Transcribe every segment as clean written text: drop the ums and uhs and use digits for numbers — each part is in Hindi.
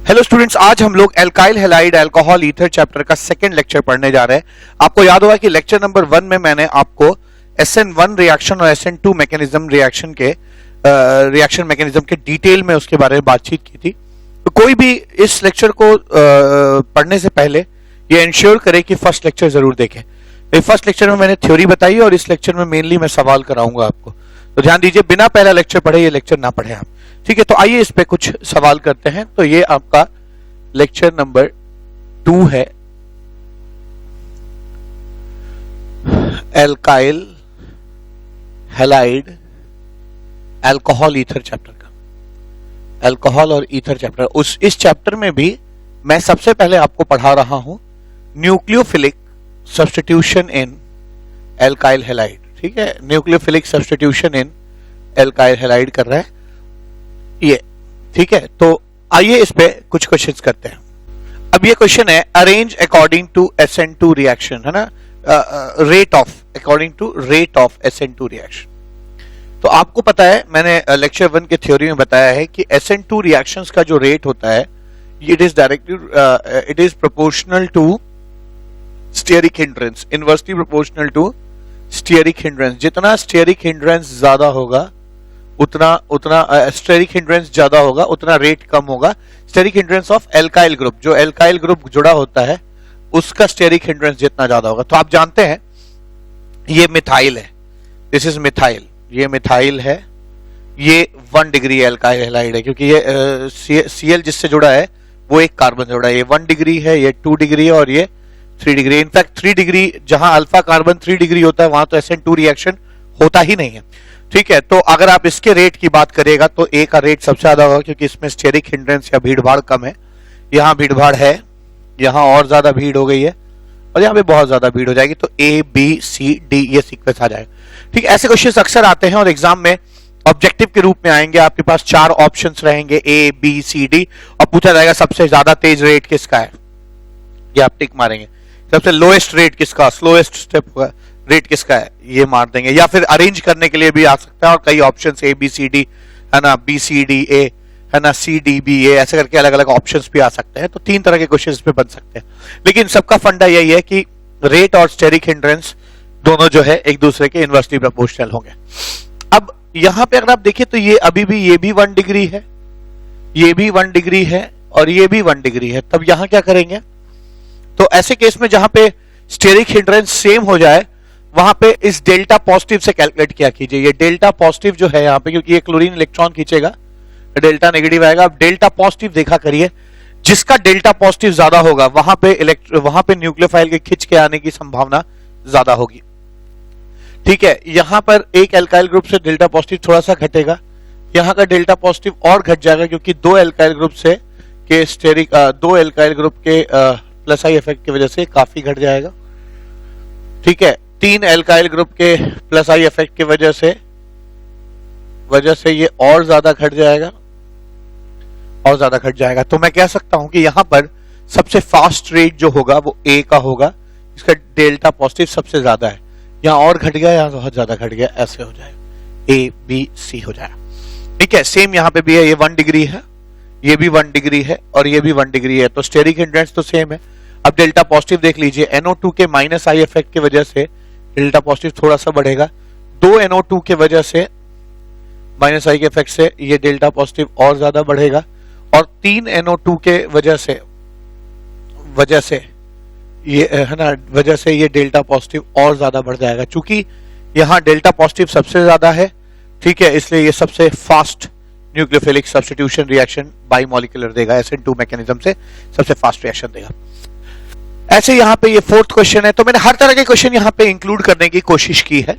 हेलो स्टूडेंट्स, आज हम लोग alkyl halide alcohol ether chapter का सेकंड लेक्चर पढ़ने जा रहे हैं। आपको याद होगा कि लेक्चर नंबर 1 में मैंने आपको SN1 रिएक्शन और SN2 मैकेनिज्म रिएक्शन मैकेनिज्म के डिटेल में उसके बारे में बातचीत की थी। तो कोई भी इस लेक्चर को पढ़ने से पहले ये इंश्योर करे कि फर्स्ट लेक्चर जरूर देखें। फर्स्ट लेक्चर में मैंने थ्योरी बताई और इस लेक्चर में मेनली मैं सवाल कराऊंगा आपको, तो ध्यान दीजिए, बिना पहला लेक्चर पढ़े ये लेक्चर ना पढ़े आप। ठीक है, तो आइए इस पे कुछ सवाल करते हैं। तो ये आपका लेक्चर नंबर 2 है, alkyl halide alcohol ether chapter का, अल्कोहल और ईथर चैप्टर। इस चैप्टर में भी मैं सबसे पहले आपको पढ़ा रहा हूं न्यूक्लियोफिलिक सब्स्टिट्यूशन इन एल्काइल हैलाइड। ठीक है, न्यूक्लियोफिलिक सब्स्टिट्यूशन इन एल्काइल हैलाइड कर रहा है ये। ठीक है, तो आइए इस पे कुछ क्वेश्चंस करते हैं। अब ये क्वेश्चन है arrange according to SN2 reaction, है ना, rate of, according to rate of SN2 reaction. तो आपको पता है, मैंने लेक्चर 1 के थ्योरी में बताया है कि SN2 रिएक्शंस का जो रेट होता है it is proportional to steric hindrance, inversely proportional to steric hindrance. जितना स्टीयरिक हिंड्रेंस ज्यादा होगा उतना स्टेरिक हिंड्रेंस ज्यादा होगा, उतना रेट कम होगा। Steric hindrance of alkyl group, जो एल्काइल ग्रुप जुड़ा होता है उसका स्टेरिक हिंड्रेंस जितना ज्यादा होगा। तो आप जानते हैं ये मिथाइल है, दिस इज मिथाइल, ये मिथाइल है, ये 1 डिग्री एल्काइल हैलाइड है, क्योंकि ये Cl जिससे जुड़ा है वो एक कार्बन जुड़ा है। ये 1 डिग्री है, ये 2 डिग्री है और ये 3 डिग्री। इनफैक्ट 3 डिग्री, जहां अल्फा कार्बन 3 डिग्री होता है वहां तो SN2 रिएक्शन होता ही नहीं है। ठीक है, तो अगर आप इसके रेट की बात करेगा तो ए का रेट सबसे ज्यादा होगा, क्योंकि इसमें स्टेरिक हिंड्रेंस या भीड़ भाड़ कम है। यहाँ भीड़ भाड़ है, यहाँ और ज्यादा भीड़ हो गई है और यहाँ पे बहुत ज्यादा भीड़ हो जाएगी। तो ABCD ये सीक्वेंस आ जाएगा। ठीक है, ऐसे क्वेश्चन अक्सर आते हैं और एग्जाम में ऑब्जेक्टिव के रूप में आएंगे। आपके पास 4 ऑप्शंस रहेंगे ABCD और पूछा जाएगा सबसे ज्यादा तेज रेट किसका है, ये आप टिक मारेंगे। सबसे लोएस्ट रेट किसका, स्लोएस्ट स्टेप रेट किसका है, ये मार देंगे। या फिर अरेंज करने के लिए भी आ सकता है और कई ऑप्शंस ABCD है ना, BCDA है ना, CDBA, ऐसे करके अलग अलग ऑप्शंस भी आ सकते हैं। तो 3 तरह के क्वेश्चंस पे बन सकते हैं, लेकिन सबका फंडा यही है कि रेट और स्टेरिक हिंड्रेंस दोनों जो है एक दूसरे के इनवर्सली प्रोपोर्शनल होंगे। अब यहां पे अगर आप देखिए तो ये अभी भी ये भी 1 डिग्री है, ये भी 1 डिग्री है और ये भी 1 डिग्री है। तब यहां क्या करेंगे, तो ऐसे केस में जहां पे स्टेरिक हिंड्रेंस सेम हो जाए वहां पे इस डेल्टा पॉजिटिव से कैलकुलेट किया कीजिए। ये डेल्टा पॉजिटिव जो है यहाँ पे, क्योंकि ये क्लोरीन इलेक्ट्रॉन खींचेगा, डेल्टा नेगेटिव आएगा। अब डेल्टा पॉजिटिव देखा करिए, जिसका डेल्टा पॉजिटिव ज्यादा होगा वहां पे न्यूक्लियोफाइल के खिंच के आने की संभावना ज्यादा होगी। ठीक है, यहां पर एक एल्काइल ग्रुप से डेल्टा पॉजिटिव थोड़ा सा घटेगा, यहां का डेल्टा पॉजिटिव और घट जाएगा, क्योंकि 2 एल्काइल ग्रुप से के स्टेरिक 2 एल्काइल ग्रुप के प्लस आई इफेक्ट की वजह से काफी घट जाएगा। ठीक है, 3 एल्काइल ग्रुप के प्लस आई इफेक्ट की वजह से ये और ज्यादा घट जाएगा, और ज्यादा घट जाएगा। तो मैं कह सकता हूं कि यहां पर सबसे फास्ट रेट जो होगा वो A का होगा, इसका डेल्टा पॉजिटिव सबसे ज्यादा है। यहां और घट गया, यहां बहुत ज्यादा घट गया, ऐसे हो जाएगा, ABC हो जाएगा। ठीक है, सेम यहां पे भी है, ये 1 डिग्री है, ये भी 1 डिग्री है और ये भी 1 डिग्री है, तो स्टेरिक हिंड्रेंस तो सेम है। अब डेल्टा पॉजिटिव देख लीजिए, NO2 के माइनस आई इफेक्ट की वजह से डेल्टा पॉजिटिव थोड़ा सा बढ़ेगा, 2 NO2 के वजह से माइनस आई के इफेक्ट से ये डेल्टा पॉजिटिव और ज्यादा बढ़ेगा, और 3 NO2 के वजह से ये है ना, वजह से ये डेल्टा पॉजिटिव और ज्यादा बढ़ जाएगा। चूंकि यहां डेल्टा पॉजिटिव सबसे ज्यादा है, ठीक है, इसलिए ये सबसे फास्ट न्यूक्लियोफिलिक सब्स्टिट्यूशन रिएक्शन बाइमॉलिक्यूलर देगा, SN2 मैकेनिज्म से सबसे फास्ट रिएक्शन देगा। ऐसे यहां पे ये 4th क्वेश्चन है। तो मैंने हर तरह के क्वेश्चन यहां पे इंक्लूड करने की कोशिश की है।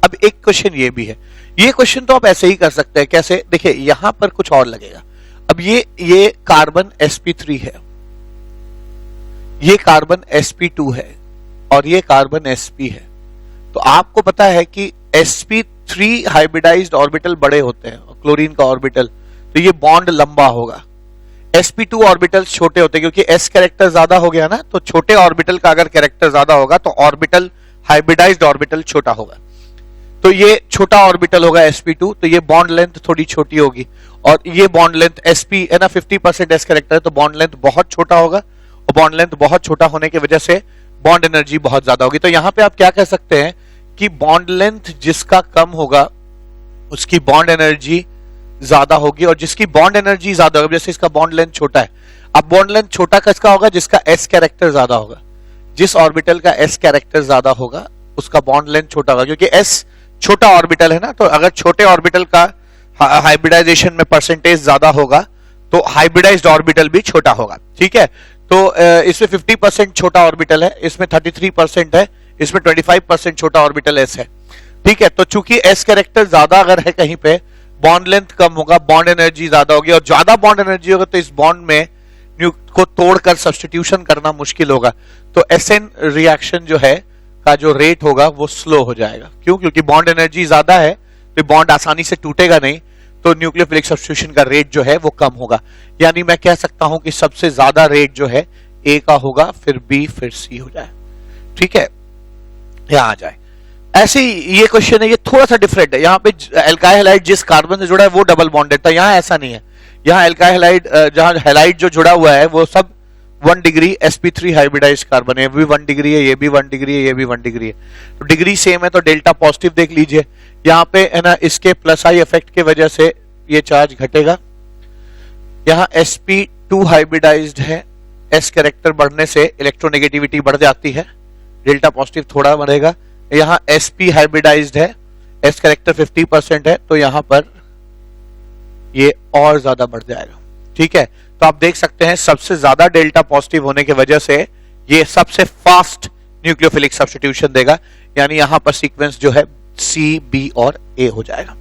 अब एक क्वेश्चन ये भी है, ये क्वेश्चन तो आप ऐसे ही कर सकते हैं। कैसे, देखिए यहां पर कुछ और लगेगा। अब ये कार्बन sp3 है, ये कार्बन sp2 है और ये कार्बन sp है। तो आपको पता है कि sp3 हाइब्रिडाइज्ड ऑर्बिटल बड़े होते हैं, क्लोरीन का ऑर्बिटल, तो ये बॉन्ड लंबा होगा। sp2 ऑर्बिटल्स छोटे होते हैं, क्योंकि s कैरेक्टर ज्यादा हो गया ना, तो छोटे ऑर्बिटल का अगर कैरेक्टर ज्यादा होगा तो ऑर्बिटल हाइब्रिडाइज्ड ऑर्बिटल छोटा होगा। तो ये छोटा ऑर्बिटल होगा sp2, तो ये बॉन्ड लेंथ थोड़ी छोटी होगी, और ये बॉन्ड लेंथ sp है ना 50% s कैरेक्टर है, तो बॉन्ड लेंथ बहुत छोटा होगा, और बॉन्ड लेंथ बहुत छोटा होने की वजह से बॉन्ड एनर्जी बहुत ज्यादा होगी। तो यहां पे आप क्या कह सकते हैं कि बॉन्ड लेंथ जिसका कम होगा उसकी बॉन्ड एनर्जी ज्यादा होगी, और जिसकी बॉन्ड एनर्जी ज्यादा होगी, जैसे इसका बॉन्ड लेंथ छोटा है, अब बॉन्ड लेंथ छोटा किसका होगा, जिसका s कैरेक्टर ज्यादा होगा। जिस ऑर्बिटल का s कैरेक्टर ज्यादा होगा उसका बॉन्ड लेंथ छोटा होगा, क्योंकि s छोटा ऑर्बिटल है ना, तो अगर छोटे ऑर्बिटल का हाइब्रिडाइजेशन में परसेंटेज ज्यादा होगा तो हाइब्रिडाइज्ड ऑर्बिटल भी छोटा होगा। ठीक है, तो इसमें 50% छोटा ऑर्बिटल है, इसमें 33% है, इसमें 25% छोटा ऑर्बिटल s है। ठीक है, तो चूंकि s कैरेक्टर ज्यादा अगर है कहीं पे, बॉन्ड लेंथ कम होगा, बॉन्ड एनर्जी ज्यादा होगी, और ज्यादा बॉन्ड एनर्जी होगा तो इस बॉन्ड में को तोड़कर सब्स्टिट्यूशन करना मुश्किल होगा, तो SN रिएक्शन जो है का जो रेट होगा वो स्लो हो जाएगा। क्यों? क्योंकि बॉन्ड एनर्जी ज्यादा है तो बॉन्ड आसानी से टूटेगा नहीं, तो न्यूक्लियोफिलिक सब्स्टिट्यूशन का रेट जो है वो कम होगा। यानी मैं कह सकता हूं कि सबसे ज्यादा रेट जो है A का होगा, फिर B, फिर C हो जाए। ठीक है, यहां आ जाए। ऐसे ही ये क्वेश्चन है, ये थोड़ा सा डिफरेंट है। यहाँ पे एल्काइल हैलाइड जिस कार्बन से जुड़ा है वो डबल बॉन्डेड था, यहाँ ऐसा नहीं है। यहाँ एल्काइल हैलाइड, जहां हैलाइड जो जुड़ा हुआ है वो सब 1 डिग्री sp3 हाइब्रिडाइज कार्बन है, भी 1 डिग्री है, ये भी 1 डिग्री है, ये भी 1 डिग्री है, तो डिग्री सेम है, तो डेल्टा पॉजिटिव देख लीजिए। यहाँ पे है ना, इसके प्लस आई इफेक्ट की वजह से ये चार्ज घटेगा। यहाँ sp2 हाइब्रिडाइज्ड है, s कैरेक्टर बढ़ने से इलेक्ट्रोनेगेटिविटी बढ़ जाती है, डेल्टा पॉजिटिव थोड़ा बढ़ेगा। यहाँ sp हाइब्रिडाइज्ड है, s कैरेक्टर 50% है, तो यहाँ पर ये और ज्यादा बढ़ जाएगा। ठीक है, तो आप देख सकते हैं सबसे ज्यादा डेल्टा पॉजिटिव होने की वजह से ये सबसे फास्ट न्यूक्लियोफिलिक सब्स्टिट्यूशन देगा, यानी यहां पर सीक्वेंस जो है C, B और A हो जाएगा।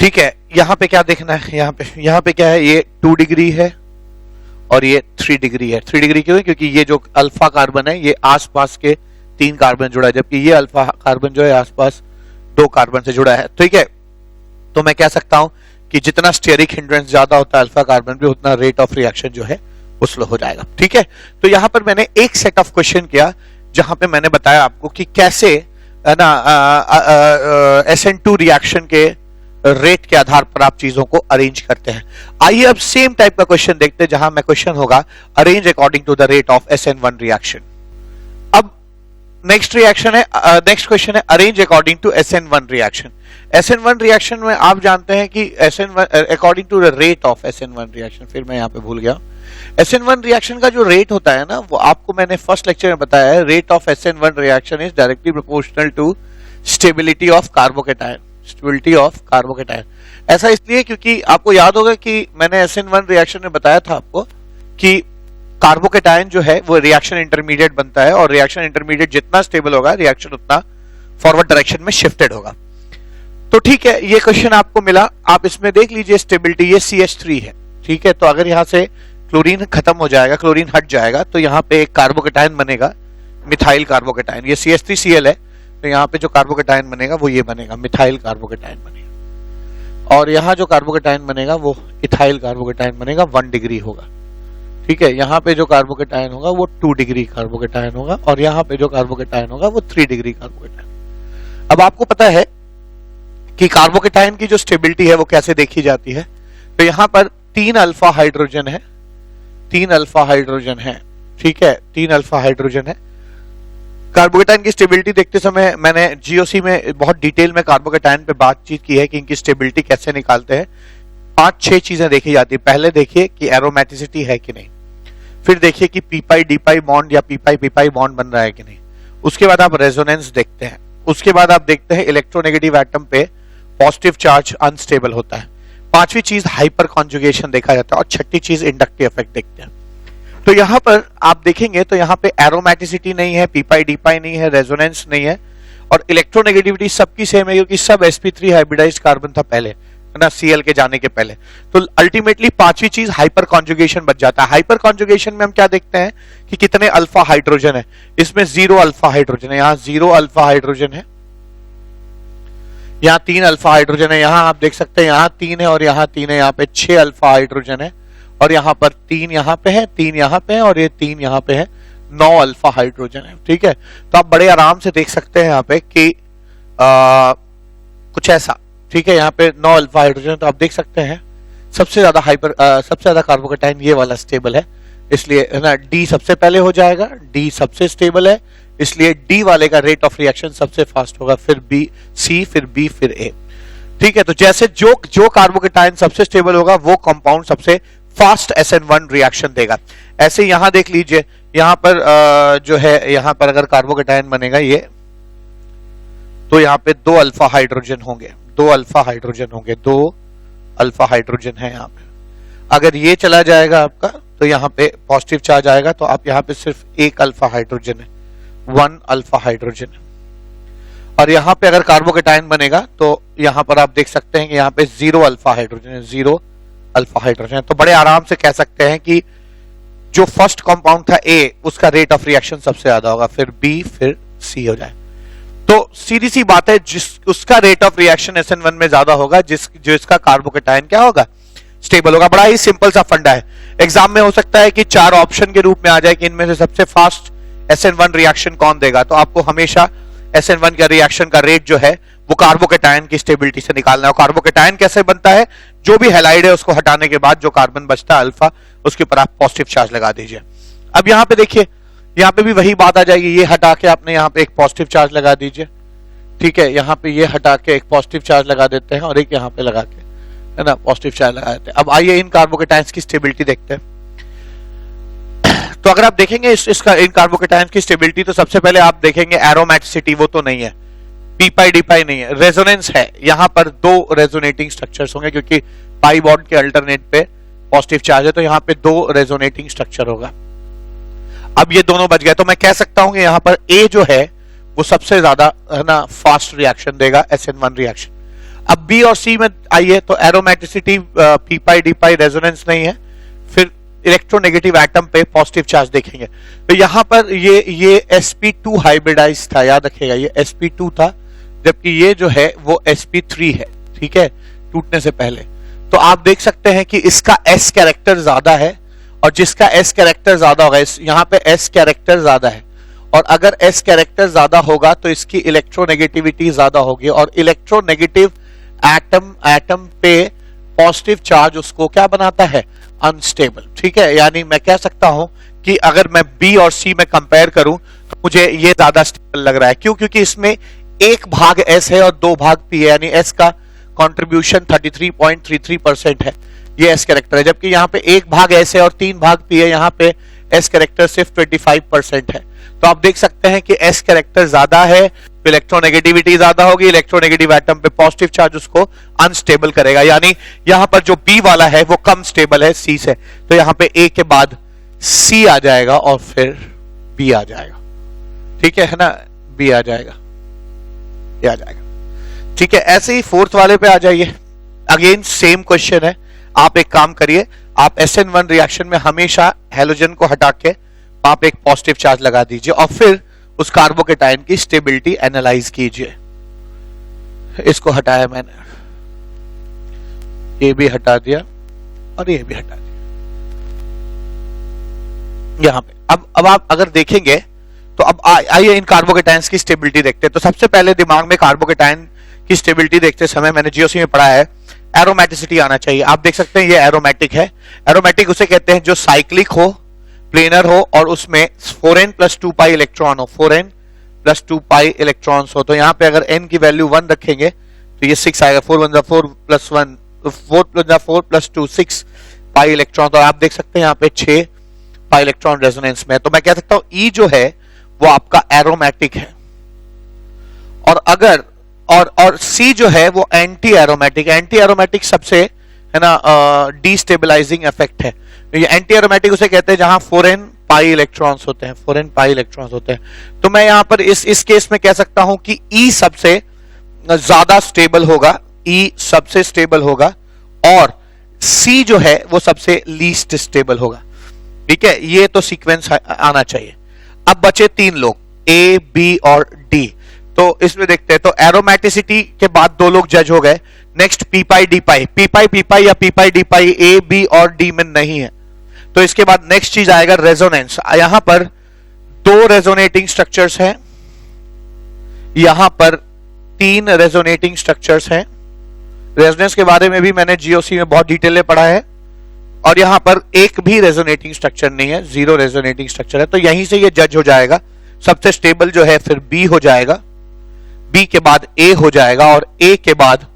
ठीक है, यहां पे क्या देखना है, यहां पे क्या है, ये 2 डिग्री है और ये 3 डिग्री है। 3 डिग्री क्यों है? क्योंकि ये जो अल्फा कार्बन है ये आसपास के 3 कार्बन जुड़ा है, जबकि ये अल्फा कार्बन जो है आसपास 2 कार्बन से जुड़ा है। ठीक है, तो मैं कह सकता हूं कि जितना स्टेरिक हिंड्रेंस ज्यादा होता है अल्फा कार्बन पे, उतना रेट ऑफ रिएक्शन जो है वो स्लो हो जाएगा। ठीक है, तो यहां पर मैंने एक सेट ऑफ क्वेश्चन किया जहां पे मैंने बताया आपको कि कैसे ना SN2 रिएक्शन के रेट के आधार पर आप चीजों को अरेंज करते हैं। आइए अब सेम टाइप का क्वेश्चन देखते हैं, जहां मैं क्वेश्चन होगा arrange according to the rate of SN1 reaction. अब नेक्स्ट रिएक्शन है, नेक्स्ट क्वेश्चन है arrange according to SN1 reaction. SN1 reaction में आप जानते हैं कि SN1 according to the rate of SN1 reaction, फिर मैं यहां पे भूल गया। SN1 रिएक्शन का जो रेट होता है ना, वो आपको मैंने फर्स्ट लेक्चर में बताया है, rate of SN1 reaction is directly proportional to stability of carbocation. Stability of carbocation ऐसा इसलिए क्योंकि आपको याद होगा कि मैंने SN1 रिएक्शन में बताया था आपको कि कार्बोकेटायन जो है वो रिएक्शन इंटरमीडिएट बनता है, और रिएक्शन इंटरमीडिएट जितना स्टेबल होगा रिएक्शन उतना फॉरवर्ड डायरेक्शन में शिफ्टेड होगा। तो ठीक है, ये क्वेश्चन आपको मिला, आप इसमें देख लीजिए स्टेबिलिटी ये CH3 है। ठीक है, तो अगर यहां से क्लोरीन खत्म हो जाएगा, क्लोरीन हट जाएगा, तो यहाँ पे एक कार्बोकेटायन बनेगा, मिथाइल कार्बोकेटायन। ये CH3Cl है, तो यहाँ पे जो कार्बोकेटायन बनेगा वो ये बनेगा, मिथाइल कार्बोकेटायन बनेगा। और यहाँ जो कार्बोकेटायन बनेगा वो इथाइल कार्बोकेटायन बनेगा, 1 डिग्री होगा। ठीक है, यहाँ पे जो कार्बोकेटायन होगा वो 2 डिग्री कार्बोकेटायन होगा, और यहाँ पे जो कार्बोकेटायन होगा वो 3 डिग्री कार्बोकेटायन। अब आपको पता है कि कार्बोकेटायन की जो स्टेबिलिटी है वो कैसे देखी जाती है, तो यहाँ पर 3 अल्फा हाइड्रोजन है, 3 अल्फा हाइड्रोजन है। ठीक है, 3 अल्फा हाइड्रोजन है। कार्बोकेटायन की स्टेबिलिटी देखते समय मैंने GOC में बहुत डिटेल में कार्बोकेटायन पे बातचीत की है कि इनकी स्टेबिलिटी कैसे निकालते हैं। 5-6 चीजें देखी जाती है। पहले देखिए कि एरोमेटिसिटी है कि नहीं, फिर देखिए कि पी डी बॉन्ड या पी बॉन्ड बन रहा है कि नहीं, उसके बाद आप रेजोनेंस देखते हैं, उसके बाद आप देखते हैं इलेक्ट्रोनेगेटिव एटम पे पॉजिटिव चार्ज अनस्टेबल होता है, 5वीं चीज हाइपर कॉन्जुगेशन देखा जाता है, और 6ठी चीज इंडक्टिव इफेक्ट देखते हैं। तो यहां पर आप देखेंगे तो यहाँ पे एरोमेटिसिटी नहीं है, पी नहीं है, रेजोनेंस नहीं है, और इलेक्ट्रोनेगेटिविटी सबकी सेम है क्योंकि सब sp3 हाइब्रिडाइज्ड कार्बन था पहले, है ना, Cl के जाने के पहले। तो अल्टीमेटली 5वीं चीज हाइपर कॉन्जुगेशन बच जाता है। हाइपर कॉन्जुगेशन में हम क्या देखते हैं कि कितने अल्फा हाइड्रोजन है, इसमें 0 अल्फा हाइड्रोजन है, यहाँ 0 अल्फा हाइड्रोजन है, यहाँ 3 अल्फा हाइड्रोजन है, यहाँ आप देख सकते हैं यहाँ 3 है और यहाँ 3 है, यहाँ पे 6 अल्फा हाइड्रोजन है, और यहाँ पर 3 यहाँ पे है, 3 यहाँ पे है, और ये 3 यहाँ पे है, 9 अल्फा हाइड्रोजन है। ठीक है, तो आप बड़े आराम से देख सकते हैं यहाँ पे कि कुछ ऐसा, ठीक है। यहाँ पे 9 अल्फा हाइड्रोजन, तो आप देख सकते हैं सबसे ज्यादा सबसे ज्यादा कार्बोकेटाइन ये वाला स्टेबल है, इसलिए है ना डी सबसे पहले हो जाएगा, डी सबसे स्टेबल है, इसलिए डी वाले का रेट ऑफ रिएक्शन सबसे फास्ट होगा, फिर बी, सी, फिर बी, फिर ए, ठीक है। तो जैसे जो कार्बोकेटाइन सबसे स्टेबल होगा वो कंपाउंड सबसे फास्ट SN1 रिएक्शन देगा। ऐसे यहां देख लीजिए, यहां पर जो है, यहां पर अगर कार्बोकेटाइन बनेगा ये, तो यहां पे 2 अल्फा हाइड्रोजन होंगे, 2 अल्फा हाइड्रोजन होंगे, 2 अल्फा हाइड्रोजन है यहाँ पे। अगर ये चला जाएगा आपका, तो यहाँ पे पॉजिटिव चार्ज आएगा, तो आप यहाँ पे सिर्फ 1 अल्फा हाइड्रोजन है, 1 अल्फा हाइड्रोजन है। और यहाँ पे अगर कार्बोकेटाइन बनेगा तो यहाँ पर आप देख सकते हैं कि यहाँ पे 0 अल्फा हाइड्रोजन है, 0 अल्फा हाइड्रोजन है। तो बड़े आराम से कह सकते हैं कि जो फर्स्ट कंपाउंड था A, उसका रेट ऑफ रिएक्शन सबसे ज्यादा होगा, फिर B, फिर C हो जाए। तो सीधी सी बात है, उसका रेट ऑफ रिएक्शन SN1 में ज्यादा होगा जिसका कार्बोकेटाइन क्या होगा, स्टेबल होगा। बड़ा ही सिंपल सा फंडा है। एग्जाम में हो सकता है कि 4 ऑप्शन के रूप में आ जाए कि इनमें से सबसे फास्ट SN1 रिएक्शन कौन देगा, तो आपको हमेशा SN1 का रिएक्शन का रेट जो है वो कार्बोकेटाइन की स्टेबिलिटी से निकालना है। कार्बोकेटाइन कैसे बनता है, जो भी हैलाइड है उसको हटाने के बाद जो कार्बन बचता है अल्फा, उसके ऊपर आप पॉजिटिव चार्ज लगा दीजिए। अब यहाँ पे देखिए, यहाँ पे भी वही बात आ जाएगी, ये हटा के आपने यहाँ पे एक पॉजिटिव चार्ज लगा दीजिए, ठीक है। यहाँ पे ये हटा के एक पॉजिटिव चार्ज लगा देते हैं और एक यहाँ पे लगा के, है ना, पॉजिटिव चार्ज लगा देते हैं। अब आइए इन कार्बोकेटाइन्स की स्टेबिलिटी देखते हैं। तो अगर आप देखेंगे इसका इन कार्बोकेटाइन्स की स्टेबिलिटी, तो सबसे पहले आप देखेंगे एरोमेटिसिटी, वो तो नहीं है, पी पाई डी पाई नहीं है, रेजोनेंस है। यहाँ पर 2 रेजोनेटिंग स्ट्रक्चर्स होंगे, क्योंकि पाई बॉन्ड के अल्टरनेट पे पॉजिटिव चार्ज है, तो यहाँ पे 2 रेजोनेटिंग स्ट्रक्चर होगा। अब ये दोनों बच गए, तो मैं कह सकता हूं कि यहाँ पर ए जो है वो सबसे ज्यादा, है ना, फास्ट रिएक्शन देगा, SN1 रिएक्शन। अब बी और सी में आइए, तो एरोमेटिसिटी, पी पाई डी पाई, रेजोनेंस नहीं है, फिर इलेक्ट्रोनेगेटिव एटम पे पॉजिटिव चार्ज देखेंगे। तो यहाँ पर ये sp2 हाइब्रिडाइज था, याद रखिएगा, ये sp2 था, जबकि ये जो है वो sp3 है, ठीक है, टूटने से पहले। तो आप देख सकते हैं कि इसका s कैरेक्टर ज्यादा है, और जिसका s कैरेक्टर ज्यादा होगा, यहाँ पे s कैरेक्टर ज्यादा है, और अगर s कैरेक्टर ज्यादा होगा तो इसकी इलेक्ट्रोनेगेटिविटी ज्यादा होगी, और इलेक्ट्रोनेगेटिव एटम पे पॉजिटिव चार्ज उसको क्या बनाता है, अनस्टेबल, ठीक है। यानी मैं कह सकता हूं कि अगर मैं B और C में कंपेयर करूं तो मुझे ये ज्यादा स्टेबल लग रहा है। क्यों? क्योंकि इसमें 1 भाग S है और 2 भाग P है, यानी S का कंट्रीब्यूशन 33.33% है, ये S कैरेक्टर है। जबकि यहाँ पे 1 भाग S है और 3 भाग P है, यहाँ पे S कैरेक्टर सिर्फ 25% है। तो आप देख सकते हैं कि S कैरेक्टर ज्यादा है, इलेक्ट्रोनेगेटिविटी ज्यादा होगी, इलेक्ट्रोनेगेटिव एटम पे पॉजिटिव चार्ज उसको अनस्टेबल करेगा। यानी यहाँ पर जो B वाला है वो कम स्टेबल है C से, तो यहाँ पे A के बाद C आ जाएगा और फिर B आ जाएगा, ठीक है ना, B आ जाएगा, ये आ जाएगा, ठीक है। ऐसे ही 4th वाले पे आ जाइए, अगेन सेम क्वेश्चन है। आप एक काम करिए, आप SN1 रिएक्शन में हमेशा हैलोजन को हटा के आप एक पॉजिटिव चार्ज लगा दीजिए और फिर उस कार्बोकेटाइन की स्टेबिलिटी एनालाइज कीजिए। इसको हटाया मैंने, ये भी हटा दिया और ये भी हटा दिया यहां पे। अब आप अगर देखेंगे तो अब आइए इन कार्बोकेटाइन्स की स्टेबिलिटी देखते हैं। तो सबसे पहले दिमाग में कार्बोकेटाइन की स्टेबिलिटी देखते समय मैंने जीओसी में पढ़ा है, एरोमेटिसिटी आना चाहिए। आप देख सकते हैं ये एरोमेटिक है। एरोमेटिक उसे कहते हैं जो साइक्लिक हो, प्लेनर हो और उसमें 4n + 2 पाई इलेक्ट्रॉन हो, 4n + 2 पाई इलेक्ट्रॉन्स हो। तो यहाँ पे अगर n की वैल्यू 1 रखेंगे तो ये 6 आएगा, 4 × 4 + 1, 4 + 4 + 2, 6 पाई इलेक्ट्रॉन। तो आप देख सकते हैं यहाँ पे 6 पाई इलेक्ट्रॉन रेजोनेंस में। तो मैं कह सकता हूं E जो है वो आपका एरोमेटिक है, और अगर और C जो है वो एंटी एरोमेटिक। एंटी एरोमेटिक सबसे, है ना, डीस्टेबलाइजिंग इफेक्ट है। ये एंटी एरोमेटिक उसे कहते हैं जहां 4n पाई इलेक्ट्रॉन्स होते हैं, 4n पाई इलेक्ट्रॉन्स होते हैं। तो मैं यहां पर इस केस में कह सकता हूं कि E सबसे ज्यादा स्टेबल होगा, E सबसे स्टेबल होगा, और C जो है वो सबसे लीस्ट स्टेबल होगा, ठीक है। ये तो सीक्वेंस आना चाहिए। अब बचे 3 लोग, A, B और D। तो इसमें देखते हैं, तो एरोमेटिसिटी के बाद 2 लोग जज हो गए। नेक्स्ट P पाई D पाई, P पाई या P pi D pi A, B और D में नहीं है। तो इसके बाद नेक्स्ट चीज आएगा रेजोनेंस। यहां पर 2 रेजोनेटिंग स्ट्रक्चर्स हैं, यहां पर तीन रेजोनेटिंग स्ट्रक्चर्स हैं। रेजोनेंस के बारे में भी मैंने जीओसी में बहुत डिटेल में पढ़ा है, और यहां पर एक भी रेजोनेटिंग स्ट्रक्चर नहीं है, जीरो रेजोनेटिंग स्ट्रक्चर है। तो यहीं से ये जज हो जाएगा, सबसे स्टेबल जो है फिर बी हो जाएगा, बी के बाद ए हो जाएगा, और ए के बाद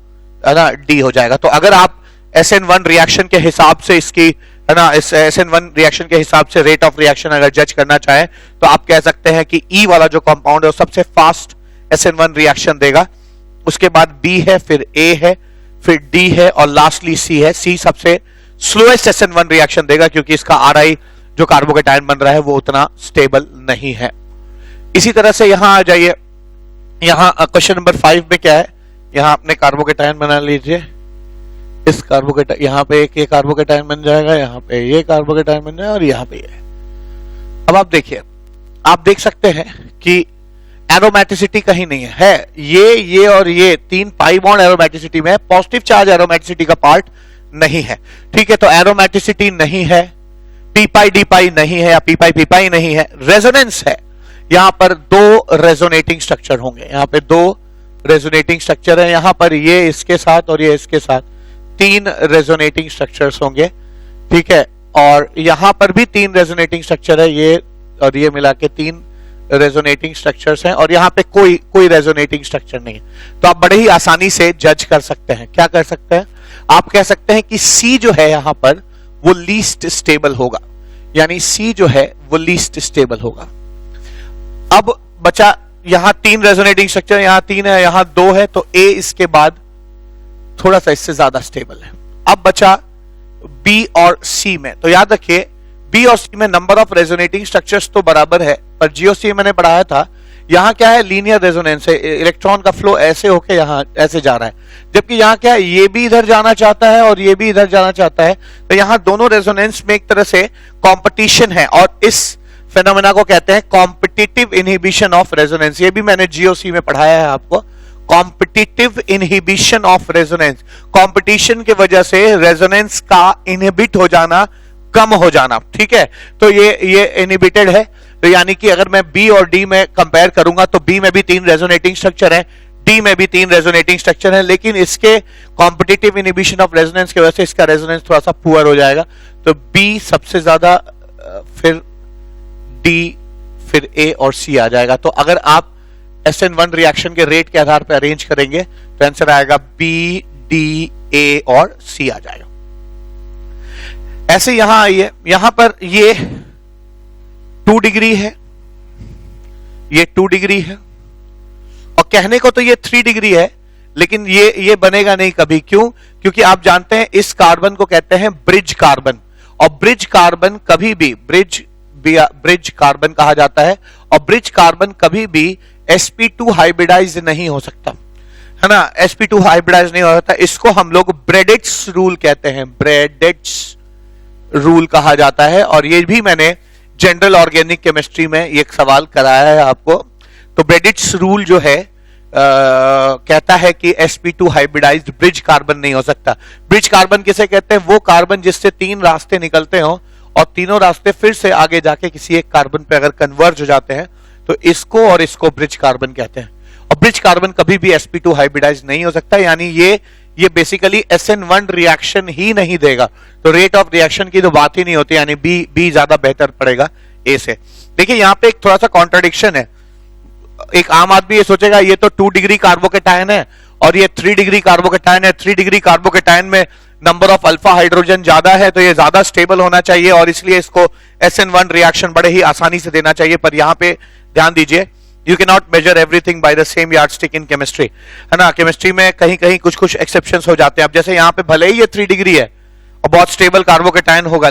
है ना डी हो जाएगा। तो अगर आप SN1 रिएक्शन के हिसाब से इसकी है ना, इस SN1 रिएक्शन के हिसाब से रेट ऑफ रिएक्शन अगर जज करना चाहें तो आप कह सकते हैं कि E वाला जो कंपाउंड है वो सबसे फास्ट SN1 रिएक्शन देगा, उसके बाद B है, फिर A है, फिर D है, और लास्टली C है। C सबसे स्लोएस्ट SN1 रिएक्शन देगा क्योंकि इसका RI जो कार्बोकेटायन बन रहा है वो उतना स्टेबल नहीं है। इसी तरह से यहां आ जाइए, यहां क्वेश्चन नंबर 5 में क्या है, यहां आपने कार्बोकेटायन बना लीजिए, इस कार्बोकेटायन यहां पे एक ये कार्बोकेटायन बन जाएगा, यहां पे ये कार्बोकेटायन बन जाएगा, और यहां पे ये। अब आप देखिए, आप देख सकते हैं कि एरोमेटिसिटी कहीं नहीं है, ये और ये तीन पाई बॉन्ड एरोमेटिसिटी में है, पॉजिटिव चार्ज एरोमेटिसिटी का पार्ट नहीं है। ठीक है, तो एरोमेटिसिटी नहीं है, पी पाई डी पाई नहीं है, या पी पाई पी पाई नहीं है, रेजोनेंस है। यहां पर दो रेजोनेटिंग स्ट्रक्चर होंगे, यहां पे दो रेजोनेटिंग स्ट्रक्चर है, यहां पर ये इसके साथ और ये इसके साथ तीन रेजोनेटिंग स्ट्रक्चर्स होंगे। ठीक है, और यहां पर भी तीन रेजोनेटिंग स्ट्रक्चर है, ये और ये मिला के तीन रेजोनेटिंग स्ट्रक्चर्स हैं, और यहां पे कोई रेजोनेटिंग स्ट्रक्चर नहीं है। तो आप बड़े ही आसानी से जज कर सकते हैं। क्या कर सकते हैं, आप कह सकते हैं कि सी जो है यहां पर वो लीस्ट स्टेबल होगा, यानी सी जो है वो लीस्ट स्टेबल होगा। अब बचा यहां तीन रेजोनेटिंग स्ट्रक्चर, यहां तीन है, यहां दो है, तो ए इसके बाद थोड़ा सा इससे ज्यादा स्टेबल है। अब बचा बी और सी में, तो याद रखिए बी और सी में नंबर ऑफ रेजोनेटिंग स्ट्रक्चर्स तो बराबर है, पर जीओसी मैंने पढ़ाया था यहां क्या है, लीनियर रेजोनेंस है, इलेक्ट्रॉन का फ्लो ऐसे होके यहां ऐसे जा रहा है, जबकि यहां क्या है, ये भी इधर जाना चाहता है और ये भी इधर जाना चाहता है। तो यहां दोनों रेजोनेंस में एक तरह से कंपटीशन है, और इस फेनोमेना को कहते हैं कॉम्पिटिटिव इनहिबिशन ऑफ रेजोनेंस। ये भी मैंने जीओसी में पढ़ाया है आपको, competitive inhibition of resonance. Competition की वजह से रेजोनेंस का इनहिबिट हो जाना, कम हो जाना। ठीक है, तो ये इनहिबिटेड है, तो यानी कि अगर मैं बी और डी में कंपेयर करूंगा तो बी में भी तीन रेजोनेटिंग स्ट्रक्चर है, डी में भी तीन रेजोनेटिंग स्ट्रक्चर है, लेकिन इसके कॉम्पिटिटिव इनहिबिशन ऑफ रेजोनेंस की वजह से इसका रेजोनेंस थोड़ा सा पुअर हो जाएगा। तो बी सबसे ज्यादा, फिर डी, फिर ए और सी आ जाएगा। तो अगर आप SN1 रिएक्शन के रेट के आधार पर अरेंज करेंगे तो आंसर आएगा बी, डी, ए और सी आ जाएगा। ऐसे यहां आइए, यहां पर ये 2 डिग्री है, ये 2 डिग्री है, और कहने को तो ये 3 डिग्री है, लेकिन ये बनेगा नहीं कभी। क्यों? क्योंकि आप जानते हैं इस कार्बन को कहते हैं ब्रिज कार्बन, और ब्रिज कार्बन कभी भी ब्रिज कार्बन कहा जाता है, और ब्रिज कार्बन कभी भी sp2 हाइब्रिडाइज नहीं हो सकता, है ना, sp2 हाइब्रिडाइज नहीं हो सकता। इसको हम लोग ब्रेडेट्स रूल कहते हैं, ब्रेडेट्स रूल कहा जाता है, और ये भी मैंने जनरल ऑर्गेनिक केमिस्ट्री में एक सवाल कराया है आपको। तो ब्रेडेट्स रूल जो है कहता है कि sp2 हाइब्रिडाइज्ड ब्रिज कार्बन नहीं हो सकता। ब्रिज कार्बन किसे कहते हैं, वो कार्बन जिससे तीन रास्ते निकलते हो और तीनों रास्ते फिर से आगे जाके किसी एक कार्बन पे अगर कन्वर्ज हो जाते हैं तो इसको और इसको ब्रिज कार्बन कहते हैं। और ब्रिज कार्बन कभी भी sp2 हाइब्रिडाइज नहीं हो सकता, यानी ये बेसिकली SN1 रिएक्शन ही नहीं देगा। तो रेट ऑफ रिएक्शन की तो बात ही नहीं होती, यानी बी ज्यादा बेहतर पड़ेगा ए से। देखिए यहां पे एक थोड़ा सा कॉन्ट्रडिक्शन है। एक आम आदमी ये सोचेगा ये तो 2 डिग्री कार्बोकेटायन है और ये 3 डिग्री कार्बोकेटायन है, 3 डिग्री कार्बोकेटायन में नंबर ऑफ अल्फा हाइड्रोजन ज्यादा है तो ये ज्यादा स्टेबल होना चाहिए और इसलिए इसको SN1 रिएक्शन बड़े ही आसानी से देना चाहिए। पर यहां पे ध्यान दीजिए, you can not measure everything by the same yardstick in chemistry, है ना। केमिस्ट्री में कहीं कहीं कुछ एक्सेप्शंस हो जाते हैं। अब जैसे यहाँ पे भले ही ये 3 डिग्री है और बहुत स्टेबल कार्बोकेटायन होगा,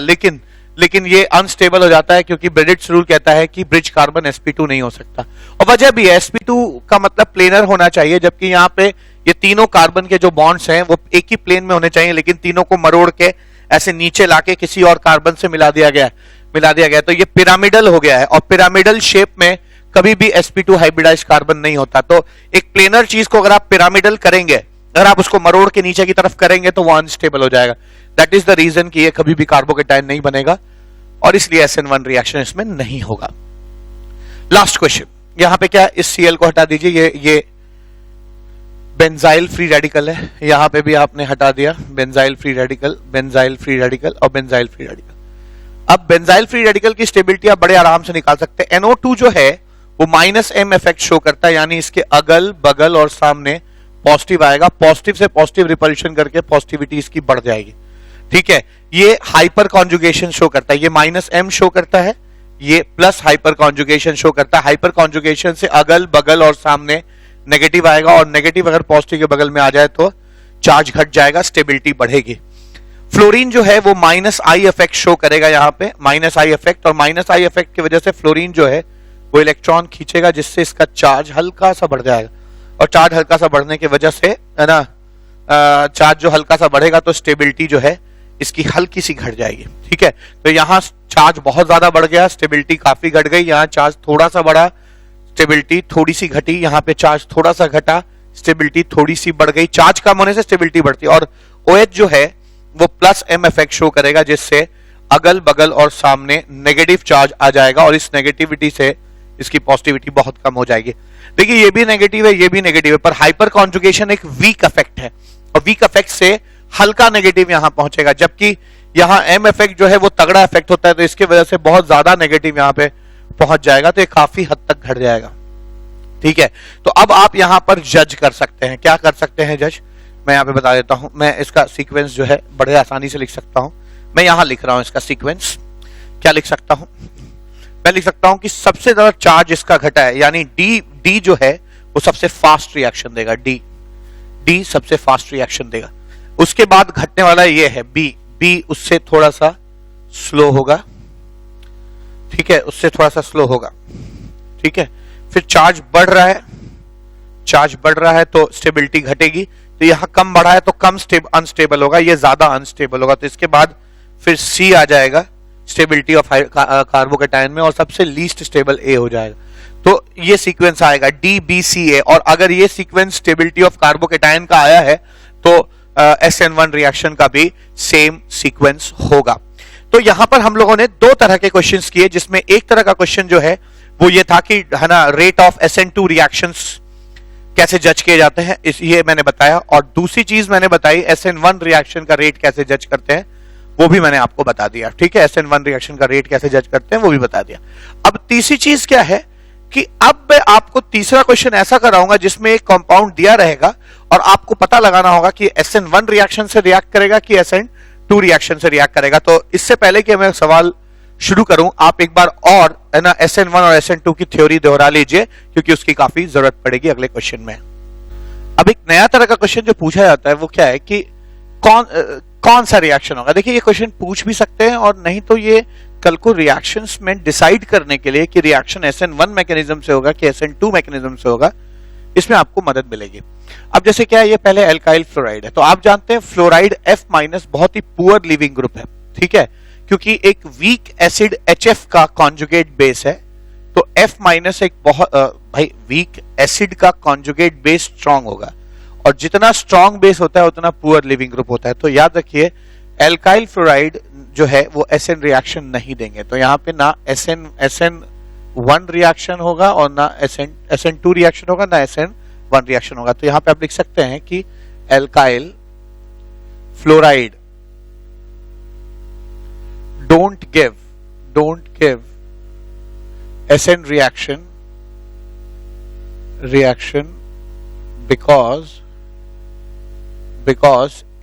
लेकिन ये अनस्टेबल हो जाता है क्योंकि ब्रेडेट्स रूल कहता है कि ब्रिज कार्बन sp2 नहीं हो सकता। और वजह भी है, sp2 का मतलब प्लेनर होना चाहिए, जबकि यहाँ पे ये तीनों कार्बन के जो बॉन्ड्स हैं वो एक ही प्लेन में होने चाहिए, लेकिन तीनों को मरोड़ के ऐसे नीचे लाके किसी और कार्बन से मिला दिया गया। तो ये पिरामिडल हो गया है और पिरामिडल शेप में कभी भी sp2 हाइब्रिडाइज्ड कार्बन नहीं होता। तो एक प्लेनर चीज को अगर आप पिरामिडल करेंगे, अगर आप उसको मरोड़ के नीचे की तरफ करेंगे तो वो अनस्टेबल हो जाएगा। दैट इज द रीजन कि ये कभी भी कार्बोकेटायन नहीं बनेगा और इसलिए SN1 रिएक्शन इसमें नहीं होगा। लास्ट क्वेश्चन, यहां पे क्या, इस Cl को हटा दीजिए, ये बेंजाइल फ्री रेडिकल है, यहां पे भी आपने हटा दिया benzyl free radical, benzyl free radical और बेंजाइल फ्री रेडिकल। अब बेंजाइल फ्री रेडिकल की स्टेबिलिटी आप बड़े आराम से निकाल सकते हैं। NO2 जो है वो -m इफेक्ट शो करता है, यानी इसके अगल बगल और सामने पॉजिटिव आएगा, पॉजिटिव से पॉजिटिव रिपल्शन करके पॉजिटिविटी इसकी बढ़ जाएगी। ठीक है, ये हाइपर कॉन्जुगेशन शो करता है, ये -m शो करता है, ये प्लस हाइपर कॉन्जुगेशन शो करता है। हाइपर कॉन्जुगेशन से अगल बगल और सामने नेगेटिव आएगा, और नेगेटिव अगर पॉजिटिव के बगल में आ जाए तो चार्ज घट जाएगा, स्टेबिलिटी बढ़ेगी। फ्लोरीन जो है वो -I इफेक्ट शो करेगा यहाँ पे, -I इफेक्ट, और -I इफेक्ट की वजह से फ्लोरीन जो है वो इलेक्ट्रॉन खींचेगा, जिससे इसका चार्ज हल्का सा बढ़ जाएगा, और चार्ज हल्का सा बढ़ने की वजह से है ना, चार्ज जो हल्का सा बढ़ेगा तो स्टेबिलिटी जो है इसकी हल्की सी घट जाएगी। ठीक है, तो यहाँ चार्ज बहुत ज्यादा बढ़ गया, स्टेबिलिटी काफी घट गई, यहाँ चार्ज थोड़ा सा बढ़ा, स्टेबिलिटी थोड़ी सी घटी, यहाँ पे चार्ज थोड़ा सा घटा, स्टेबिलिटी थोड़ी सी बढ़ गई। चार्ज कम होने से स्टेबिलिटी बढ़ती है, और OH जो है वो +m इफेक्ट शो करेगा, जिससे अगल बगल और सामने नेगेटिव चार्ज आ जाएगा, और इस नेगेटिविटी से इसकी पॉजिटिविटी बहुत कम हो जाएगी। देखिए ये भी नेगेटिव है, ये भी नेगेटिव है, पर हाइपर कॉन्जुगेशन एक वीक इफेक्ट है, और वीक इफेक्ट से हल्का नेगेटिव यहां पहुंचेगा, जबकि यहां m इफेक्ट जो है वो तगड़ा इफेक्ट होता है, तो इसके वजह से बहुत ज्यादा नेगेटिव यहां पे पहुंच जाएगा, तो ये काफी हद तक घट जाएगा। ठीक है, तो अब आप यहां पर जज कर सकते हैं, क्या कर सकते हैं जज, मैं यहां पे बता देता हूं। मैं इसका सीक्वेंस जो है बड़े आसानी से लिख सकता हूं, मैं यहां लिख रहा हूं इसका सीक्वेंस। क्या लिख सकता हूं, मैं लिख सकता हूं कि सबसे ज्यादा चार्ज इसका घटा है, यानी डी जो है वो सबसे फास्ट रिएक्शन देगा, डी सबसे फास्ट रिएक्शन देगा। उसके बाद घटने वाला ये है बी उससे थोड़ा सा स्लो होगा। ठीक है, उससे थोड़ा सा स्लो होगा। ठीक है, फिर चार्ज बढ़ रहा है तो स्टेबिलिटी घटेगी, तो यहां कम बढ़ा है तो कम अनस्टेबल होगा, ये ज्यादा अनस्टेबल होगा, तो इसके बाद फिर सी आ जाएगा स्टेबिलिटी ऑफ कार्बोकेटायन में, और सबसे लीस्ट स्टेबल ए हो जाएगा। तो ये सीक्वेंस आएगा DBCA, और अगर ये सीक्वेंस स्टेबिलिटी ऑफ कार्बोकेटायन का आया है तो SN1 रिएक्शन का भी सेम सीक्वेंस होगा। तो यहां पर हम लोगों ने दो तरह के क्वेश्चंस किए, जिसमें एक तरह का क्वेश्चन जो है वो ये था कि है ना, रेट ऑफ SN2 रिएक्शंस कैसे जज किए जाते हैं, ये मैंने बताया, और दूसरी चीज मैंने बताई SN1 रिएक्शन का रेट कैसे जज करते हैं, वो भी मैंने आपको बता दिया। ठीक है, SN1 रिएक्शन का रेट कैसे जज करते हैं वो भी बता दिया। अब तीसरी चीज क्या है कि अब मैं आपको तीसरा क्वेश्चन ऐसा कराऊंगा जिसमें एक कंपाउंड दिया रहेगा, और आपको पता लगाना होगा कि SN1 रिएक्शन से रिएक्ट करेगा कि SN2 रिएक्शन से रिएक्ट करेगा। तो इससे पहले कि मैं सवाल शुरू करूं, आप एक बार और है ना SN1 और SN2 की थ्योरी दोहरा लीजिए, क्योंकि उसकी काफी जरूरत पड़ेगी अगले क्वेश्चन में। अब एक नया तरह का क्वेश्चन जो पूछा जाता है वो क्या है कि कौन सा रिएक्शन होगा। देखिए ये क्वेश्चन पूछ भी सकते हैं, और नहीं तो ये कल को रिएक्शंस में डिसाइड करने के लिए कि रिएक्शन SN1 मैकेनिज्म से होगा कि SN2 मैकेनिज्म से होगा, इसमें आपको मदद मिलेगी। अब जैसे क्या है, ये पहले एल्काइल फ्लोराइड है, तो आप जानते हैं फ्लोराइड F- बहुत ही पुअर लिविंग ग्रुप है। ठीक है, क्योंकि एक वीक एसिड HF का कॉन्जुगेट बेस है, तो F- एक बहुत भाई वीक एसिड का कॉन्जुगेट बेस स्ट्रांग होगा, और जितना स्ट्रांग बेस होता है उतना पुअर लिविंग ग्रुप होता है। तो याद रखिए एल्काइल फ्लोराइड जो है वो SN रिएक्शन नहीं देंगे, तो यहाँ पे ना SN1 रिएक्शन होगा और ना SN2 रिएक्शन होगा, ना SN1 रिएक्शन होगा। तो यहाँ पे आप लिख सकते हैं कि alkyl fluoride don't give SN reaction because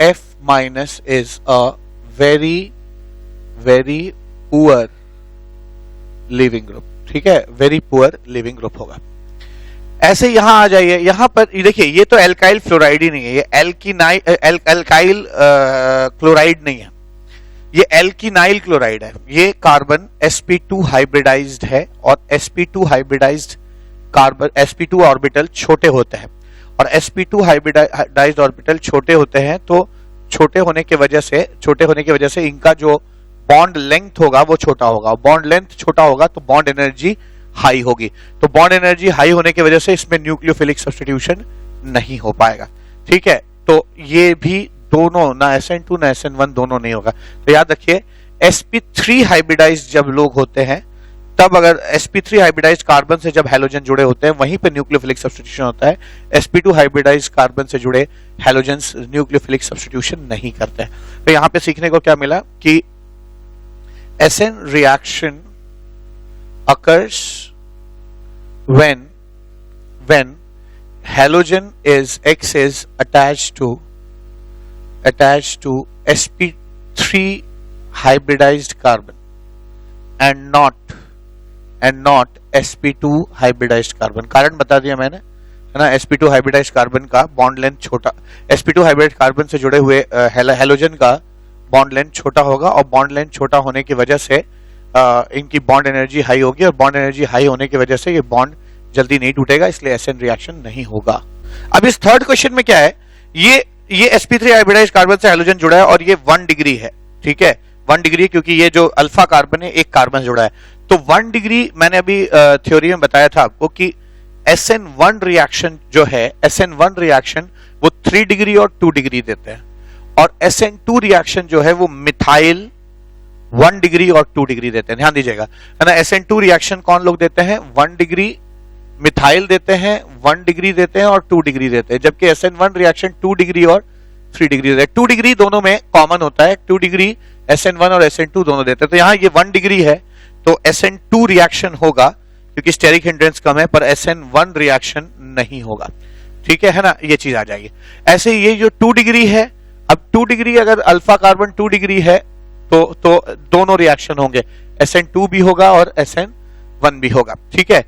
F- is a very poor living group। ठीक है, वेरी पुअर लिविंग ग्रुप होगा। ऐसे यहां आ जाइए, यहां पर देखिए ये तो एल्काइल फ्लोराइड ही नहीं है, ये एल्काइल क्लोराइड नहीं है, ये एल्किनाइल क्लोराइड है। ये कार्बन sp2 हाइब्रिडाइज्ड है, और sp2 hybridised carbon sp2 orbital छोटे होते हैं, और sp2 हाइब्रिडाइज्ड ऑर्बिटल छोटे होते हैं, तो छोटे होने की वजह से इनका जो बॉन्ड लेंथ होगा वो छोटा होगा, बॉन्ड लेंथ छोटा होगा तो बॉन्ड एनर्जी हाई होगी, तो बॉन्ड एनर्जी हाई होने की वजह से इसमें न्यूक्लियोफिलिक सब्स्टिट्यूशन नहीं हो पाएगा। ठीक है, तो ये भी दोनों, ना SN2 ना SN1 दोनों नहीं होगा। तो याद रखिए sp3 हाइब्रिडाइज्ड जब लोग होते हैं तब अगर sp3 हाइब्रिडाइज्ड कार्बन से जब हैलोजन जुड़े होते हैं वहीं पे न्यूक्लियोफिलिक सब्स्टिट्यूशन होता है। sp2 हाइब्रिडाइज्ड कार्बन से जुड़े हैलोजेंस न्यूक्लियोफिलिक सब्स्टिट्यूशन नहीं करते हैं। तो यहां पे सीखने को क्या मिला कि SN reaction occurs when halogen X is attached to sp3 hybridized carbon and not sp2 hybridized carbon। कारण बता दिया मैंने, है ना। sp2 hybridized carbon का बॉन्ड लेंथ छोटा, sp2 hybridized carbon से जुड़े हुए हैलोजन का बॉन्ड लेंथ छोटा होगा, और बॉन्ड लेंथ छोटा होने की वजह से इनकी बॉन्ड एनर्जी हाई होगी, और बॉन्ड एनर्जी हाई होने की वजह से ये बॉन्ड जल्दी नहीं टूटेगा, इसलिए SN रिएक्शन नहीं होगा। अब इस थर्ड क्वेश्चन में क्या है, ये sp3 हाइब्रिडाइज्ड कार्बन से हैलोजन जुड़ा है और ये 1 डिग्री है, ठीक है। 1 डिग्री क्योंकि ये जो अल्फा कार्बन है एक कार्बन जुड़ा है, तो 1 डिग्री मैंने अभी थ्योरी में बताया था आपको कि SN1 रिएक्शन जो है, SN1 रिएक्शन वो 3 डिग्री और 2 डिग्री देते हैं, और SN2 रिएक्शन जो है वो मिथाइल 1 डिग्री और 2 डिग्री देते हैं। ध्यान दीजिएगा, है ना। SN2 रिएक्शन कौन लोग देते हैं, 1 डिग्री मिथाइल देते हैं, 1 डिग्री देते हैं और 2 डिग्री देते हैं, जबकि SN1 रिएक्शन 2 डिग्री और 3 डिग्री देते हैं। 2 डिग्री दोनों में कॉमन होता है, 2 डिग्री SN1 और SN2 दोनों देते हैं। तो यहां ये 1 डिग्री है तो SN2 रिएक्शन होगा क्योंकि स्टेरिक हिंड्रेंस कम है, पर SN1 रिएक्शन नहीं होगा, ठीक है ना। ये चीज आ जाएगी। ऐसे ही ये जो 2 डिग्री है, अब 2 डिग्री अगर अल्फा कार्बन 2 डिग्री है तो दोनों रिएक्शन होंगे, SN2 भी होगा और SN1 भी होगा, ठीक है।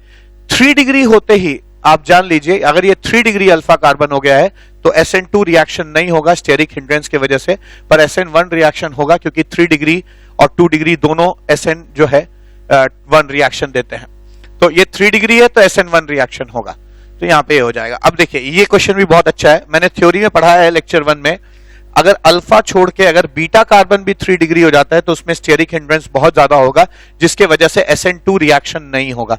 3 डिग्री होते ही आप जान लीजिए, अगर ये 3 डिग्री अल्फा कार्बन हो गया है तो SN2 रिएक्शन नहीं होगा स्टेरिक हिंड्रेंस की वजह से, पर SN1 रिएक्शन होगा क्योंकि 3 डिग्री और 2 डिग्री दोनों SN जो है 1 रिएक्शन देते हैं। तो ये 3 डिग्री है तो SN1 रिएक्शन होगा, तो यहां पे हो जाएगा। अब देखिए ये क्वेश्चन भी बहुत अच्छा है, मैंने थ्योरी में पढ़ाया है लेक्चर 1 में। अगर अल्फा छोड़ के अगर बीटा कार्बन भी 3 डिग्री हो जाता है तो उसमें स्टेरिक हिंड्रेंस बहुत ज्यादा होगा, जिसके वजह से SN2 रिएक्शन नहीं होगा,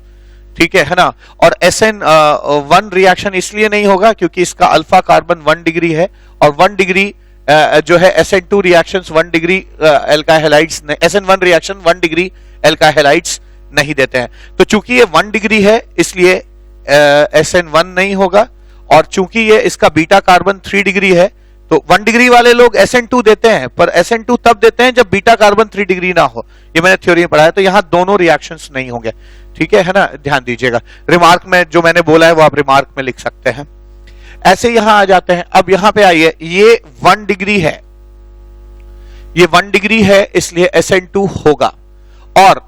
ठीक है ना। और SN1 रिएक्शन इसलिए नहीं होगा क्योंकि इसका अल्फा कार्बन 1 डिग्री है, और 1 डिग्री जो है SN2 reactions 1 degree alkyl halides, SN1 reaction 1 degree alkyl halides नहीं देते हैं। तो चूंकि ये 1 डिग्री है इसलिए SN1 नहीं होगा, और चूंकि ये इसका बीटा कार्बन 3 डिग्री है तो 1 डिग्री वाले लोग SN2 देते हैं, पर SN2 तब देते हैं जब बीटा कार्बन 3 डिग्री ना हो। ये मैंने थ्योरी में पढ़ाया, तो यहां दोनों रिएक्शंस नहीं होंगे, ठीक है ना। ध्यान दीजिएगा, रिमार्क में जो मैंने बोला है वो आप रिमार्क में लिख सकते हैं। ऐसे यहां आ जाते हैं। अब यहां पे आइए, ये 1 डिग्री है, ये 1 डिग्री है इसलिए SN2 होगा, और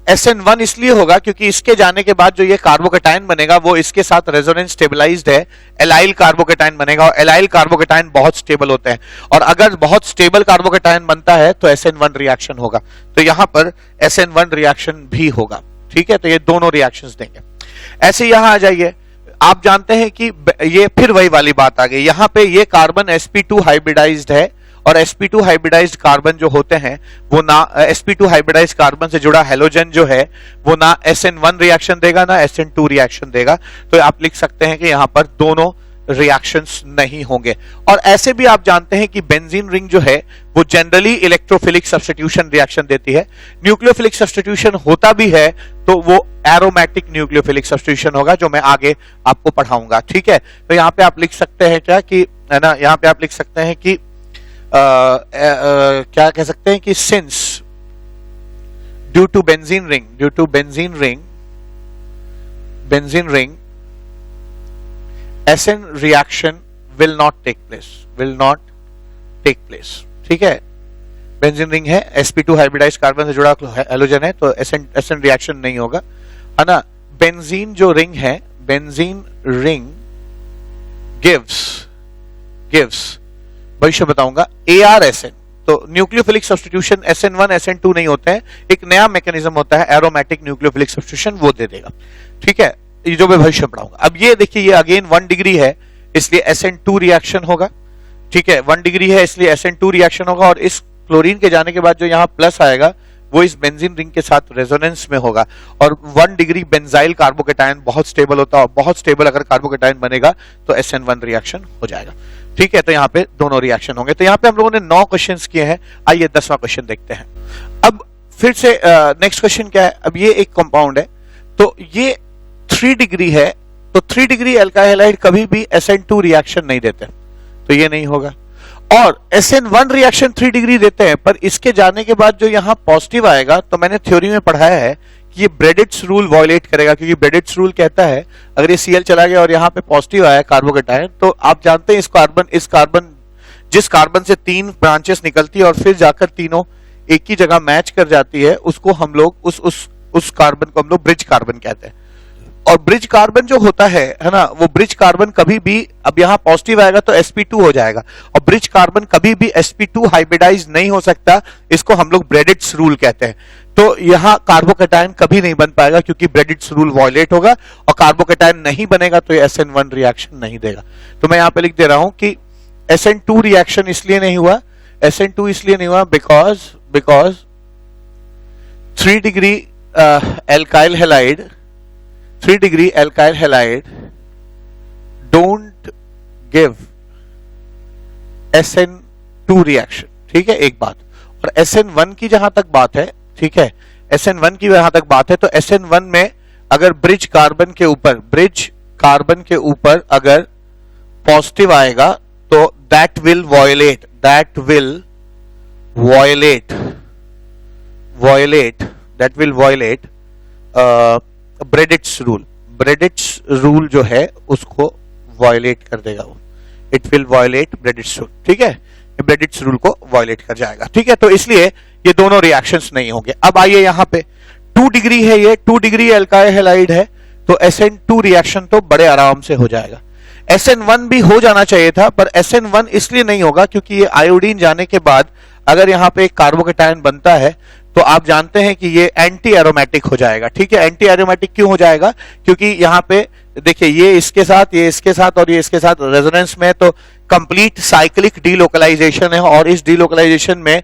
SN1 इसलिए होगा क्योंकि इसके जाने के बाद जो ये कार्बोकेटाइन बनेगा वो इसके साथ रेजोनेंस स्टेबलाइज्ड है, एलाइल कार्बोकेटाइन बनेगा, और एलाइल कार्बोकेटाइन बहुत स्टेबल होते हैं, और अगर बहुत स्टेबल कार्बोकेटाइन बनता है तो SN1 रिएक्शन होगा, तो यहां पर SN1 रिएक्शन भी होगा, ठीक है। तो ये दोनों रिएक्शंस देंगे। ऐसे यहां आ जाइए, आप जानते हैं कि ये फिर वही वाली बात आ गई, यहां पे ये कार्बन sp2 हाइब्रिडाइज्ड है, और sp2 हाइब्रिडाइज्ड कार्बन जो होते हैं वो ना sp2 हाइब्रिडाइज्ड कार्बन से जुड़ा हैलोजन जो है वो ना SN1 रिएक्शन देगा ना SN2 रिएक्शन देगा, तो आप लिख सकते हैं कि यहां पर दोनों रिएक्शंस नहीं होंगे। और ऐसे भी आप जानते हैं कि बेंजीन रिंग जो है वो जनरली इलेक्ट्रोफिलिक सब्स्टिट्यूशन रिएक्शन देती है। न्यूक्लियोफिलिक सब्स्टिट्यूशन होता भी है तो वो एरोमेटिक न्यूक्लियोफिलिक सब्स्टिट्यूशन होगा, जो मैं आगे आपको पढ़ाऊंगा, ठीक है। तो यहां पे आप लिख सकते हैं क्या कि, है ना, यहां पे आप लिख सकते हैं कि क्या कह सकते हैं कि since due to benzene ring SN reaction will not take place, ठीक है। बेंजीन रिंग है, sp2 हाइब्रिडाइज्ड कार्बन से जुड़ा हैलोजन है, तो SN रिएक्शन नहीं होगा, है ना। बेंजीन जो रिंग है, बेंजीन रिंग गिव्स भविष्य बताऊंगा ARSN, तो न्यूक्लियोफिलिक सब्स्टिट्यूशन SN1 SN2 नहीं होते हैं, एक नया मैकेनिज्म होता है एरोमेटिक न्यूक्लियोफिलिक सब्स्टिट्यूशन, वो दे देगा, ठीक है। ये जो मैं भविष्य पढ़ाऊंगा। अब ये देखिए, ये अगेन 1 डिग्री है इसलिए SN2 रिएक्शन होगा, ठीक है। 1 डिग्री है इसलिए SN2 रिएक्शन होगा, और इस क्लोरीन के जाने के बाद जो यहाँ प्लस आएगा वो इस बेंजीन रिंग के साथ रेजोनेंस में होगा, और 1 डिग्री बेंजाइल कार्बोकेटाइन बहुत स्टेबल होता है, और बहुत स्टेबल अगर कार्बोकेटाइन बनेगा तो SN1 रिएक्शन हो जाएगा, ठीक है। तो यहाँ पे दोनों रिएक्शन होंगे। तो यहाँ पे हम लोगों ने 9 क्वेश्चंस किए हैं, आइए 10वां क्वेश्चन देखते हैं। अब फिर से नेक्स्ट क्वेश्चन क्या है, अब ये एक कंपाउंड है तो ये 3 डिग्री है, तो 3 डिग्री एल्काइल हैलाइड कभी भी SN2 रिएक्शन नहीं देते, तो ये नहीं होगा। और SN1 रिएक्शन 3 डिग्री देते हैं, पर इसके जाने के बाद जो यहां पॉजिटिव आएगा, तो मैंने थ्योरी में पढ़ाया है कि ये ब्रेडिट्स रूल वायलेट करेगा, क्योंकि ब्रेडिट्स रूल कहता है अगर ये Cl चला गया और यहां पे पॉजिटिव आया कार्बोकेटायन, तो आप जानते हैं इस कार्बन जिस कार्बन से 3 ब्रांचेस निकलती है और फिर जाकर तीनों एक ही जगह मैच कर जाती है, उसको हम लोग उस कार्बन को हम लोग ब्रिज कार्बन कहते हैं। और ब्रिज कार्बन जो होता है ना, वो ब्रिज कार्बन कभी भी, अब यहां पॉजिटिव आएगा तो sp2 हो जाएगा, और ब्रिज कार्बन कभी भी sp2 हाइब्रिडाइज नहीं हो सकता, इसको हम लोग ब्रेडिट्स रूल कहते हैं। तो यहां कार्बोकेटायन कभी नहीं बन पाएगा क्योंकि ब्रेडिट्स रूल वायलेट होगा, और कार्बोकेटायन नहीं बनेगा तो ये SN1 रिएक्शन नहीं देगा। तो मैं यहां पे लिख दे रहा हूं कि SN2 रिएक्शन इसलिए नहीं हुआ, SN2 इसलिए नहीं हुआ because 3 degree alkyl halide 3 degree alkyl halide don't give SN2 reaction. ठीक है, एक बात। और SN1 की जहां तक बात है, ठीक है, SN1 की जहां तक बात है, तो SN1 में अगर ब्रिज कार्बन के ऊपर अगर पॉजिटिव आएगा तो दैट विल वायलेट ब्रेडिट्स रूल जो है उसको वायलेट कर देगा वो, इट विल वायलेट ब्रेडिट्स रूल। ठीक है, ब्रेडिट्स रूल को वायलेट कर जाएगा। ठीक है, तो इसलिए ये दोनों रिएक्शंस नहीं होंगे। अब आइए यहां पे 2 डिग्री है, ये 2 डिग्री एल्काइल हैलाइड है, तो SN2 रिएक्शन तो बड़े आराम से हो जाएगा। SN1 भी हो जाना चाहिए था, पर SN1 इसलिए नहीं होगा क्योंकि ये आयोडीन जाने के बाद अगर यहां पे एक कार्बोकेटायन बनता है तो आप जानते हैं कि ये एंटी एरोमेटिक हो जाएगा। ठीक है, एंटी एरोमेटिक क्यों हो जाएगा, क्योंकि यहां पे देखिए ये इसके साथ और ये इसके साथ रेजोनेंस में, तो कंप्लीट साइक्लिक डीलोकलाइजेशन है, और इस डीलोकलाइजेशन में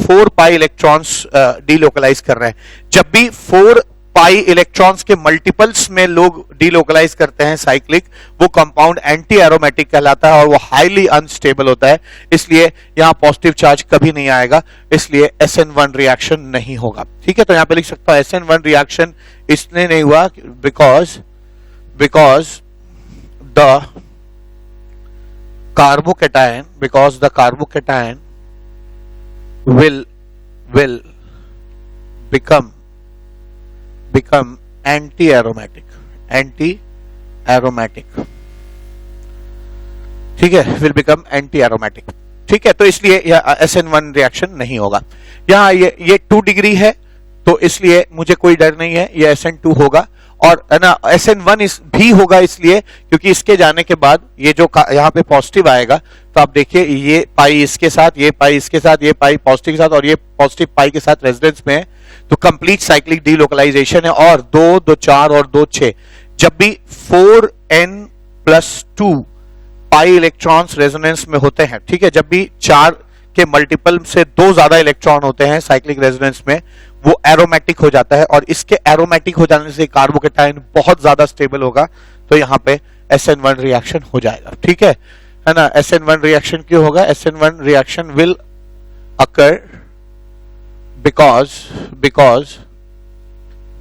4 पाई इलेक्ट्रॉन्स डीलोकलाइज कर रहे हैं। जब भी 4 पाई इलेक्ट्रॉन्स के मल्टीपल्स में लोग डीलोकलाइज करते हैं साइक्लिक, वो कंपाउंड एंटी एरोमेटिक कहलाता है और वो हाईली अनस्टेबल होता है, इसलिए यहां पॉजिटिव चार्ज कभी नहीं आएगा, इसलिए SN1 रिएक्शन नहीं होगा। ठीक है, तो यहां पे लिख सकता हूं SN1 रिएक्शन इसलिए नहीं हुआ because the carbocation will become anti-aromatic। ठीक है, will become anti-aromatic। ठीक है, तो इसलिए SN1 रिएक्शन नहीं होगा। यहाँ ये 2 डिग्री है, तो इसलिए मुझे कोई डर नहीं है, ये SN2 होगा, और है ना SN1 भी होगा इसलिए क्योंकि इसके जाने के बाद ये जो यहाँ पे पॉजिटिव आएगा, तो आप देखिए ये पाई इसके साथ, ये पाई इसके साथ, ये पाई पॉजिटिव के साथ, और ये पॉजिटिव पाई के साथ रेजिडेंस में है, तो कंप्लीट साइक्लिक डीलोकलाइजेशन है। और 2 2 4 और 2 6, जब भी 4n+2 पाई इलेक्ट्रॉन्स रेजोनेंस में होते हैं, ठीक है, जब भी 4 के मल्टीपल से 2 ज्यादा इलेक्ट्रॉन होते हैं साइक्लिक रेजोनेंस में, वो एरोमेटिक हो जाता है, और इसके एरोमेटिक हो जाने से कार्बोकेटायन बहुत ज्यादा स्टेबल होगा, तो यहां पे SN1 रिएक्शन हो जाएगा। ठीक है ना, SN1 रिएक्शन क्यों होगा, SN1 reaction will occur because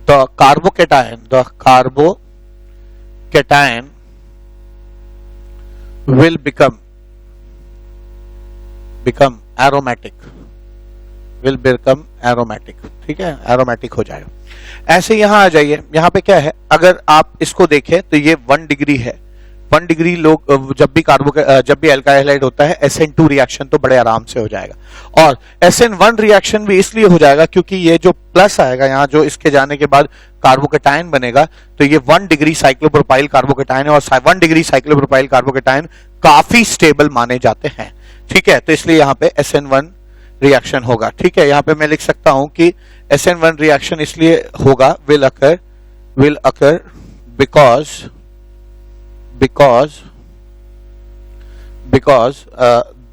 the carbocation will become aromatic, ठीक है, एरोमेटिक हो जाएगा। ऐसे यहां आ जाइए, यहां पे क्या है, अगर आप इसको देखें तो ये 1 डिग्री है। 1 डिग्री लोग जब भी एल्काइल हैलाइड होता है SN2 रिएक्शन तो बड़े आराम से हो जाएगा, और SN1 रिएक्शन भी इसलिए हो जाएगा क्योंकि ये जो प्लस आएगा यहाँ, जो इसके जाने के बाद कार्बोकेटायन बनेगा, तो ये 1 डिग्री साइक्लोप्रोपाइल कार्बोकेटायन है, और 1 डिग्री साइक्लोप्रोपाइल कार्बोकेटायन काफी स्टेबल माने जाते हैं। ठीक है, तो इसलिए यहाँ पे SN1 रिएक्शन होगा। ठीक है, यहाँ पे मैं लिख सकता हूं कि SN1 रिएक्शन इसलिए होगा, will occur because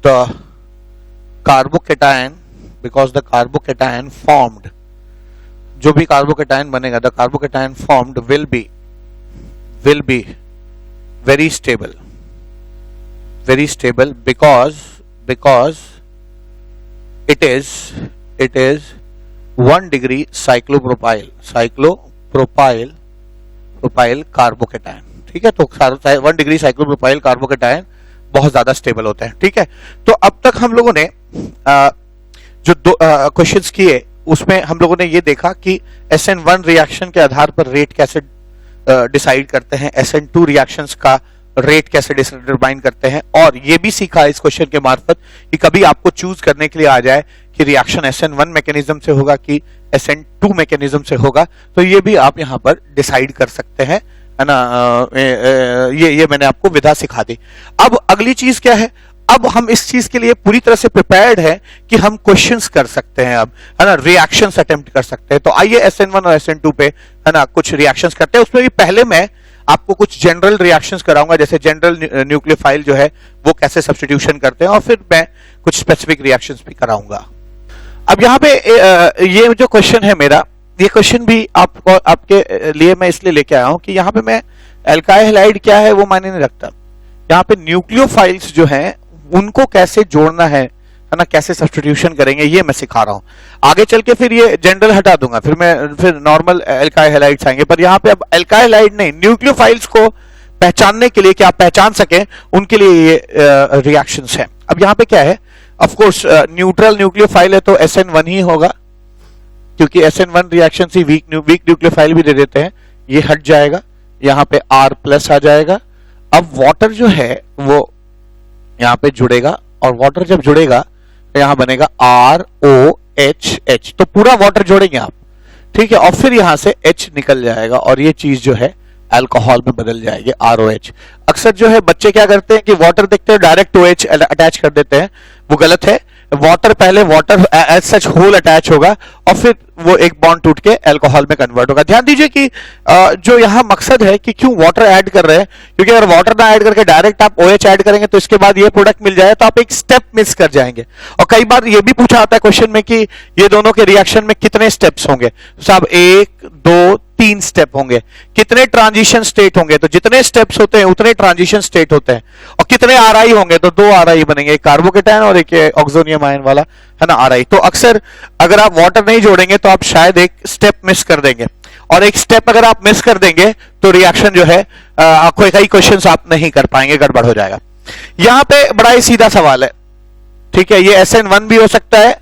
the carbocation formed, जो भी कार्बोकेटायन बनेगा, the carbocation formed will be very stable because it is 1 degree cyclopropyl carbocation. ठीक है, तो 1 डिग्री साइक्लोप्रोपाइल कार्बोकेटायन बहुत ज्यादा स्टेबल होते हैं। ठीक है, तो अब तक हम लोगों ने जो दो क्वेश्चंस किए उसमें हम लोगों ने ये देखा कि SN1 रिएक्शन के आधार पर रेट कैसे डिसाइड करते हैं, SN2 रिएक्शंस का रेट कैसे डिटरमाइन करते हैं, और ये भी सीखा इस क्वेश्चन के मार्फत कि कभी आपको चूज करने के लिए आ जाए कि रिएक्शन SN1 मैकेनिज्म से होगा कि SN2 मैकेनिज्म से होगा, तो ये भी आप यहां पर डिसाइड कर सकते हैं, है ना। ये मैंने आपको विधा सिखा दी। अब अगली चीज क्या है, अब हम इस चीज के लिए पूरी तरह से प्रिपेयर्ड है कि हम क्वेश्चंस कर सकते हैं, अब है ना, रिएक्शंस अटेम्प्ट कर सकते हैं। तो आइए SN1 और SN2 पे, है ना, कुछ रिएक्शंस करते हैं। उसमें भी पहले मैं आपको कुछ जनरल रिएक्शंस कराऊंगा, जैसे जनरल न्यूक्लियोफाइल जो है वो कैसे सब्स्टिट्यूशन करते हैं, और फिर मैं कुछ स्पेसिफिक रिएक्शंस भी कराऊंगा। अब यहाँ पे ये जो क्वेश्चन है मेरा, ये क्वेश्चन भी आपके लिए मैं इसलिए लेके आया हूं कि यहाँ पे मैं एल्काइल हैलाइड क्या है वो मायने नहीं रखता, यहाँ पे न्यूक्लियोफाइल्स जो हैं उनको कैसे जोड़ना है ना, कैसे सब्स्टिट्यूशन करेंगे, ये मैं सिखा रहा हूं। आगे चल के फिर ये जनरल हटा दूंगा, फिर नॉर्मल एल्काइल हैलाइड्स आएंगे, पर यहाँ पे अब एल्काइल हैलाइड नहीं, न्यूक्लियोफाइल्स को पहचानने के लिए कि आप पहचान सकें उनके लिए ये रिएक्शंस है। अब यहाँ पे क्या है, ऑफ कोर्स न्यूट्रल न्यूक्लियोफाइल है तो SN1 ही होगा, क्योंकि SN1 रिएक्शन ही वीक न्यूक्लियोफाइल भी दे देते हैं, ये हट जाएगा, यहाँ पे R+ आ जाएगा। अब वाटर जो है वो यहाँ पे जुड़ेगा, और वाटर जब जुड़ेगा तो यहाँ बनेगा ROHH, तो पूरा वाटर जोड़ेंगे आप, ठीक है, और फिर यहाँ से H निकल जाएगा, और ये चीज जो है अल्कोहल में बदल जाएगी ROH। अक्सर जो है बच्चे क्या करते हैं कि वाटर देखते हैं डायरेक्ट OH अटैच कर देते हैं, वो गलत है। वाटर पहले water as such whole attach होगा, और फिर वो एक बॉन्ड टूट के अल्कोहल में कन्वर्ट होगा। ध्यान दीजिए कि जो यहाँ मकसद है कि क्यों वाटर ऐड कर रहे हैं, क्योंकि अगर वाटर ना ऐड करके डायरेक्ट आप OH ऐड करेंगे तो इसके बाद ये प्रोडक्ट मिल जाए तो आप एक स्टेप मिस कर जाएंगे। और कई बार ये भी पूछा आता है क्वेश्चन में कि ये दोनों के रिएक्शन में कितने स्टेप्स होंगे, साहब 1 2 3 स्टेप होंगे। कितने ट्रांजिशन स्टेट होंगे, तो जितने स्टेप्स होते हैं उतने ट्रांजिशन स्टेट होते हैं। और कितने RI होंगे, तो 2 RI बनेंगे, एक कार्बोकेटायन और एक ऑक्सोनियम आयन वाला, है ना, RI। तो अक्सर अगर आप वाटर नहीं जोड़ेंगे तो आप शायद एक स्टेप मिस कर देंगे, और एक स्टेप अगर आप मिस कर देंगे तो रिएक्शन जो है कई क्वेश्चंस आप नहीं कर पाएंगे, गड़बड़ हो जाएगा। यहां पे बड़ा ही सीधा सवाल है, ठीक है, ये SN1 भी हो सकता है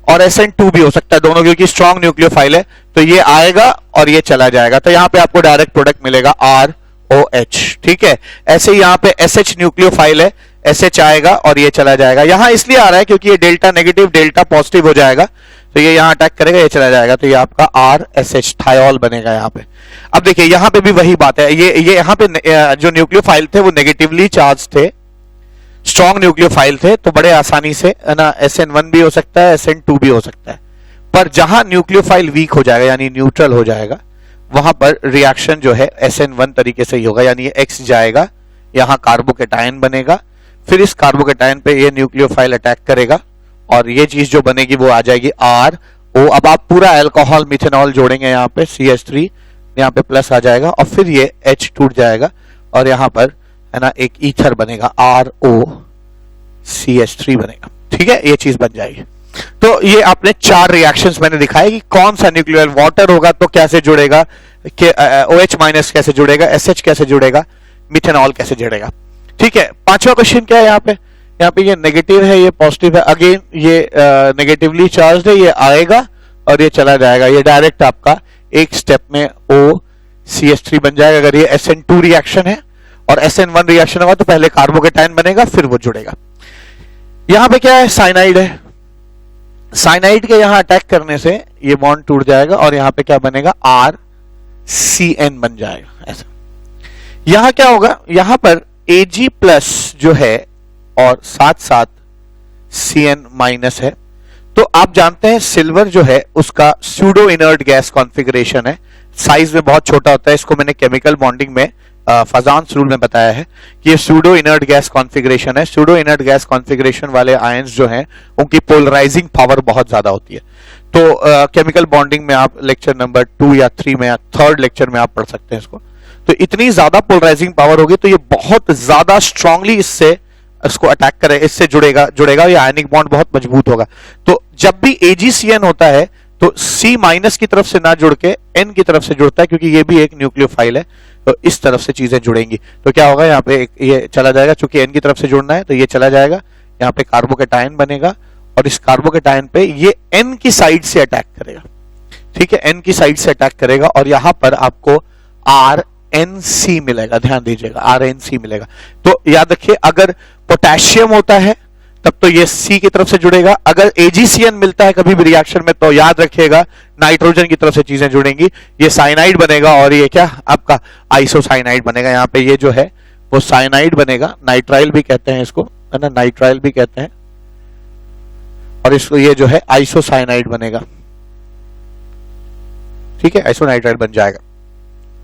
और SN2 भी हो सकता है, दोनों, क्योंकि स्ट्रॉन्ग न्यूक्लियोफाइल है, तो ये आएगा और ये चला जाएगा, तो यहां पे आपको डायरेक्ट प्रोडक्ट मिलेगा ROH। ठीक है, ऐसे ही यहां पे SH न्यूक्लियोफाइल है, SH आएगा और ये चला जाएगा। यहां इसलिए आ रहा है क्योंकि ये डेल्टा नेगेटिव डेल्टा पॉजिटिव हो जाएगा, तो ये यहां अटैक करेगा, ये चला जाएगा, तो ये आपका RSH थायोल बनेगा यहाँ पे। अब देखिए यहां पे भी वही बात है, ये यहां पे जो न्यूक्लियोफाइल थे वो नेगेटिवली चार्ज थे, स्ट्रॉन्ग न्यूक्लियोफाइल थे, तो बड़े आसानी से, है ना, SN1 भी हो सकता है, SN2 भी हो सकता है। पर जहां न्यूक्लियोफाइल वीक हो जाएगा यानी न्यूट्रल हो जाएगा, वहां पर रिएक्शन जो है SN1 तरीके से ही होगा, यानी ये X जाएगा, यहां कार्बोकेटायन बनेगा, फिर इस कार्बोकेटायन पे ये न्यूक्लियोफाइल अटैक करेगा, और ये चीज जो बनेगी वो आ जाएगी RO। अब आप पूरा अल्कोहल मिथेनॉल जोड़ेंगे, यहाँ पे CH3 यहाँ पे प्लस आ जाएगा, और फिर ये H टूट जाएगा, और यहाँ पर, है ना, एक ईथर बनेगा, ROCH3 बनेगा। ठीक है, ये चीज बन जाएगी। तो ये आपने 4 रिएक्शंस मैंने दिखाए कि कौन सा न्यूक्लियर, वाटर होगा तो कैसे जुड़ेगा, कि OH- कैसे जुड़ेगा, SH कैसे जुड़ेगा, मिथेनॉल कैसे जुड़ेगा। ठीक है, 5वां क्वेश्चन क्या है, यहाँ पे ये नेगेटिव है, ये पॉजिटिव है, अगेन ये नेगेटिवली चार्ज है, ये आएगा और ये चला जाएगा, ये डायरेक्ट आपका एक स्टेप में OCH3 बन जाएगा। अगर ये SN2 रिएक्शन है और SN1 रिएक्शन होगा तो पहले कार्बोकेटायन बनेगा, फिर वो जुड़ेगा। यहां पे क्या है, साइनाइड है, साइनाइड के यहां अटैक करने से ये बॉन्ड टूट जाएगा, और यहां पे क्या बनेगा, RCN बन जाएगा, ऐसा। यहां क्या होगा, यहां पर Ag+ जो है और साथ साथ Cn- है, तो आप जानते हैं सिल्वर जो है उसका स्यूडो इनर्ट गैस कॉन्फ़िगरेशन है, साइज में बहुत छोटा होता है। इसको मैंने केमिकल बॉन्डिंग में फजांस रूल में बताया है कि ये स्यूडो इनर्ट गैस कॉन्फ़िगरेशन है। स्यूडो इनर्ट गैस कॉन्फ़िगरेशन वाले आयंस जो हैं उनकी पोलराइजिंग पावर बहुत ज्यादा होती है। तो केमिकल बॉन्डिंग में आप लेक्चर नंबर 2 या 3 में या 3rd लेक्चर में आप पढ़ सकते हैं इसको। तो इतनी ज्यादा पोलराइजिंग पावर होगी तो ये बहुत ज्यादा स्ट्रांगली इसको अटैक करे, इससे जुड़ेगा, ये आयनिक बॉन्ड बहुत मजबूत होगा। तो जब भी AgCN होता है तो तो C माइनस की तरफ से ना जुड़ के N की तरफ से जुड़ता है, क्योंकि ये भी एक न्यूक्लियोफाइल है, तो इस तरफ से चीजें जुड़ेंगी। तो क्या होगा, यहाँ पे ये चला जाएगा, चूंकि N की तरफ से जुड़ना है तो ये चला जाएगा, यहाँ पे कार्बोकेटायन बनेगा और इस कार्बोकेटायन पे ये N की साइड से अटैक करेगा। ठीक है, N की साइड से अटैक करेगा और यहां पर आपको RNC मिलेगा। ध्यान दीजिएगा, RNC मिलेगा। तो याद रखिए, अगर पोटेशियम होता है तब तो ये C की तरफ से जुड़ेगा, अगर AgCN मिलता है कभी भी रिएक्शन में तो याद रखिएगा नाइट्रोजन की तरफ से चीजें जुड़ेंगी, ये साइनाइड बनेगा और ये क्या आपका आइसोसाइनाइड बनेगा। यहाँ पे ये जो है वो साइनाइड बनेगा, नाइट्राइल भी कहते हैं इसको, है ना, नाइट्राइल भी कहते हैं, और इसको ये जो है आइसोसाइनाइड बनेगा। ठीक है, आइसोनाइट्राइल बन जाएगा।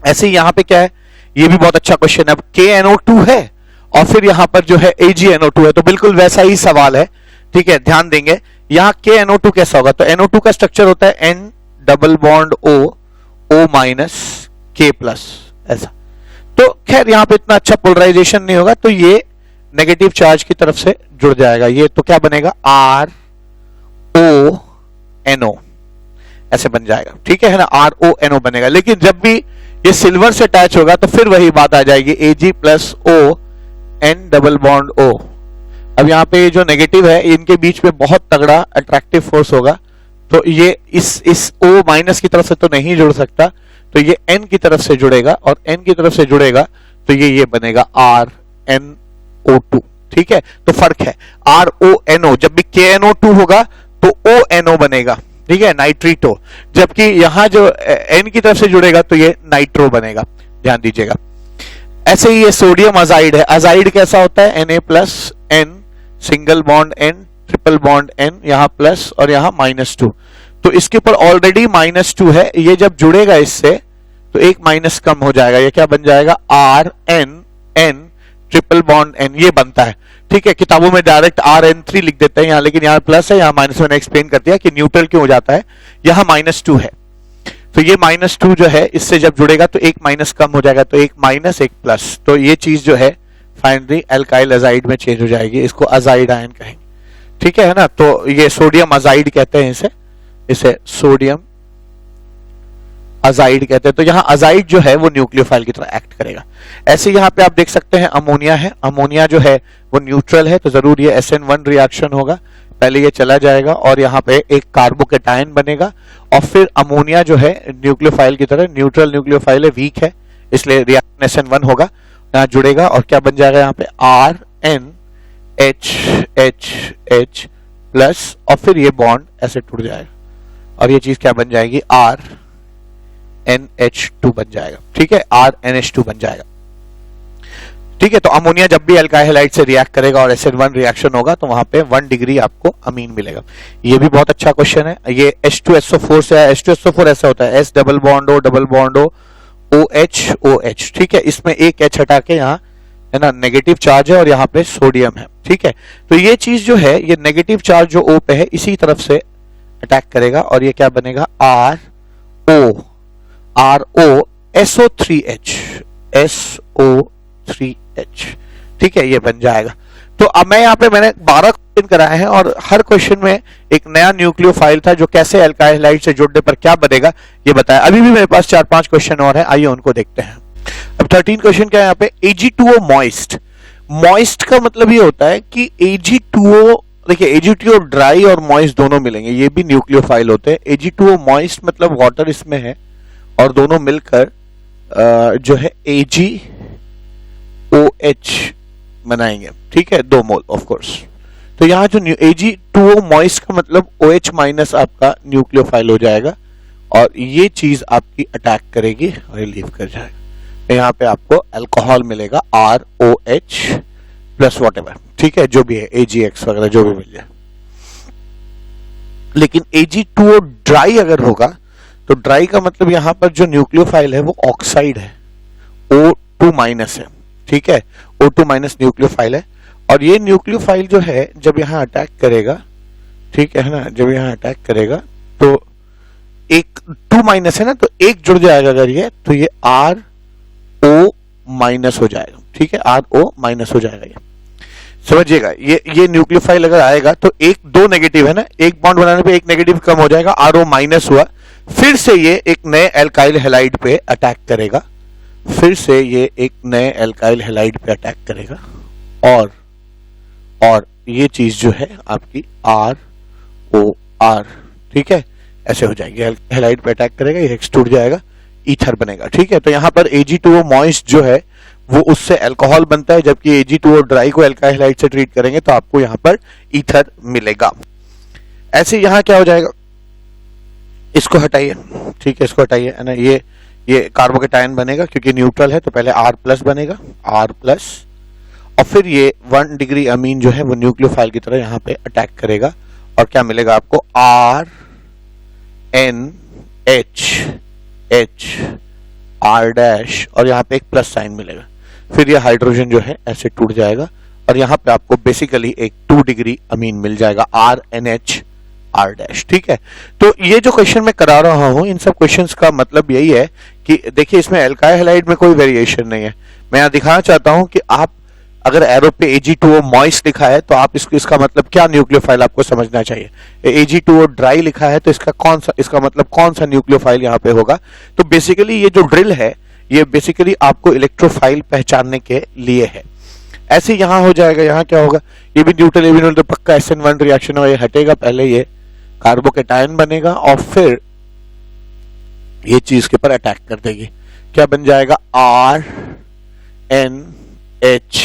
ऐसे ही यहां पे क्या है, ये भी बहुत अच्छा क्वेश्चन है। अब KNO2 है और फिर यहां पर जो है AgNO2 है, तो बिल्कुल वैसा ही सवाल है। ठीक है, ध्यान देंगे यहां KNO2 कैसा होगा, तो NO2 का स्ट्रक्चर होता है N double bond O minus K plus, ऐसा। तो खैर यहां पे इतना अच्छा पोलराइजेशन नहीं होगा, तो ये नेगेटिव चार्ज की तरफ से जुड़ जाएगा। ये तो क्या बनेगा, RONO ऐसे बन जाएगा। ठीक है ना, RONO बनेगा। लेकिन जब भी ये सिल्वर से अटैच होगा तो फिर वही बात आ जाएगी, Ag plus O N double bond O। अब यहाँ पे जो नेगेटिव है इनके बीच में बहुत तगड़ा अट्रैक्टिव फोर्स होगा, तो ये इस O माइनस की तरफ से तो नहीं जुड़ सकता, तो ये N की तरफ से जुड़ेगा और N की तरफ से जुड़ेगा तो ये बनेगा RNO2। ठीक है, तो फर्क है RONO, जब भी KNO2 होगा तो ONO बनेगा। ठीक है, नाइट्रीटो, जबकि यहां जो N की तरफ से जुड़ेगा तो ये नाइट्रो बनेगा। ध्यान दीजिएगा। ऐसे ही ये सोडियम अजाइड है। अजाइड कैसा होता है, Na plus N single bond N triple bond N, यहां प्लस और यहां -2, तो इसके ऊपर ऑलरेडी -2 है, ये जब जुड़ेगा इससे तो एक माइनस कम हो जाएगा, ये क्या बन जाएगा, RNN ट्रिपल बॉन्ड N, ये बनता है। ठीक है, किताबों में डायरेक्ट RN3 लिख देते हैं यहाँ, लेकिन यहाँ प्लस है, यहाँ माइनस। मैंने एक्सप्लेन कर दिया कि न्यूट्रल क्यों हो जाता है, यहाँ -2 है, तो ये -2 जो है इससे जब जुड़ेगा तो एक माइनस कम हो जाएगा, तो एक माइनस एक प्लस, तो ये चीज जो है फाइनली अल्काइल अजाइड में चेंज हो जाएगी, इसको अजाइड आयन कहेंगे। ठीक है ना, तो ये सोडियम अजाइड कहते हैं इसे सोडियम अजाइड कहते हैं। तो यहाँ अजाइड जो है वो न्यूक्लियोफाइल की तरह एक्ट करेगा। ऐसे यहाँ पे आप देख सकते हैं अमोनिया है, अमोनिया जो है वो न्यूट्रल है, तो जरूर ये SN1 रिएक्शन होगा, पहले ये चला जाएगा और यहाँ पे एक कार्बोकेटायन बनेगा और फिर अमोनिया जो है न्यूक्लियोफाइल की तरह, न्यूट्रल न्यूक्लियोफाइल है, वीक है, इसलिए रिएक्शन SN1 होगा, यहाँ जुड़ेगा और क्या बन जाएगा यहाँ पे RNHH प्लस और फिर ये बॉन्ड ऐसे टूट जाएगा और ये चीज क्या बन जाएगी, RNH2 बन जाएगा। ठीक है, RNH2 बन जाएगा। ठीक है, तो अमोनिया जब भी अल्काइल हैलाइड से रिएक्ट करेगा और SN1 रिएक्शन होगा तो वहां पे 1 डिग्री आपको अमीन मिलेगा। ये भी बहुत अच्छा क्वेश्चन है। ये H2SO4 से है, H2SO4 ऐसा होता है, S double bond O OH OH। ठीक है, इसमें एक H हटा के यहाँ है ना नेगेटिव चार्ज है और यहाँ पे सोडियम है। ठीक है, तो ये चीज जो है ये नेगेटिव चार्ज जो O पे है इसी तरफ से अटैक करेगा और ये क्या बनेगा, RO SO3H SO3H। ठीक है, ये बन जाएगा। तो अब मैं यहाँ पे मैंने 12 क्वेश्चन कराए हैं और हर क्वेश्चन में एक नया न्यूक्लियोफाइल था जो कैसे अल्काइल हैलाइड से जुड़ने पर क्या बनेगा ये बताया। अभी भी मेरे पास 4-5 क्वेश्चन और हैं, आइए उनको देखते हैं। अब 13 क्वेश्चन क्या है यहाँ पे, Ag2O मॉइस्ट। मॉइस्ट का मतलब ये होता है कि Ag2O, देखिए Ag2O ड्राई और मॉइस्ट दोनों मिलेंगे, ये भी न्यूक्लियोफाइल होते हैं। Ag2O मॉइस्ट मतलब वाटर इसमें है और दोनों मिलकर जो है AgOH बनाएंगे। ठीक है, 2 मोल ऑफ कोर्स। तो यहाँ जो Ag2O मॉइस्ट का मतलब OH माइनस आपका न्यूक्लियोफाइल हो जाएगा और ये चीज आपकी अटैक करेगी और रिलीव कर जाएगा। तो यहाँ पे आपको अल्कोहल मिलेगा ROH प्लस वॉटेवर। ठीक है, जो भी है AgX वगैरह जो भी मिल जाए। लेकिन Ag2O ड्राई अगर होगा तो ड्राई का मतलब यहाँ पर जो न्यूक्लियोफाइल है वो ऑक्साइड है, O2 माइनस है। ठीक है, O2 माइनस न्यूक्लियोफाइल है और ये न्यूक्लियोफाइल जो है जब यहाँ अटैक करेगा, ठीक है ना, जब यहाँ अटैक करेगा तो एक 2 माइनस है ना, तो एक जुड़ जाएगा अगर ये, तो ये RO माइनस हो जाएगा। ठीक है, RO माइनस हो जाएगा ये। समझिएगा, ये न्यूक्लियोफाइल अगर आएगा तो एक दो नेगेटिव है ना, एक बॉन्ड बनाने पे एक नेगेटिव कम हो जाएगा, आरओ माइनस हुआ, फिर से ये एक नए एल्काइल हैलाइड पे अटैक करेगा, फिर से ये एक नए एल्काइल हैलाइड पे अटैक करेगा, और ये चीज जो है आपकी आर ओ आर, ठीक है, ऐसे हो जाएगी, हैलाइड पे अटैक करेगा, ये टूट जाएगा, ईथर बनेगा, ठीक है। तो यहाँ पर Ag2O मॉइस्ट जो है वो उससे अल्कोहल बनता है, जबकि Ag2O ड्राई को एल्काइल हैलाइड से ट्रीट करेंगे तो आपको यहाँ पर ईथर मिलेगा। ऐसे यहाँ क्या हो जाएगा, इसको हटाइए, ठीक है, इसको हटाइए, है ना, ये कार्बोकेटायन बनेगा क्योंकि न्यूट्रल है, तो पहले R प्लस बनेगा, R प्लस, और फिर ये 1 डिग्री अमीन जो है वो न्यूक्लियोफाइल की तरह यहाँ पे अटैक करेगा, और क्या मिलेगा आपको, R N H H R dash, और यहाँ पे एक प्लस साइन मिलेगा, फिर ये हाइड्रोजन जो है ऐसे टूट जाएगा, और यहाँ पे आपको बेसिकली एक 2 डिग्री अमीन मिल जाएगा, R N H R dash, ठीक है। तो ये जो क्वेश्चन मैं करा रहा हूं, इन सब क्वेश्चंस का मतलब यही है कि देखिए इसमें एल्काइल हैलाइड में कोई वेरिएशन नहीं है। मैं यहाँ दिखाना चाहता हूं कि आप अगर एरो पे Ag2O मॉइस्ट लिखा है तो आप इसका मतलब क्या न्यूक्लियोफाइल आपको समझना चाहिए, Ag2O ड्राई लिखा है तो इसका मतलब कौन सा न्यूक्लियोफाइल यहाँ पे होगा। तो बेसिकली ये जो ड्रिल है ये बेसिकली आपको इलेक्ट्रोफाइल पहचानने के लिए है। ऐसे यहाँ हो जाएगा, यहाँ क्या होगा, ये भी न्यूट्रल, ये भी न्यूट्रल, पक्का SN1 रिएक्शन है, ये हटेगा, पहले ये कार्बोकेटायन बनेगा और फिर ये चीज के ऊपर अटैक कर देगी, क्या बन जाएगा, R N H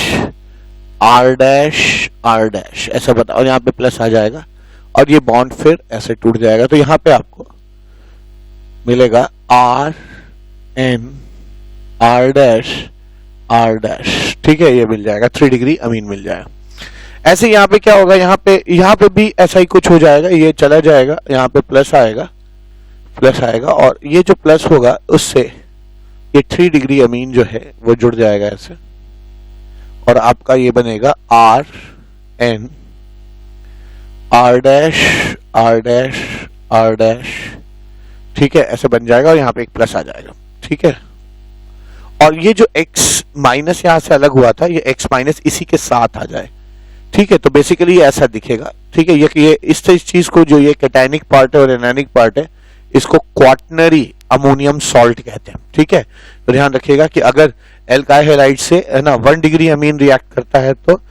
R dash ऐसा बता, और यहाँ पे प्लस आ जाएगा और ये बॉन्ड फिर ऐसे टूट जाएगा, तो यहाँ पे आपको मिलेगा R N R डैश, ठीक है, ये मिल जाएगा, 3 डिग्री अमीन मिल जाएगा। ऐसे यहाँ पे क्या होगा, यहाँ पे भी ऐसा ही कुछ हो जाएगा, ये चला जाएगा, यहाँ पे प्लस आएगा, और ये जो प्लस होगा उससे ये 3 डिग्री अमीन जो है वो जुड़ जाएगा ऐसे, और आपका ये बनेगा R N R डैश, ठीक है, ऐसे बन जाएगा, और यहाँ पे एक प्लस आ जाएगा, ठीक है। और ये जो X माइनस यहाँ से अलग हुआ था, ये X माइनस इसी के साथ आ जाए, ठीक है, तो बेसिकली ऐसा दिखेगा, ठीक है। ये इस चीज को, जो ये कैटायनिक पार्ट है और एनायनिक पार्ट है, इसको क्वाटनरी अमोनियम सॉल्ट कहते हैं, ठीक है। तो ध्यान रखिएगा कि अगर एल्काइल हैलाइड से, है ना, 1 डिग्री अमीन रिएक्ट करता है तो, है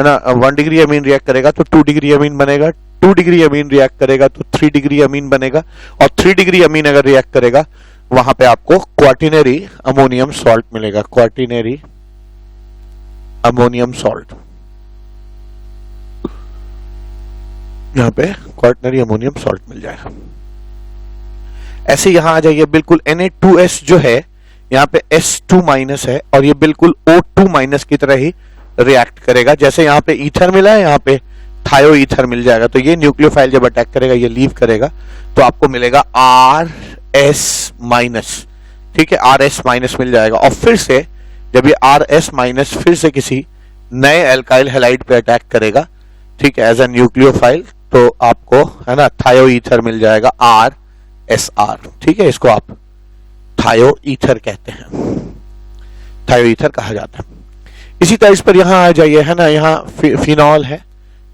ना, 1 डिग्री अमीन रिएक्ट करेगा तो 2 डिग्री अमीन बनेगा, 2 डिग्री अमीन रिएक्ट करेगा तो 3 डिग्री अमीन बनेगा, और 3 डिग्री अमीन अगर रिएक्ट करेगा वहां पे आपको क्वाटिनरी अमोनियम सॉल्ट मिलेगा, क्वाटिनरी अमोनियम सॉल्ट, यहाँ पे क्वाटनरी अमोनियम सॉल्ट मिल जाएगा। ऐसे यहां आ जाइए, बिल्कुल Na2S जो है यहाँ पे S2 माइनस है, और ये बिल्कुल O2 माइनस की तरह ही रिएक्ट करेगा, जैसे यहाँ पे ईथर मिला है, यहाँ पे थायो ईथर मिल जाएगा, तो ये न्यूक्लियोफाइल जब अटैक करेगा ये लीव करेगा, तो आपको मिलेगा RS माइनस, ठीक है, RS माइनस मिल जाएगा, और फिर से जब ये RS माइनस फिर से किसी नए एल्काइल हैलाइड पे अटैक करेगा, ठीक है, एज अ न्यूक्लियोफाइल, तो आपको, है ना, थायो ईथर मिल जाएगा, RSR, ठीक है, इसको आप थायो ईथर कहते हैं, थायो ईथर कहा जाता है। इसी तरह इस पर यहाँ आ जाइए, है ना, यहाँ फिनॉल है,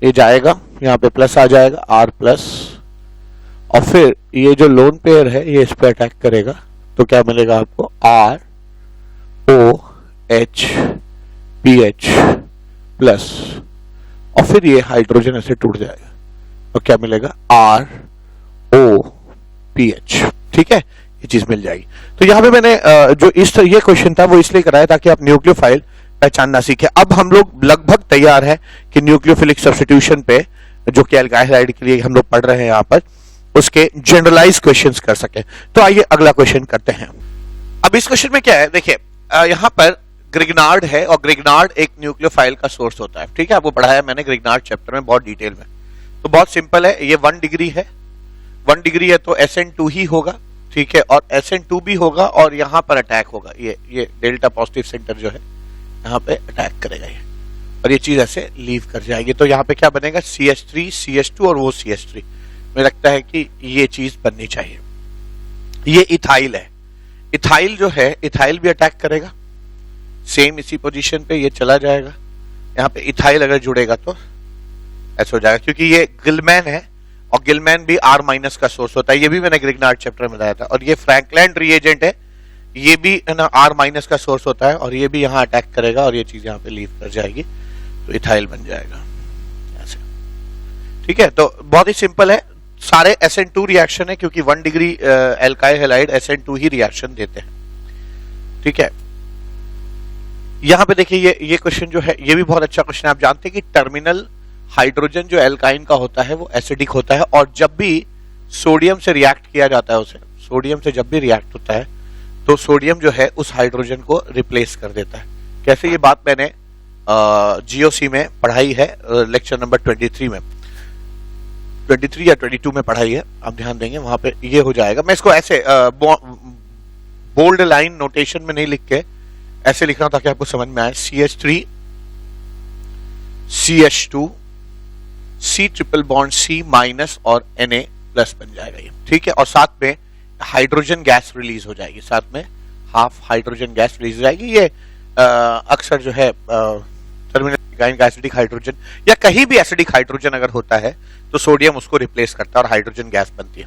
ये जाएगा, यहाँ पे प्लस आ जाएगा, R प्लस, और फिर ये जो लोन पेयर है ये इस पे अटैक करेगा, तो क्या मिलेगा आपको, ROH PH प्लस, और फिर ये हाइड्रोजन ऐसे टूट जाएगा, तो क्या मिलेगा, ROPH, ठीक है, ये चीज मिल जाएगी। तो यहाँ पे मैंने जो ये क्वेश्चन था वो इसलिए कराया ताकि आप न्यूक्लियोफाइल पहचानना सीखे। अब हम लोग लगभग तैयार है कि न्यूक्लियोफिलिक सब्स्टिट्यूशन पे, जो कि एल्काइल हैलाइड के लिए हम लोग पढ़ रहे हैं यहाँ पर, उसके जनरलाइज क्वेश्चंस कर सके। तो आइए अगला क्वेश्चन करते हैं। अब इस क्वेश्चन में क्या है, देखिए यहाँ पर ग्रिग्नार्ड है, और ग्रिग्नार्ड एक न्यूक्लियोफाइल का सोर्स होता है, ठीक है, आपको पढ़ाया मैंने ग्रिग्नार्ड चैप्टर में बहुत डिटेल में। तो बहुत सिंपल है, ये 1 डिग्री है, 1 डिग्री है तो SN2 ही होगा, ठीक है, और SN2 भी होगा, और यहाँ पर अटैक होगा, ये डेल्टा पॉजिटिव सेंटर जो है यहाँ पे अटैक करेगा ये, और ये चीज ऐसे लीव कर जाएगी, तो यहाँ पे क्या बनेगा, CH3 CH2 और वो CH3, मुझे लगता है कि ये चीज बननी चाहिए। ये इथाइल है, इथाइल जो है, इथाइल भी अटैक करेगा, सेम इसी पोजीशन पे ये चला जाएगा, यहाँ पे इथाइल अगर जुड़ेगा तो ऐसा हो जाएगा, क्योंकि ये गिलमैन है और गिलमैन भी R माइनस का सोर्स होता है, ये भी मैंने ग्रिग्नार्ड चैप्टर में बताया था। और ये फ्रैंकलैंड रिएजेंट है, ये भी है ना R माइनस का सोर्स होता है, और ये भी यहाँ अटैक करेगा और ये चीज यहाँ पे लीव कर जाएगी, तो इथाइल बन जाएगा ऐसे। ठीक है, तो बहुत ही सिंपल है, सारे SN2 रिएक्शन है, क्योंकि 1 डिग्री एल्काइल हैलाइड SN2 ही रिएक्शन देते हैं। ठीक है, यहां पे देखिए ये क्वेश्चन जो है ये भी बहुत अच्छा क्वेश्चन है। आप जानते हैं कि टर्मिनल हाइड्रोजन जो एल्काइन का होता है वो एसिडिक होता है, और जब भी सोडियम से रिएक्ट किया जाता है, उसे सोडियम से जब भी रिएक्ट होता है तो सोडियम जो है उस हाइड्रोजन को रिप्लेस कर देता है। कैसे, ये बात मैंने GOC में पढ़ाई है, लेक्चर नंबर 23 में, 23 या 22 में पढ़ाई है, आप ध्यान देंगे वहां पे ये हो जाएगा। मैं इसको ऐसे बोल्ड लाइन नोटेशन में नहीं लिख के ऐसे लिख रहा हूं ताकि आपको समझ में आए। CH3 CH2 C triple bond C minus और Na प्लस बन जाएगा ये। ठीक है, और साथ में हाइड्रोजन गैस रिलीज हो जाएगी, साथ में हाफ हाइड्रोजन गैस रिलीज हो जाएगी। ये अक्सर जो है टर्मिनल का एसिडिक हाइड्रोजन या कहीं भी एसिडिक हाइड्रोजन अगर होता है तो सोडियम उसको रिप्लेस करता है और हाइड्रोजन गैस बनती है।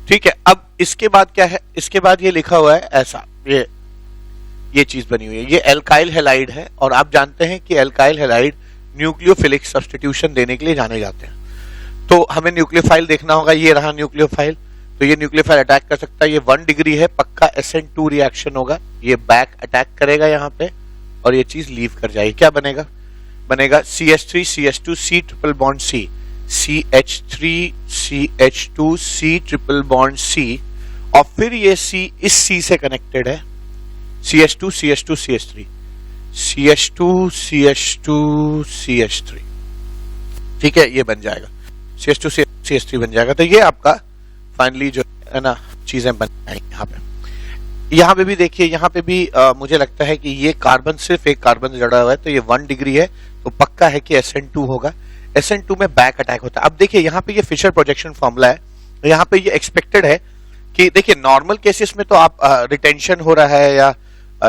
ठीक है, अब इसके बाद क्या है, इसके बाद ये लिखा हुआ है ऐसा, ये चीज बनी हुई है, ये एल्काइल हैलाइड है, और आप जानते हैं कि एल्काइल हैलाइड न्यूक्लियोफिलिक सब्स्टिट्यूशन देने के लिए जाने जाते हैं। तो हमें न्यूक्लियोफाइल देखना होगा, ये रहा न्यूक्लियोफाइल, तो ये न्यूक्लियोफाइल अटैक कर सकता है, ये 1 डिग्री है, पक्का SN2 रिएक्शन होगा, ये बैक अटैक करेगा यहाँ पे और ये चीज लीव कर जाएगी। क्या बनेगा, बनेगा CH3 CH2 C triple bond C, CH3 CH2 C triple bond C, और फिर ये C इस C से कनेक्टेड है, CH2 CH2 CH3 CH2 CH2 CH3। ठीक है, ये बन जाएगा CH2 CH3 बन जाएगा। तो ये आपका फाइनली जो है ना चीजें बन जाएंगी। यहाँ पे भी देखिए, यहाँ पे भी मुझे लगता है कि ये कार्बन सिर्फ एक कार्बन जड़ा हुआ है, तो ये 1 डिग्री है, तो पक्का है कि SN2 होगा। SN2 में बैक अटैक होता है। अब देखिए यहाँ पे ये फिशर प्रोजेक्शन फॉर्मूला है, यहाँ पे ये एक्सपेक्टेड है कि देखिए नॉर्मल केसेस में तो आप रिटेंशन हो रहा है या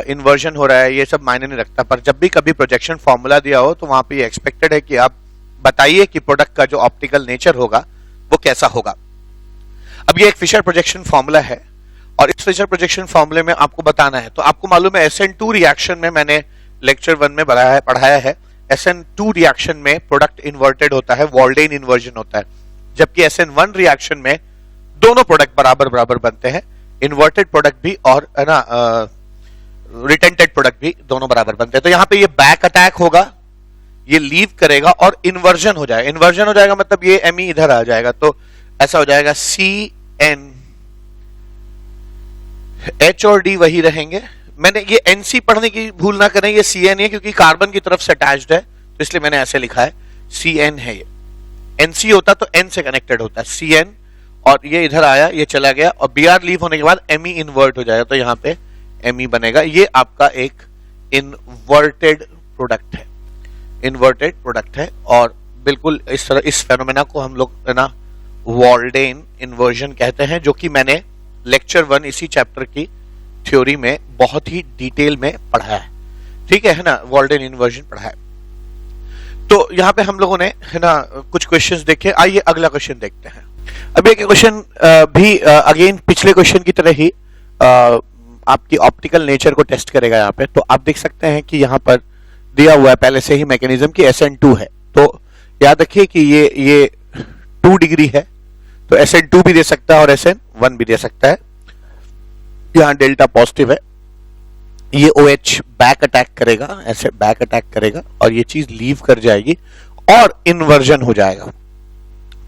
इन्वर्जन हो रहा है ये सब मायने नहीं रखता, पर जब भी कभी प्रोजेक्शन फॉर्मूला दिया हो तो वहां पे ये एक्सपेक्टेड है कि आप बताइए कि प्रोडक्ट का जो ऑप्टिकल नेचर होगा वो कैसा होगा। अब ये एक फिशर प्रोजेक्शन फॉर्मूला है, और इस फिशर प्रोजेक्शन फॉर्मूले में आपको बताना है, तो आपको मालूम है SN2 रिएक्शन में मैंने लेक्चर 1 में पढ़ाया है, SN2 रिएक्शन में प्रोडक्ट इन्वर्टेड होता है, वॉल्डेन इन्वर्जन होता है, जबकि SN1 रिएक्शन में दोनों प्रोडक्ट बराबर बराबर बनते हैं, इन्वर्टेड प्रोडक्ट भी और है ना रिटेंटेड प्रोडक्ट भी दोनों बराबर बनते हैं। तो यहाँ पे ये बैक अटैक होगा, ये लीव करेगा और इन्वर्जन हो जाएगा। इन्वर्जन हो जाएगा मतलब ये Me इधर आ जाएगा, तो ऐसा हो जाएगा CN, H और D वही रहेंगे। मैंने ये NC पढ़ने की भूल ना करें, ये CN है क्योंकि कार्बन की तरफ से अटैच्ड है, तो इसलिए मैंने ऐसे लिखा है, CN है ये। NC होता तो N से कनेक्टेड होता है, CN, और ये इधर आया, ये चला गया, और Br लीव होने के बाद Me इन्वर्ट हो जाएगा, तो यहाँ पे Me बनेगा। ये आपका एक इन्वर्टेड प्रोडक्ट है, इन्वर्टेड प्रोडक्ट है, और बिल्कुल इस तरह इस फेनोमेना को हम लोग है ना वॉल्डेन इन्वर्जन कहते हैं, जो कि मैंने लेक्चर 1 इसी चैप्टर की थ्योरी में बहुत ही डिटेल में पढ़ा है। ठीक है ना, वॉल्डेन इन्वर्जन पढ़ा है। तो यहाँ पे हम लोगों ने है ना कुछ क्वेश्चंस देखे। आइए अगला क्वेश्चन देखते हैं। अब ये क्वेश्चन भी अगेन पिछले क्वेश्चन की तरह ही आपकी ऑप्टिकल नेचर को टेस्ट करेगा यहाँ पे। तो आप देख सकते हैं कि यहाँ पर दिया हुआ है पहले से ही मैकेनिज्म की SN2 है, तो याद रखिए कि ये 2 डिग्री है, तो SN2 भी दे सकता है और SN1 भी दे सकता है। यहाँ डेल्टा पॉजिटिव है, ये OH बैक अटैक करेगा, ऐसे बैक अटैक करेगा और ये चीज लीव कर जाएगी और इन्वर्जन हो जाएगा।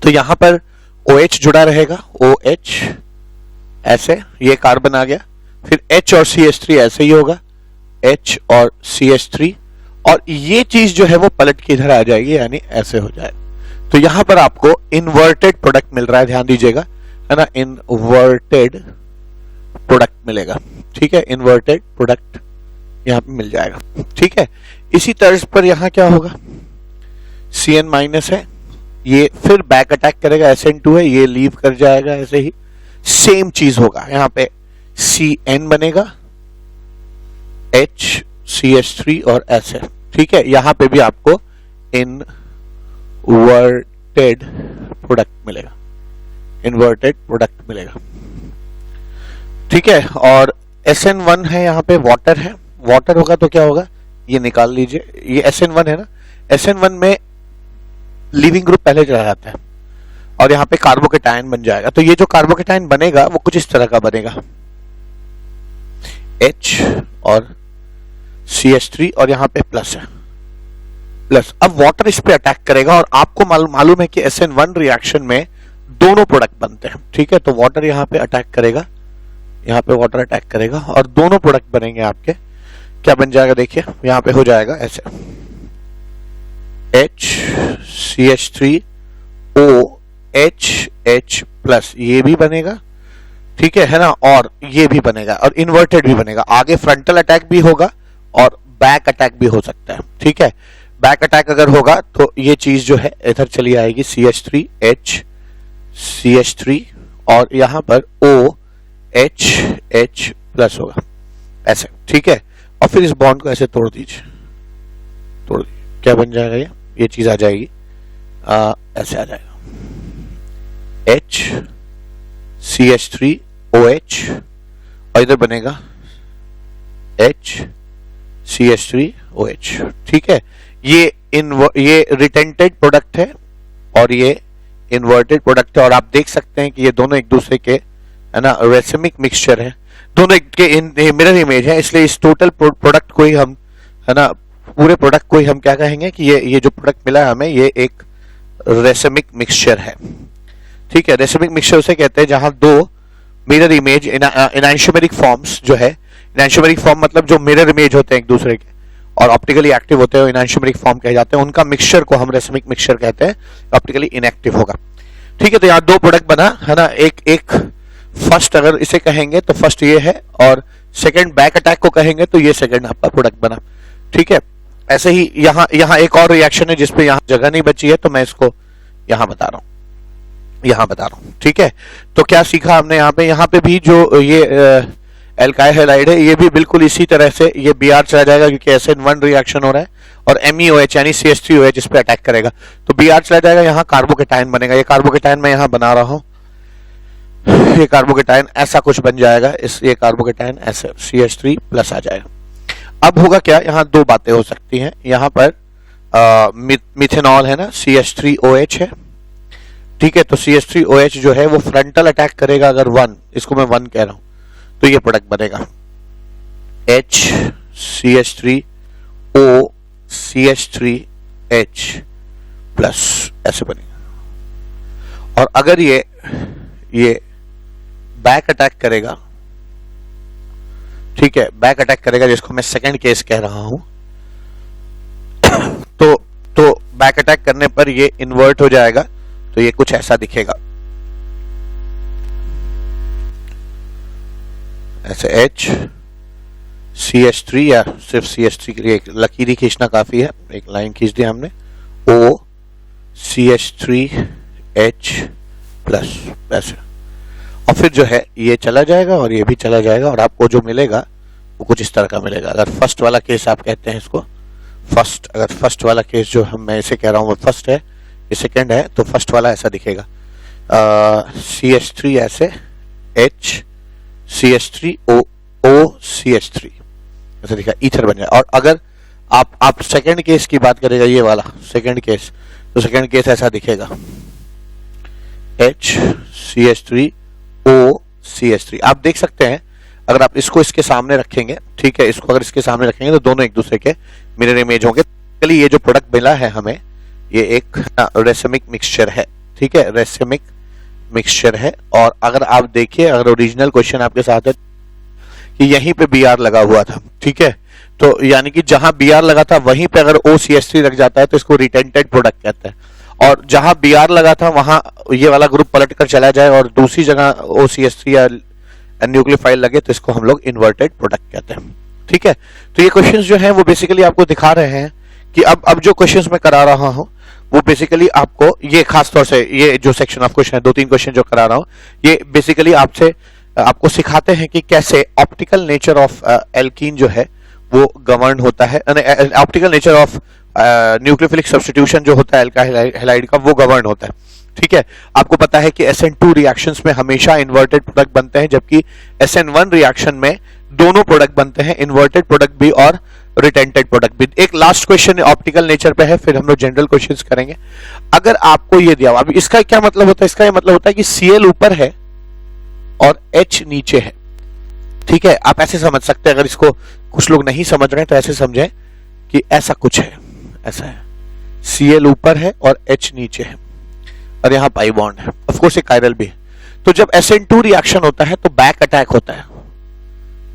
तो यहां पर OH जुड़ा रहेगा, OH ऐसे, ये कार्बन आ गया, फिर H और CH3 ऐसे ही होगा, H और CH3, और ये चीज जो है वो पलट के इधर आ जाएगी, यानी ऐसे हो जाएगा। तो यहां पर आपको इन्वर्टेड प्रोडक्ट मिल रहा है, ध्यान दीजिएगा, है ना, इन्वर्टेड प्रोडक्ट मिलेगा। ठीक है, इन्वर्टेड प्रोडक्ट यहां पे मिल जाएगा। ठीक है, इसी तर्ज पर यहां क्या होगा, Cn माइनस है, ये फिर बैक अटैक करेगा, SN2 है, ये लीव कर जाएगा, ऐसे ही सेम चीज होगा। यहां पे Cn बनेगा, H CH3 और ऐसे, ठीक है, यहां पे भी आपको इनवर्टेड प्रोडक्ट मिलेगा, इन्वर्टेड प्रोडक्ट मिलेगा। ठीक है, और SN1 है, यहां पे वाटर है, वाटर होगा तो क्या होगा, ये निकाल लीजिए, ये SN1 है ना, SN1 में लीविंग ग्रुप पहले चला जाता है और यहां पे कार्बोकेटायन बन जाएगा। तो ये जो कार्बोकेटायन बनेगा वो कुछ इस तरह का बनेगा, H और CH3 और यहां पे प्लस है, प्लस। अब वाटर इस पे अटैक करेगा और आपको मालूम है कि SN1 रिएक्शन में दोनों प्रोडक्ट बनते हैं। ठीक है, तो वाटर यहां पे अटैक करेगा, यहां पे वाटर अटैक करेगा और दोनों प्रोडक्ट बनेंगे आपके। क्या बन जाएगा देखिए, यहां पे हो जाएगा ऐसे HCH3OH प्लस, ये भी बनेगा, ठीक है ना, और ये भी बनेगा और इन्वर्टेड भी बनेगा। आगे फ्रंटल अटैक भी होगा और बैक अटैक भी हो सकता है। ठीक है, बैक अटैक अगर होगा तो ये चीज जो है इधर चली आएगी, CH3 और यहां पर OH प्लस होगा ऐसे। ठीक है, और फिर इस बॉन्ड को ऐसे तोड़ दीजिए, तोड़ दीजिए, क्या बन जाएगा, ये चीज आ जाएगी, ऐसे आ जाएगा HCH3OH और इधर बनेगा HCH3OH। ठीक है, ये रिटेंटेड प्रोडक्ट है और ये इन्वर्टेड प्रोडक्ट है और आप देख सकते हैं कि ये दोनों एक दूसरे के, है ना, रेसिमिक मिक्सचर है, दोनों के मिरर इमेज है। इसलिए इस टोटल प्रोडक्ट को ही हम, है ना, पूरे प्रोडक्ट को ही हम क्या कहेंगे कि ये जो प्रोडक्ट मिला है हमें, ये एक रेसिमिक मिक्सचर है। ठीक है, रेसिमिक मिक्सचर उसे कहते हैं जहां दो मिरर इमेज एनांशियोमेरिक फॉर्म्स जो है, एनांशियोमेरिक फॉर्म मतलब जो मिरर इमेज होते हैं एक दूसरे के और ऑप्टिकली एक्टिव होते हैं, एनांशियोमेरिक फॉर्म कहे जाते हैं, उनका मिक्सचर को हम रेसिमिक मिक्सचर कहते हैं, ऑप्टिकली इनएक्टिव होगा। ठीक है, तो यहाँ दो प्रोडक्ट बना है ना, एक फर्स्ट अगर इसे कहेंगे तो फर्स्ट ये है और सेकंड बैक अटैक को कहेंगे तो ये सेकंड आपका प्रोडक्ट बना। ठीक है, ऐसे ही यहाँ एक और रिएक्शन है जिसपे यहाँ जगह नहीं बची है तो मैं इसको यहाँ बता रहा हूँ। ठीक है, तो क्या सीखा हमने यहाँ पे भी जो ये एल्काइल हैलाइड है, ये भी बिल्कुल इसी तरह से ये Br चला जाएगा क्योंकि SN1 रिएक्शन हो रहा है और MEOH यानी CH3OH इस पे अटैक करेगा तो Br चला जाएगा, यहाँ कार्बोकेटायन बनेगा। ये कार्बोकेटायन मैं यहाँ बना रहा हूँ, ये कार्बोकेटायन ऐसा कुछ बन जाएगा, ये कार्बोकेटायन ऐसे CH3 प्लस आ जाएगा। अब होगा क्या, यहाँ दो बातें हो सकती हैं, यहाँ पर मिथेनॉल है ना, CH3OH है। ठीक है, तो CH3OH जो है वो फ्रंटल अटैक करेगा अगर 1, इसको मैं 1 कह रहा हूं, तो ये प्रोडक्ट बनेगा HCH3OCH3H प्लस, ऐसे बनेगा। और अगर ये बैक अटैक करेगा, ठीक है, बैक अटैक करेगा जिसको मैं सेकंड केस कह रहा हूं, तो बैक अटैक करने पर ये इन्वर्ट हो जाएगा, तो ये कुछ ऐसा दिखेगा, ऐसे HCH3 या सिर्फ CH3 के लिए एक लकीर खींचना काफी है, एक लाइन खींच दी हमने, OCH3H प्लस ऐसे, और फिर जो है ये चला जाएगा और ये भी चला जाएगा और आपको जो मिलेगा वो कुछ इस तरह का मिलेगा। अगर फर्स्ट वाला केस आप कहते हैं इसको फर्स्ट, अगर फर्स्ट वाला केस जो मैं इसे कह रहा हूं वो फर्स्ट है, ये सेकंड है, तो फर्स्ट वाला ऐसा दिखेगा, CH3 ऐसे HCH3OCH3 ऐसा दिखा, ईथर बन जाए। और अगर आप सेकंड केस की बात करेगा, ये वाला सेकंड केस, तो सेकंड केस ऐसा दिखेगा, HCH3OCH3। आप देख सकते हैं अगर आप इसको इसके सामने रखेंगे, ठीक है, इसको अगर इसके सामने रखेंगे तो दोनों एक दूसरे के मिरर इमेज होंगे। ये जो प्रोडक्ट मिला है हमें, ये एक रेसिमिक मिक्सचर है। ठीक है, रेसिमिक मिक्सचर है। और अगर आप देखिए, अगर ओरिजिनल क्वेश्चन आपके साथ है कि यहीं पे Br लगा हुआ था, ठीक है, तो यानी कि जहां Br लगा था वहीं पे अगर OCH3 लग जाता है तो इसको रिटेंटेड प्रोडक्ट कहते हैं, और जहां Br लगा था वहां ये वाला ग्रुप पलट कर चला जाए और दूसरी जगह OCH3 या न्यूक्लियोफाइल लगे तो इसको हम लोग इन्वर्टेड प्रोडक्ट कहते हैं। ठीक है, तो ये क्वेश्चंस जो हैं वो बेसिकली आपको दिखा रहे हैं कि अब जो क्वेश्चंस मैं करा रहा हूं वो बेसिकली आपको, ये खास तौर से ये जो सेक्शन ऑफ क्वेश्चन है, 2-3 क्वेश्चन जो करा रहा हूं, ये बेसिकली आपको सिखाते हैं कि कैसे ऑप्टिकल नेचर ऑफ एल्कीन जो है वो गवर्न होता है, optical nature of nucleophilic substitution जो होता है अल्काइल हैलाइड का वो गवर्न होता है। ठीक है, आपको पता है कि SN2 रिएक्शंस में हमेशा इन्वर्टेड प्रोडक्ट बनते हैं, जबकि SN1 रिएक्शन में दोनों प्रोडक्ट बनते हैं, इन्वर्टेड प्रोडक्ट भी और रिटेंटेड प्रोडक्ट भी। एक लास्ट क्वेश्चन ऑप्टिकल नेचर पे है, फिर हम लोग जनरल क्वेश्चंस करेंगे। अगर आपको ये दिया, अब इसका क्या मतलब होता है? इसका ये मतलब होता है कि Cl ऊपर है और H नीचे है। ठीक है, आप ऐसे समझ सकते हैं, अगर इसको कुछ लोग नहीं समझ रहे हैं तो ऐसे समझें कि ऐसा कुछ है, ऐसा है, Cl ऊपर है और H नीचे है और यहाँ पाई बॉन्ड है, ऑफ कोर्स एक कायरल भी है। तो जब SN2 रिएक्शन होता है तो बैक अटैक होता है,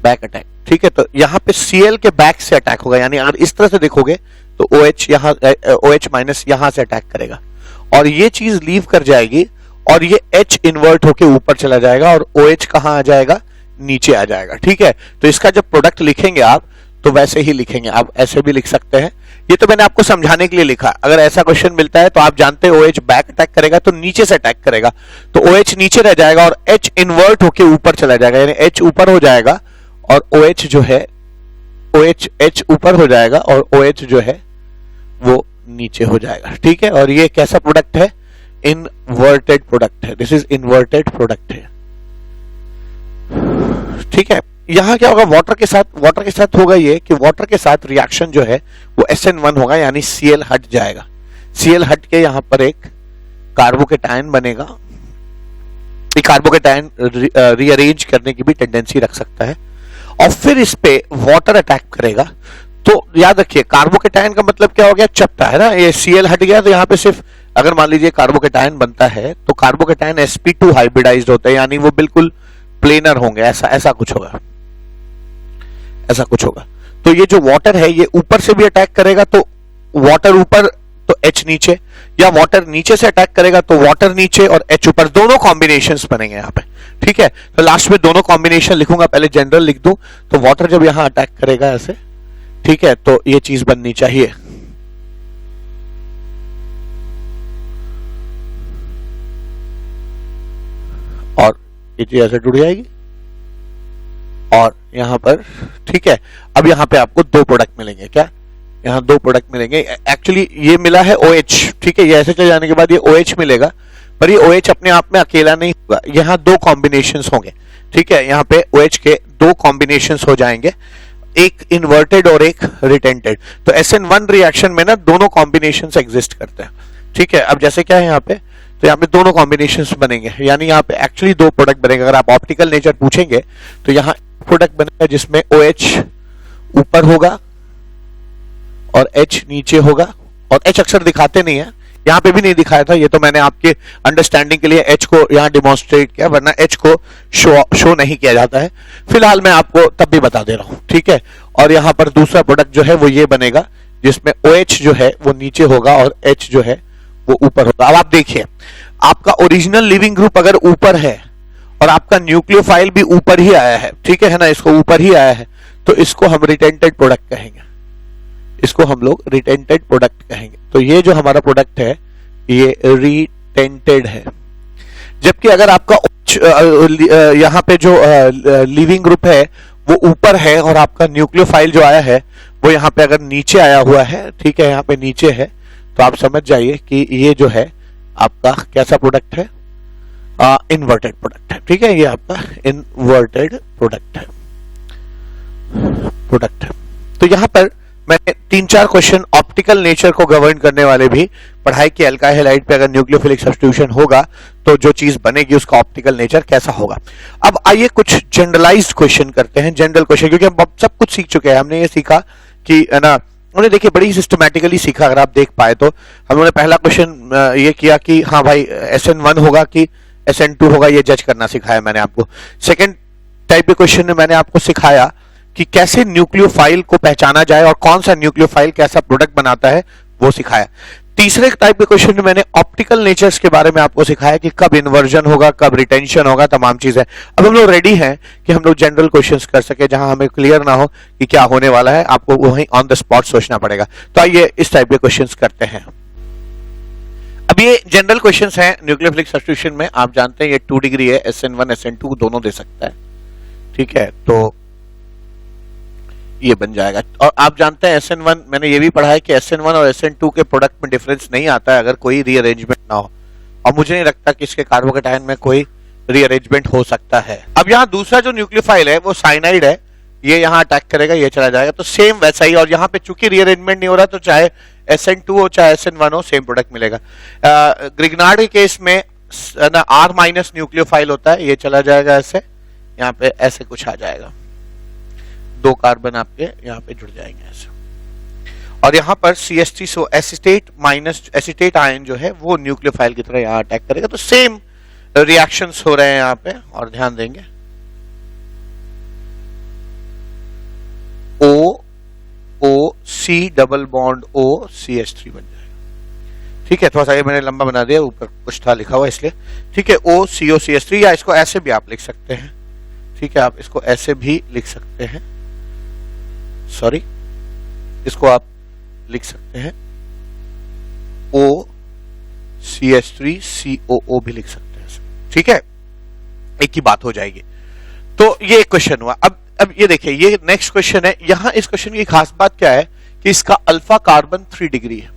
बैक अटैक। ठीक है, तो यहाँ पे Cl के बैक से अटैक होगा, यानी अगर इस तरह से देखोगे तो OH यहाँ OH माइनस यहाँ से अटैक करेगा और ये चीज लीव कर जाएगी और ये H इन्वर्ट होके ऊपर चला जाएगा और OH कहाँ आ जाएगा? नीचे आ जाएगा। ठीक है, तो इसका जब प्रोडक्ट लिखेंगे आप तो वैसे ही लिखेंगे, आप ऐसे भी लिख सकते हैं। ये तो मैंने आपको समझाने के लिए लिखा। अगर ऐसा क्वेश्चन मिलता है तो आप जानते हैं OH बैक अटैक करेगा तो नीचे से अटैक करेगा, तो OH नीचे रह जाएगा और H इन्वर्ट होके ऊपर चला जाएगा, यानी H ऊपर हो जाएगा और OH जो है H ऊपर हो जाएगा और OH जो है वो नीचे हो जाएगा। ठीक है, और ये कैसा प्रोडक्ट है? इनवर्टेड प्रोडक्ट है, दिस इज इनवर्टेड प्रोडक्ट है। ठीक है, यहां क्या होगा? वाटर के साथ होगा ये कि वाटर के साथ रिएक्शन जो है वो SN1 होगा, यानी Cl हट जाएगा। Cl हट के यहां पर एक कार्बोकेटायन बनेगा। ये कार्बोकेटायन रीअरेंज करने की भी टेंडेंसी रख सकता है और फिर इस पे वाटर अटैक करेगा। तो याद रखिए, कार्बोकेटायन का मतलब क्या हो गया? चपटा है ना, ये Cl हट गया तो यहाँ पे सिर्फ, अगर मान लीजिए कार्बोकेटायन बनता है तो कार्बोकेटायन sp2 हाइब्रिडाइज्ड होता है, यानी वो बिल्कुल प्लेनर होंगे, ऐसा कुछ होगा, ऐसा कुछ होगा। तो ये जो वाटर है ये ऊपर से भी अटैक करेगा तो वाटर ऊपर तो H नीचे, या वाटर नीचे से अटैक करेगा तो वाटर नीचे और H ऊपर, दोनों कॉम्बिनेशंस बनेंगे यहाँ पे। ठीक है, तो लास्ट में दोनों कॉम्बिनेशन लिखूंगा, पहले जनरल लिख दूं। तो वाटर जब यहां अटैक करेगा ऐसे, ठीक है, तो ये चीज बननी चाहिए, और ये चीज ऐसे जुड़ जाएगी और यहां पर। ठीक है, अब यहां पे आपको दो प्रोडक्ट मिलेंगे। क्या? यहां दो प्रोडक्ट मिलेंगे। एक्चुअली ये मिला है OH। ठीक है, ये ऐसे चले जाने के बाद ये OH मिलेगा, पर ये OH अपने आप में अकेला नहीं होगा, यहां दो कॉम्बिनेशंस होंगे। ठीक है, यहां पे OH के दो कॉम्बिनेशंस हो जाएंगे, एक इन्वर्टेड और एक रिटेंटेड। तो SN1 रिएक्शन में ना दोनों कॉम्बिनेशंस एग्जिस्ट करते हैं। ठीक है, अब जैसे क्या है यहाँ पे, तो यहाँ पे दोनों कॉम्बिनेशंस बनेंगे, यानी यहाँ पे एक्चुअली दो प्रोडक्ट बनेंगे। अगर आप ऑप्टिकल नेचर पूछेंगे तो यहाँ प्रोडक्ट बनेगा जिसमें OH ऊपर होगा और H नीचे होगा, और H अक्सर दिखाते नहीं है, यहाँ पे भी नहीं दिखाया था, ये तो मैंने आपके अंडरस्टैंडिंग के लिए H को यहाँ डिमॉन्स्ट्रेट किया, वरना H को शो नहीं किया जाता है। फिलहाल मैं आपको तब भी बता दे रहा हूँ। ठीक है, और यहाँ पर दूसरा प्रोडक्ट जो है वो ये बनेगा जिसमें OH जो है वो नीचे होगा और H जो है वो ऊपर होगा। अब आप देखिए, आपका ओरिजिनल लिविंग ग्रुप अगर ऊपर है और आपका न्यूक्लियोफाइल भी ऊपर ही आया है, ठीक है ना, इसको ऊपर ही आया है, तो इसको हम रिटेंटेड प्रोडक्ट कहेंगे, इसको हम लोग रिटेंटेड प्रोडक्ट कहेंगे। तो ये जो हमारा प्रोडक्ट है ये रिटेंटेड है। जबकि अगर आपका यहाँ पे जो लिविंग ग्रुप है वो ऊपर है और आपका न्यूक्लियोफाइल जो आया है वो यहाँ पे अगर नीचे आया हुआ है, ठीक है, यहाँ पे नीचे है, तो आप समझ जाइए कि ये जो है आपका कैसा प्रोडक्ट है? इन्वर्टेड प्रोडक्ट है। ठीक है, ये आपका इन्वर्टेड प्रोडक्ट है। तो यहाँ पर मैंने 3-4 क्वेश्चन ऑप्टिकल नेचर को गवर्न करने वाले भी पढ़ाई की। अल्काइल हैलाइड पे अगर न्यूक्लियोफिलिक सब्स्टिट्यूशन होगा तो जो चीज बनेगी उसका ऑप्टिकल नेचर कैसा होगा। अब आइए कुछ जनरलाइज्ड क्वेश्चन करते हैं, जनरल क्वेश्चन, क्योंकि हम सब कुछ सीख चुके हैं। हमने ये सीखा कि ना, हमने देखिए बड़ी सिस्टमैटिकली सीखा। अगर आप देख पाए तो हम लोगों ने पहला क्वेश्चन ये किया कि हाँ भाई SN1 होगा कि SN2 होगा, ये जज करना सिखाया मैंने आपको। सेकेंड टाइप के क्वेश्चन में मैंने आपको सिखाया कि कैसे न्यूक्लियोफाइल को पहचाना जाए और कौन सा न्यूक्लियोफाइल कैसा प्रोडक्ट बनाता है वो सिखाया। तीसरे टाइप के क्वेश्चन में मैंने ऑप्टिकल नेचर्स के बारे में आपको सिखाया कि कब इन्वर्जन होगा, कब रिटेंशन होगा, तमाम चीजें। अब हम लोग रेडी हैं कि हम लोग जनरल क्वेश्चंस कर सके जहां हमें क्लियर ना हो कि क्या होने वाला है, आपको वहीं ऑन द स्पॉट सोचना पड़ेगा। तो आइए इस टाइप के क्वेश्चंस करते हैं। अब ये जनरल क्वेश्चंस हैं न्यूक्लियोफिलिक सब्स्टिट्यूशन में। आप जानते हैं ये 2 डिग्री है, SN1 SN2 दोनों दे सकता है। ठीक है, तो ये बन जाएगा। और आप जानते हैं SN1, मैंने ये भी पढ़ा है कि SN1 और SN2 के प्रोडक्ट में डिफरेंस नहीं आता है अगर कोई रीअरेंजमेंट ना हो, और मुझे नहीं लगता कि इसके कार्बोकेटायन में कोई रीअरेंजमेंट हो सकता है। अब यहाँ दूसरा जो न्यूक्लियोफाइल है वो साइनाइड है, ये यहाँ अटैक करेगा, ये चला जाएगा, तो सेम वैसा ही। और यहाँ पे चूंकि रीअरेंजमेंट नहीं हो रहा तो चाहे SN2 हो चाहे SN1 हो सेम प्रोडक्ट मिलेगा। ग्रिग्नार्ड के केस में ना R माइनस न्यूक्लियोफाइल होता है, ये चला जाएगा ऐसे, यहाँ पे ऐसे कुछ आ जाएगा, 2 कार्बन आपके यहाँ पे जुड़ जाएंगे ऐसे। और यहाँ पर CH3 सो एसिटेट माइनस एसिटेट आयन जो है वो न्यूक्लियोफाइल की तरह यहाँ अटैक करेगा, तो सेम रिएक्शंस हो रहे हैं यहाँ पे। और ध्यान देंगे O C double bond O CH3 बन जाएगा। ठीक है, थोड़ा सा ये मैंने लंबा बना दिया, ऊपर कुछ था लिखा हुआ इसलिए। ठीक है, O CO CH3, या इसको ऐसे भी आप लिख सकते हैं। ठीक है, आप इसको ऐसे भी लिख सकते हैं, सॉरी इसको आप लिख सकते हैं O CH3 COO भी लिख सकते हैं। ठीक है, एक ही बात हो जाएगी। तो ये एक क्वेश्चन हुआ। अब ये देखिए, ये नेक्स्ट क्वेश्चन है। यहां इस क्वेश्चन की खास बात क्या है कि इसका अल्फा कार्बन 3 डिग्री है,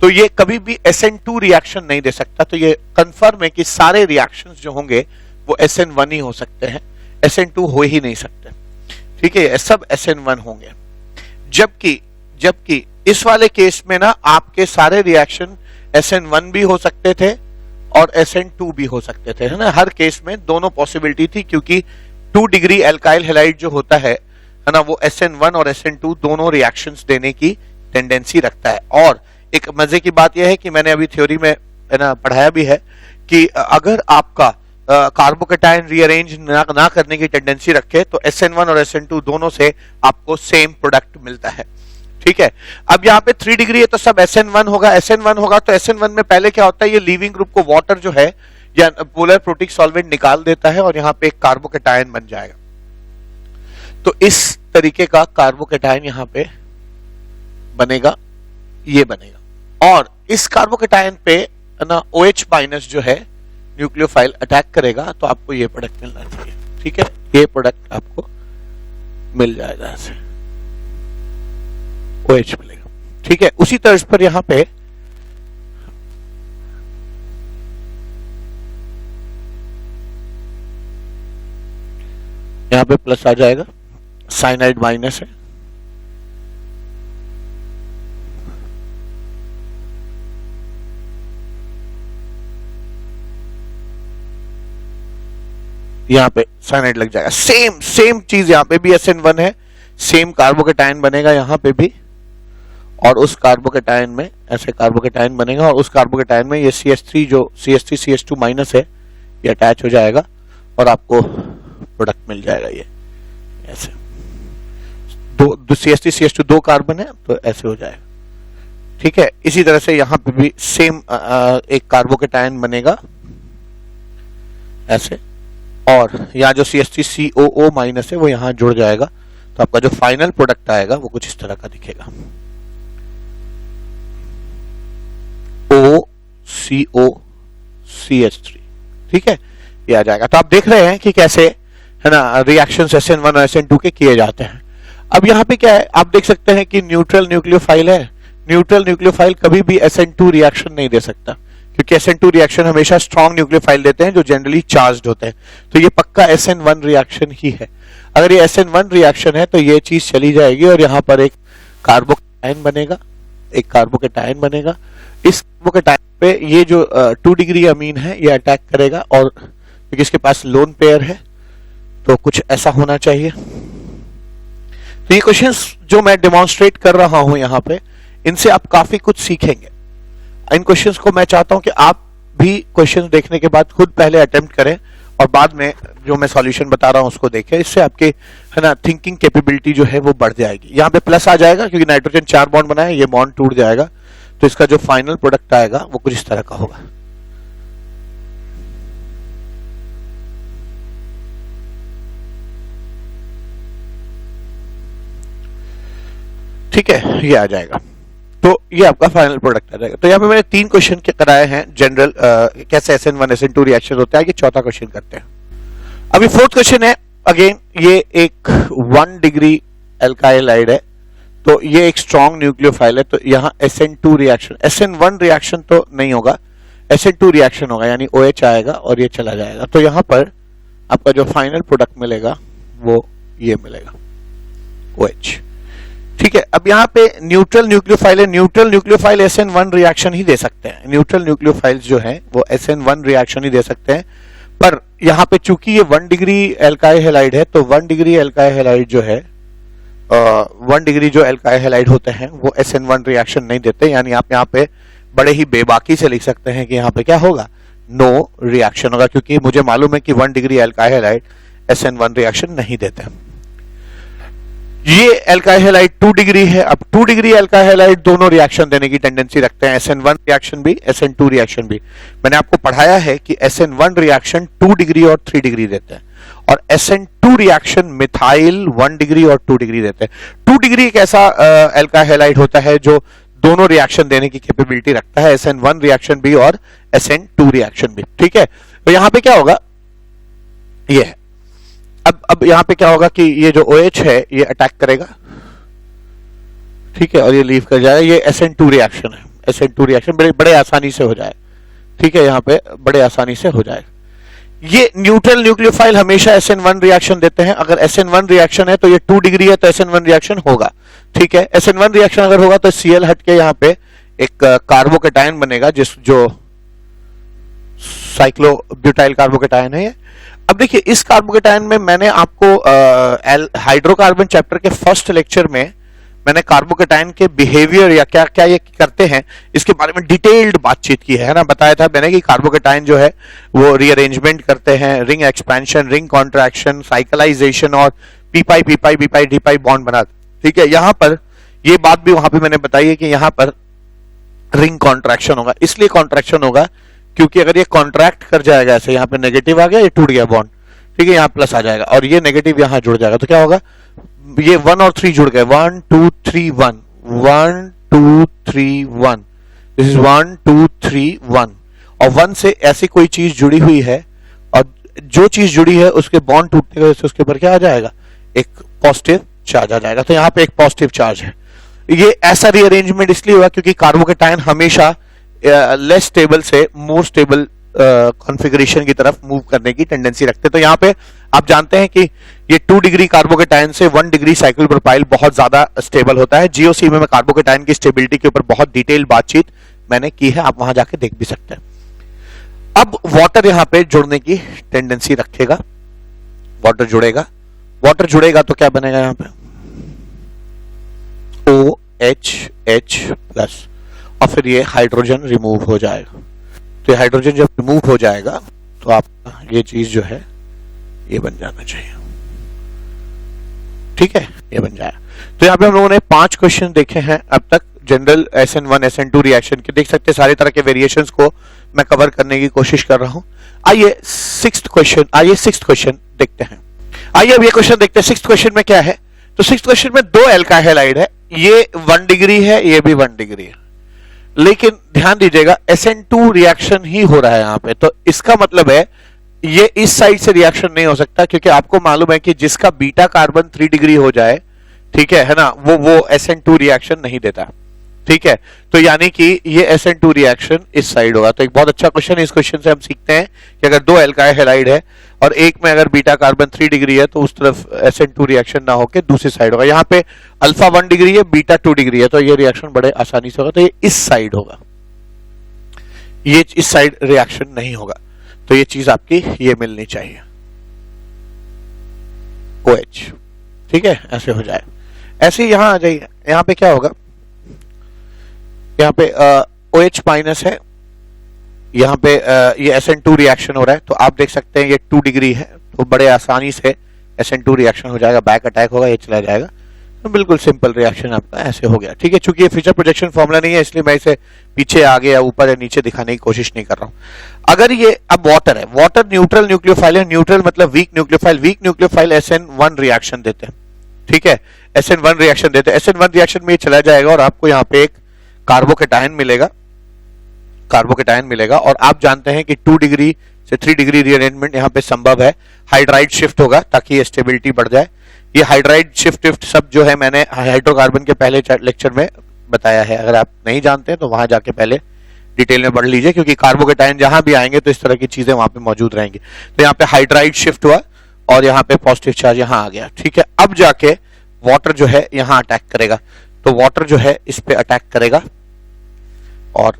तो ये कभी भी SN2 रिएक्शन नहीं दे सकता। तो ये कंफर्म है कि सारे रिएक्शंस जो होंगे वो SN1 ही हो सकते हैं, SN2 हो ही नहीं सकते। ठीक है, सब SN1 होंगे। जबकि इस वाले केस में ना आपके सारे रिएक्शन SN1 भी हो सकते थे और SN2 भी हो सकते थे, है ना। हर केस में दोनों पॉसिबिलिटी थी, क्योंकि 2 डिग्री एल्काइल हैलाइड जो होता है ना, वो SN1 और SN2 दोनों रिएक्शंस देने की टेंडेंसी रखता है। और एक मजे की बात यह है कि मैंने अभी थ्योरी में है ना पढ़ाया भी है कि अगर आपका कार्बोकेटायन रीअरेंज ना करने की टेंडेंसी रखे तो SN1 और SN2 दोनों से आपको सेम प्रोडक्ट मिलता है। ठीक है, अब यहाँ पे 3 डिग्री है तो सब SN1 होगा। SN1 होगा तो SN1 में पहले क्या होता है, ये लीविंग ग्रुप को वाटर जो है या पोलर प्रोटिक सॉल्वेंट निकाल देता है और यहाँ पे एक कार्बोकेटायन बन जाएगा। तो इस तरीके का कार्बोकेटायन यहाँ पे बनेगा, ये बनेगा। और इस कार्बोकेटायन पे ना OH माइनस जो है न्यूक्लियोफाइल अटैक करेगा, तो आपको ये प्रोडक्ट मिलना चाहिए। ठीक है, ये प्रोडक्ट आपको मिल जाएगा, ऐसे OH मिलेगा। ठीक है, उसी तर्ज पर यहां पे प्लस आ जाएगा, साइनाइड माइनस है, यहां पे साइनाइड लग जाएगा। सेम चीज यहां पे भी SN1 है, सेम कार्बोकेटायन बनेगा यहां पे भी, और उस कार्बोकेटायन में ऐसे कार्बोकेटायन बनेगा, और उस कार्बोकेटायन में ये CH3 जो CH3 CH2 माइनस है ये अटैच हो जाएगा और आपको प्रोडक्ट मिल जाएगा। ये ऐसे दो CH3 CH2 2 कार्बन है तो ऐसे हो जाएगा। ठीक है, इसी तरह से यहां पे भी सेम एक कार्बोकेटायन बनेगा ऐसे, और यहाँ जो CH3 COO माइनस है वो यहां जुड़ जाएगा, तो आपका जो फाइनल प्रोडक्ट आएगा वो कुछ इस तरह का दिखेगा, OCO CH3। ठीक है, ये आ जाएगा। तो आप देख रहे हैं कि कैसे है ना रिएक्शंस SN1 और SN2 के किए जाते हैं। अब यहाँ पे क्या है, आप देख सकते हैं कि न्यूट्रल न्यूक्लियोफाइल है। न्यूट्रल न्यूक्लियोफाइल कभी भी SN2 रिएक्शन नहीं दे सकता, क्योंकि SN2 रिएक्शन हमेशा स्ट्रॉन्ग न्यूक्लियोफाइल देते हैं जो जनरली चार्ज्ड होते हैं। तो ये पक्का SN1 रिएक्शन ही है। अगर ये SN1 रिएक्शन है तो ये चीज चली जाएगी और यहाँ पर एक कार्बोकेटायन बनेगा, एक कार्बोकेटायन बनेगा। इस कार्बोकेटायन पे ये जो 2 डिग्री अमीन है ये अटैक करेगा, और क्योंकि इसके पास लोन पेयर है तो कुछ ऐसा होना चाहिए। तो ये क्वेश्चंस जो मैं डेमोन्स्ट्रेट कर रहा हूं यहाँ पे, इनसे आप काफी कुछ सीखेंगे। इन क्वेश्चंस को मैं चाहता हूं कि आप भी क्वेश्चंस देखने के बाद खुद पहले अटेम्प्ट करें और बाद में जो मैं सॉल्यूशन बता रहा हूं उसको देखें। इससे आपके है ना थिंकिंग कैपेबिलिटी जो है वो बढ़ जाएगी। यहाँ पे प्लस आ जाएगा क्योंकि नाइट्रोजन 4 बॉन्ड बनाया, ये बॉन्ड टूट जाएगा, तो इसका जो फाइनल प्रोडक्ट आएगा वो कुछ इस तरह का होगा। ठीक है, ये आ जाएगा, तो ये आपका फाइनल प्रोडक्ट आ जाएगा। तो यहाँ पे मैंने 3 क्वेश्चन के कराए हैं जनरल, कैसे SN1 SN2 रिएक्शन होता है। ये चौथा क्वेश्चन करते हैं। अभी 4th क्वेश्चन है, अगेन ये एक 1 डिग्री एल्काइलाइड है, तो ये एक स्ट्रॉन्ग न्यूक्लियोफाइल है, तो यहाँ SN2 रिएक्शन, SN1 रिएक्शन तो नहीं होगा, SN2 रिएक्शन होगा, यानी OH आएगा और ये चला जाएगा। तो यहाँ पर आपका जो फाइनल प्रोडक्ट मिलेगा वो ये मिलेगा, OH। ठीक है, अब यहाँ पे न्यूट्रल न्यूक्लियोफाइल है, न्यूट्रल न्यूक्लियोफाइल SN1 रिएक्शन ही दे सकते हैं, न्यूट्रल न्यूक्लियोफाइल्स जो हैं वो SN1 रिएक्शन ही दे सकते हैं। पर यहाँ पे चूंकि ये 1 डिग्री एल्काइल हैलाइड है, तो 1 डिग्री एल्काइल हैलाइड जो है 1 डिग्री जो एल्काइल हैलाइड होते हैं वो SN1 रिएक्शन नहीं देते, यानी आप यहाँ पे बड़े ही बेबाकी से लिख सकते हैं कि यहाँ पे क्या होगा, नो रिएक्शन होगा, क्योंकि मुझे मालूम है कि 1 degree alkyl halide SN1 reaction नहीं देते। ये एल्काइल हैलाइड 2 डिग्री है, अब 2 डिग्री एल्काइल हैलाइड दोनों रिएक्शन देने की टेंडेंसी रखते हैं, SN1 रिएक्शन भी SN2 रिएक्शन भी। मैंने आपको पढ़ाया है कि SN1 रिएक्शन 2 डिग्री और 3 डिग्री देते हैं, और SN2 रिएक्शन मिथाइल 1 डिग्री और 2 डिग्री देते हैं। 2 डिग्री एक ऐसा एल्काइल हैलाइड होता है जो दोनों रिएक्शन देने की कैपेबिलिटी रखता है, SN1 रिएक्शन भी और SN2 रिएक्शन भी। ठीक है, तो यहां पे क्या होगा, ये है। अब यहां पे क्या होगा कि ये जो OH है ये अटैक करेगा, ठीक है, और ये लीव कर जाएगा, ये SN2 रिएक्शन है, SN2 रिएक्शन बड़े आसानी से हो जाए, ठीक है, यहाँ पे बड़े आसानी से हो जाए। ये न्यूट्रल न्यूक्लियोफाइल हमेशा SN1 रिएक्शन देते हैं, अगर SN1 रिएक्शन है तो ये 2 डिग्री है तो SN1 रिएक्शन होगा, ठीक है। SN1 रिएक्शन अगर होगा तो Cl हट के यहाँ पे एक कार्बोकेटायन बनेगा, जो साइक्लोब्यूटाइल कार्बोकेटायन है ये। अब देखिए, इस कार्बोकेटायन में मैंने आपको हाइड्रोकार्बन चैप्टर के फर्स्ट लेक्चर में मैंने कार्बोकेटायन के बिहेवियर या क्या क्या ये करते हैं इसके बारे में डिटेल्ड बातचीत की है ना, बताया था मैंने कि कार्बोकेटायन जो है वो रीअरेंजमेंट करते हैं, ring expansion, ring contraction, cyclisation और पी पाई डी पाई बॉन्ड बनाते। ठीक है, यहां पर ये बात भी वहां पे मैंने बताई है कि यहां पर रिंग कॉन्ट्रैक्शन होगा, इसलिए कॉन्ट्रैक्शन होगा क्योंकि अगर ये कॉन्ट्रैक्ट कर जाएगा, ऐसे यहाँ पे नेगेटिव आ गया, ये टूट गया बॉन्ड, ठीक है, यहाँ प्लस आ जाएगा और ये नेगेटिव यहाँ जुड़ जाएगा, तो क्या होगा, ये 1 और 3 जुड़ गए, 1 2 3 1, 1 2 3 1, दिस इज 1 2 3 1, और 1 से ऐसी कोई चीज जुड़ी हुई है और जो चीज जुड़ी है उसके बॉन्ड टूटने की वजह से उसके ऊपर क्या आ जाएगा, एक पॉजिटिव चार्ज आ जाएगा, तो यहाँ पे एक पॉजिटिव चार्ज है। ये ऐसा रीअरेंजमेंट इसलिए हुआ क्योंकि कार्बोकेटायन हमेशा लेस स्टेबल से मोर स्टेबल कॉन्फ़िगरेशन की तरफ मूव करने की टेंडेंसी रखते हैं। तो यहाँ पे आप जानते हैं कि ये 2 डिग्री कार्बोकेटायन से 1 डिग्री साइक्लिक प्रोपाइल बहुत ज्यादा स्टेबल होता है। जीओसी में कार्बोकेटायन की स्टेबिलिटी के ऊपर बहुत डिटेल बातचीत मैंने की है, आप वहां जाके देख भी सकते हैं। अब वाटर यहाँ पे जुड़ने की टेंडेंसी रखेगा, वाटर जुड़ेगा तो क्या बनेगा यहाँ पे, OH प्लस, और फिर ये हाइड्रोजन रिमूव हो जाएगा। तो ये हाइड्रोजन जब रिमूव हो जाएगा तो आपका ये चीज जो है ये बन जाना चाहिए, ठीक है, ये बन जाएगा। तो यहाँ पे हम लोगों ने 5 क्वेश्चन देखे हैं अब तक, जनरल SN1 SN2 रिएक्शन के, देख सकते हैं सारे तरह के वेरिएशंस को मैं कवर करने की कोशिश कर रहा हूं। आइए 6th क्वेश्चन देखते हैं। आइए अब ये क्वेश्चन देखते हैं 6th क्वेश्चन में क्या है। तो 6th क्वेश्चन में 2 एल्काइल हैलाइड है, ये 1 डिग्री है, ये भी 1 डिग्री है, लेकिन ध्यान दीजिएगा SN2 रिएक्शन ही हो रहा है यहाँ पे, तो इसका मतलब है ये इस साइड से रिएक्शन नहीं हो सकता, क्योंकि आपको मालूम है कि जिसका बीटा कार्बन 3 डिग्री हो जाए, ठीक है ना, वो SN2 रिएक्शन नहीं देता, ठीक है। तो यानी कि ये SN2 रिएक्शन इस साइड होगा। तो एक बहुत अच्छा क्वेश्चन है, इस क्वेश्चन से हम सीखते हैं कि अगर 2 एल्काइल हैलाइड है और एक में अगर बीटा कार्बन 3 डिग्री है तो उस तरफ SN2 रिएक्शन ना होकर दूसरी साइड होगा। यहाँ पे अल्फा 1 डिग्री है, बीटा 2 डिग्री है, तो ये रिएक्शन बड़े आसानी से होगा, तो ये इस साइड होगा, ये इस साइड रिएक्शन नहीं होगा। तो ये चीज आपकी ये मिलनी चाहिए, OH, ठीक है, ऐसे हो जाए। ऐसे ही यहां आ जाइए, यहां पे क्या होगा, यहाँ पे OH माइनस है, यहाँ पे ये SN2 रिएक्शन हो रहा है, तो आप देख सकते हैं ये 2 डिग्री है, तो बड़े आसानी से SN2 रिएक्शन हो जाएगा, बैक अटैक होगा, ये चला जाएगा, तो बिल्कुल सिंपल रिएक्शन आपका ऐसे हो गया, ठीक है। चूंकि ये फीचर प्रोजेक्शन फॉर्मूला नहीं है इसलिए मैं इसे पीछे आगे या ऊपर या नीचे दिखाने की कोशिश नहीं कर रहा हूं। अगर ये अब वाटर है, वाटर न्यूट्रल न्यूक्लियोफाइल है, न्यूट्रल मतलब वीक न्यूक्लियोफाइल SN1 रिएक्शन देते हैं, ठीक है, SN1 रिएक्शन देते हैं। SN1 रिएक्शन में ये चला जाएगा और आपको यहाँ पे एक कार्बोकेटायन मिलेगा, और आप जानते हैं कि 2 डिग्री से 3 डिग्री रीअरेंजमेंट यहाँ पे संभव है, हाइड्राइड शिफ्ट होगा ताकि स्टेबिलिटी बढ़ जाए। ये हाइड्राइड शिफ्ट सब जो है मैंने हाइड्रोकार्बन के पहले लेक्चर में बताया है, अगर आप नहीं जानते हैं तो वहां जाके पहले डिटेल में पढ़ लीजिए, क्योंकि कार्बोकेटायन जहां भी आएंगे तो इस तरह की चीजें वहां पे मौजूद रहेंगी। तो यहाँ पे हाइड्राइड शिफ्ट हुआ और यहाँ पे पॉजिटिव चार्ज यहाँ आ गया, ठीक है। अब जाके वाटर जो है यहाँ अटैक करेगा, तो वाटर जो है इस पे अटैक करेगा और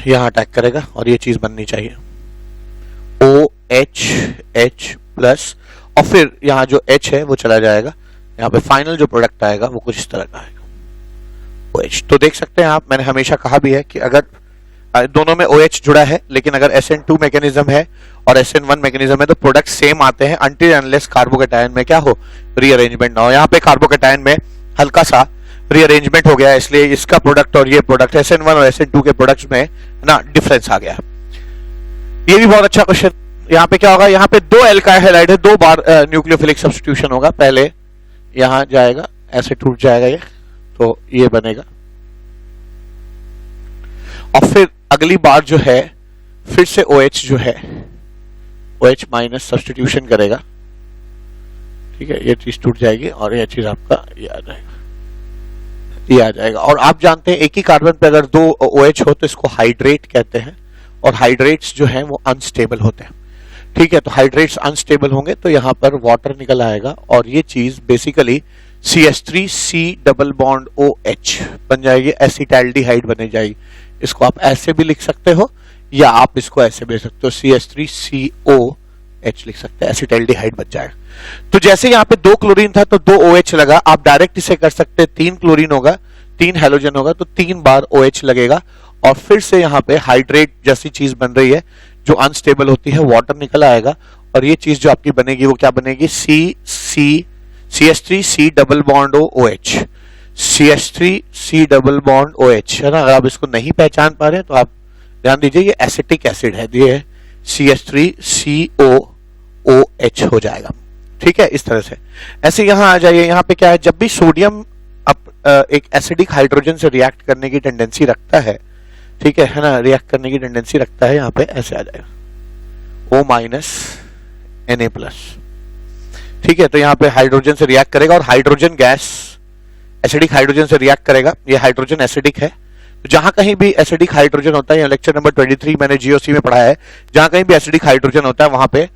यहाँ अटैक करेगा और ये चीज बननी चाहिए OH प्लस, और फिर यहाँ जो H है वो चला जाएगा, यहाँ पे फाइनल जो प्रोडक्ट आएगा वो कुछ इस तरह का आएगा OH। तो देख सकते हैं आप, मैंने हमेशा कहा भी है कि अगर दोनों में OH जुड़ा है लेकिन अगर SN2 मैकेनिज्म है और SN1 मैकेनिज्म है तो प्रोडक्ट सेम आते हैं अनटिल अनलेस कार्बोकेटायन में क्या हो, रीअरेंजमेंट ना हो। यहाँ पे कार्बोकेटायन में हल्का सा रीअरेंजमेंट हो गया, इसलिए इसका प्रोडक्ट और ये प्रोडक्ट SN1 और SN2 के प्रोडक्ट्स में ना डिफरेंस आ गया। ये भी बहुत अच्छा क्वेश्चन। यहाँ पे क्या होगा, यहाँ पे 2 एल्काइल हैलाइड है, 2 बार न्यूक्लियोफिलिक सब्स्टिट्यूशन होगा, पहले यहाँ जाएगा ऐसे टूट जाएगा ये, तो ये बनेगा और फिर अगली बार जो है फिर से OH जो है OH माइनस सब्स्टिट्यूशन करेगा, ठीक है, ये चीज टूट जाएगी और ये चीज आपका ये आ जाएगा, ये आ जाएगा। और आप जानते हैं एक ही कार्बन पे अगर 2 OH हो तो इसको हाइड्रेट कहते हैं, और हाइड्रेट्स जो हैं वो अनस्टेबल होते हैं, ठीक है। तो हाइड्रेट्स अनस्टेबल होंगे तो यहाँ पर वाटर निकल आएगा और ये चीज basically CH3C double bond OH बन जाएगी, एसिटाल्डिहाइड बन जाएगी। इसको आप ऐसे भी लिख सकते हो या आप इसको ऐसे भी लिख सकते हो, CH3COH लिख सकते हैं, एसिटाल्डिहाइड बन जाएगा। तो जैसे यहाँ पे 2 क्लोरीन था तो 2 OH लगा, आप डायरेक्ट इसे कर सकते हैं 3 क्लोरीन होगा, 3 हेलोजन होगा तो 3 बार OH लगेगा और फिर से यहाँ पे हाइड्रेट जैसी चीज बन रही है जो अनस्टेबल होती है, वाटर निकल आएगा और ये चीज जो आपकी बनेगी वो क्या बनेगी, CH3C double bond OH, CH3C double bond OH, है ना। अगर आप इसको नहीं पहचान पा रहे हैं तो आप ध्यान दीजिए, ये एसिटिक एसिड है, ये CH3COOH हो जाएगा, ठीक है। इस तरह से ऐसे यहाँ आ जाइए, यहाँ पे क्या है, जब भी सोडियम एक एसिडिक हाइड्रोजन से रिएक्ट करने की टेंडेंसी रखता है, ठीक है ना, रिएक्ट करने की टेंडेंसी रखता है, यहाँ पे ऐसे आ जाएगा O माइनस Na प्लस, ठीक है। तो यहाँ पे हाइड्रोजन से रिएक्ट करेगा और हाइड्रोजन गैस एसिडिक हाइड्रोजन से रिएक्ट करेगा, ये हाइड्रोजन एसिडिक है। तो जहां कहीं भी एसिडिक हाइड्रोजन होता है, लेक्चर नंबर 23 मैंने GOC में पढ़ा है, जहां कहीं भी एसिडिक हाइड्रोजन होता है वहां पे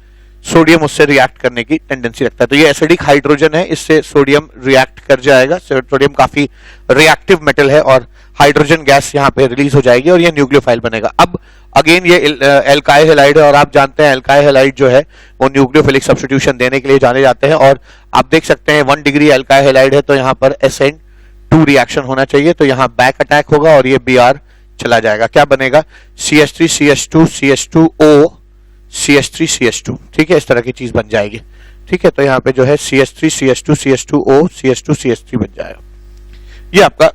सोडियम उससे रिएक्ट करने की टेंडेंसी रखता है। तो ये एसिडिक हाइड्रोजन है, इससे सोडियम रिएक्ट कर जाएगा, सोडियम काफी रिएक्टिव मेटल है और हाइड्रोजन गैस यहाँ पे रिलीज हो जाएगी और ये न्यूक्लियोफाइल बनेगा। अब अगेन ये एल्काइल हैलाइड है और आप जानते हैं एल्काइल हैलाइड जो है वो न्यूक्लियोफिलिक सब्स्टिट्यूशन देने के लिए जाने जाते हैं, और आप देख सकते हैं 1 डिग्री एल्काइल हैलाइड है तो यहाँ पर SN2 रिएक्शन होना चाहिए, तो यहाँ बैक अटैक होगा और ये Br चला जाएगा, क्या बनेगा, CH3CH2 CH2O CH3CH2, ठीक है, इस तरह की चीज बन जाएगी, ठीक है। तो यहाँ पे जो है CH3CH2 CH2O CH2 CH3 बन जाएगा, ये आपका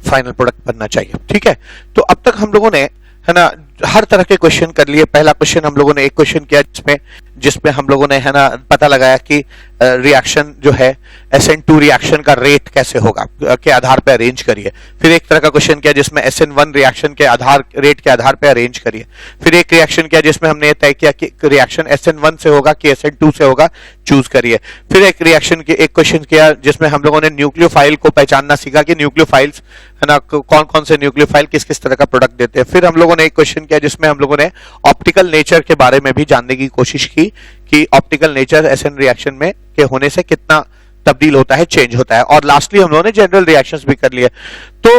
फाइनल प्रोडक्ट बनना चाहिए, ठीक है। तो अब तक हम लोगों ने, है ना, हर तरह के क्वेश्चन कर लिए। पहला क्वेश्चन हम लोगों ने एक क्वेश्चन किया जिसमें हम लोगों ने, है ना, पता लगाया कि रिएक्शन जो है SN2 रिएक्शन का रेट कैसे होगा के आधार पे अरेंज करिए। फिर एक तरह का क्वेश्चन किया जिसमें SN1 रिएक्शन के रेट के आधार पे अरेंज करिए। फिर एक रिएक्शन किया जिसमें हमने तय किया कि रिएक्शन SN1 से होगा कि SN2 से होगा, चूज करिए। फिर एक क्वेश्चन किया जिसमें हम लोगों ने न्यूक्लियोफाइल को पहचानना सीखा कि न्यूक्लियोफाइल्स, है ना, कौन कौन से न्यूक्लियोफाइल किस किस तरह का प्रोडक्ट देते हैं। फिर हम लोगों ने एक क्वेश्चन किया जिसमें हम लोगों ने ऑप्टिकल नेचर के बारे में भी जानने की कोशिश की कि ऑप्टिकल नेचर SN रिएक्शन में के होने से कितना तब्दील होता है, चेंज होता है। और लास्टली हम लोगों ने जनरल रिएक्शंस भी कर लिए। तो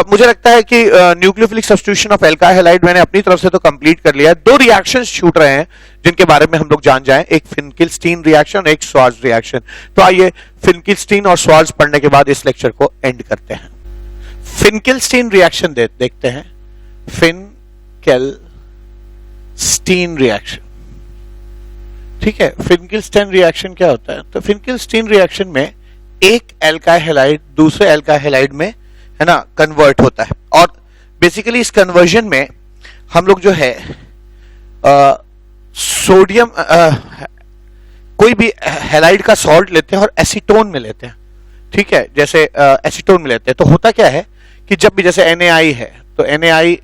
मुझे लगता है कि nucleophilic substitution of alkyl halide मैंने अपनी तरफ से तो कंप्लीट कर लिया है। 2 रिएक्शंस छूट रहे हैं जिनके बारे में हम लोग जान जाएं, एक फिनकिलस्टीन रिएक्शन, एक श्वार्ट्ज रिएक्शन। तो आइए फिनकिलस्टीन और श्वार्ट्ज पढ़ने के बाद इस लेक्चर को एंड करते हैं। फिनकिलस्टीन रिएक्शन देखते हैं। फिनकिलस्टीन रिएक्शन, ठीक है। फिनकिलस्टीन रिएक्शन क्या होता है, तो फिनकिलस्टीन रिएक्शन में एक एल्काइल हैलाइड दूसरे एल्काइल हैलाइड में, है ना, कन्वर्ट होता है। और बेसिकली इस कन्वर्जन में हम लोग जो है सोडियम कोई भी हैलाइड का सॉल्ट लेते हैं और एसीटोन में लेते हैं, ठीक है, जैसे एसीटोन में लेते हैं। तो होता क्या है कि जब भी जैसे NaI है तो NaI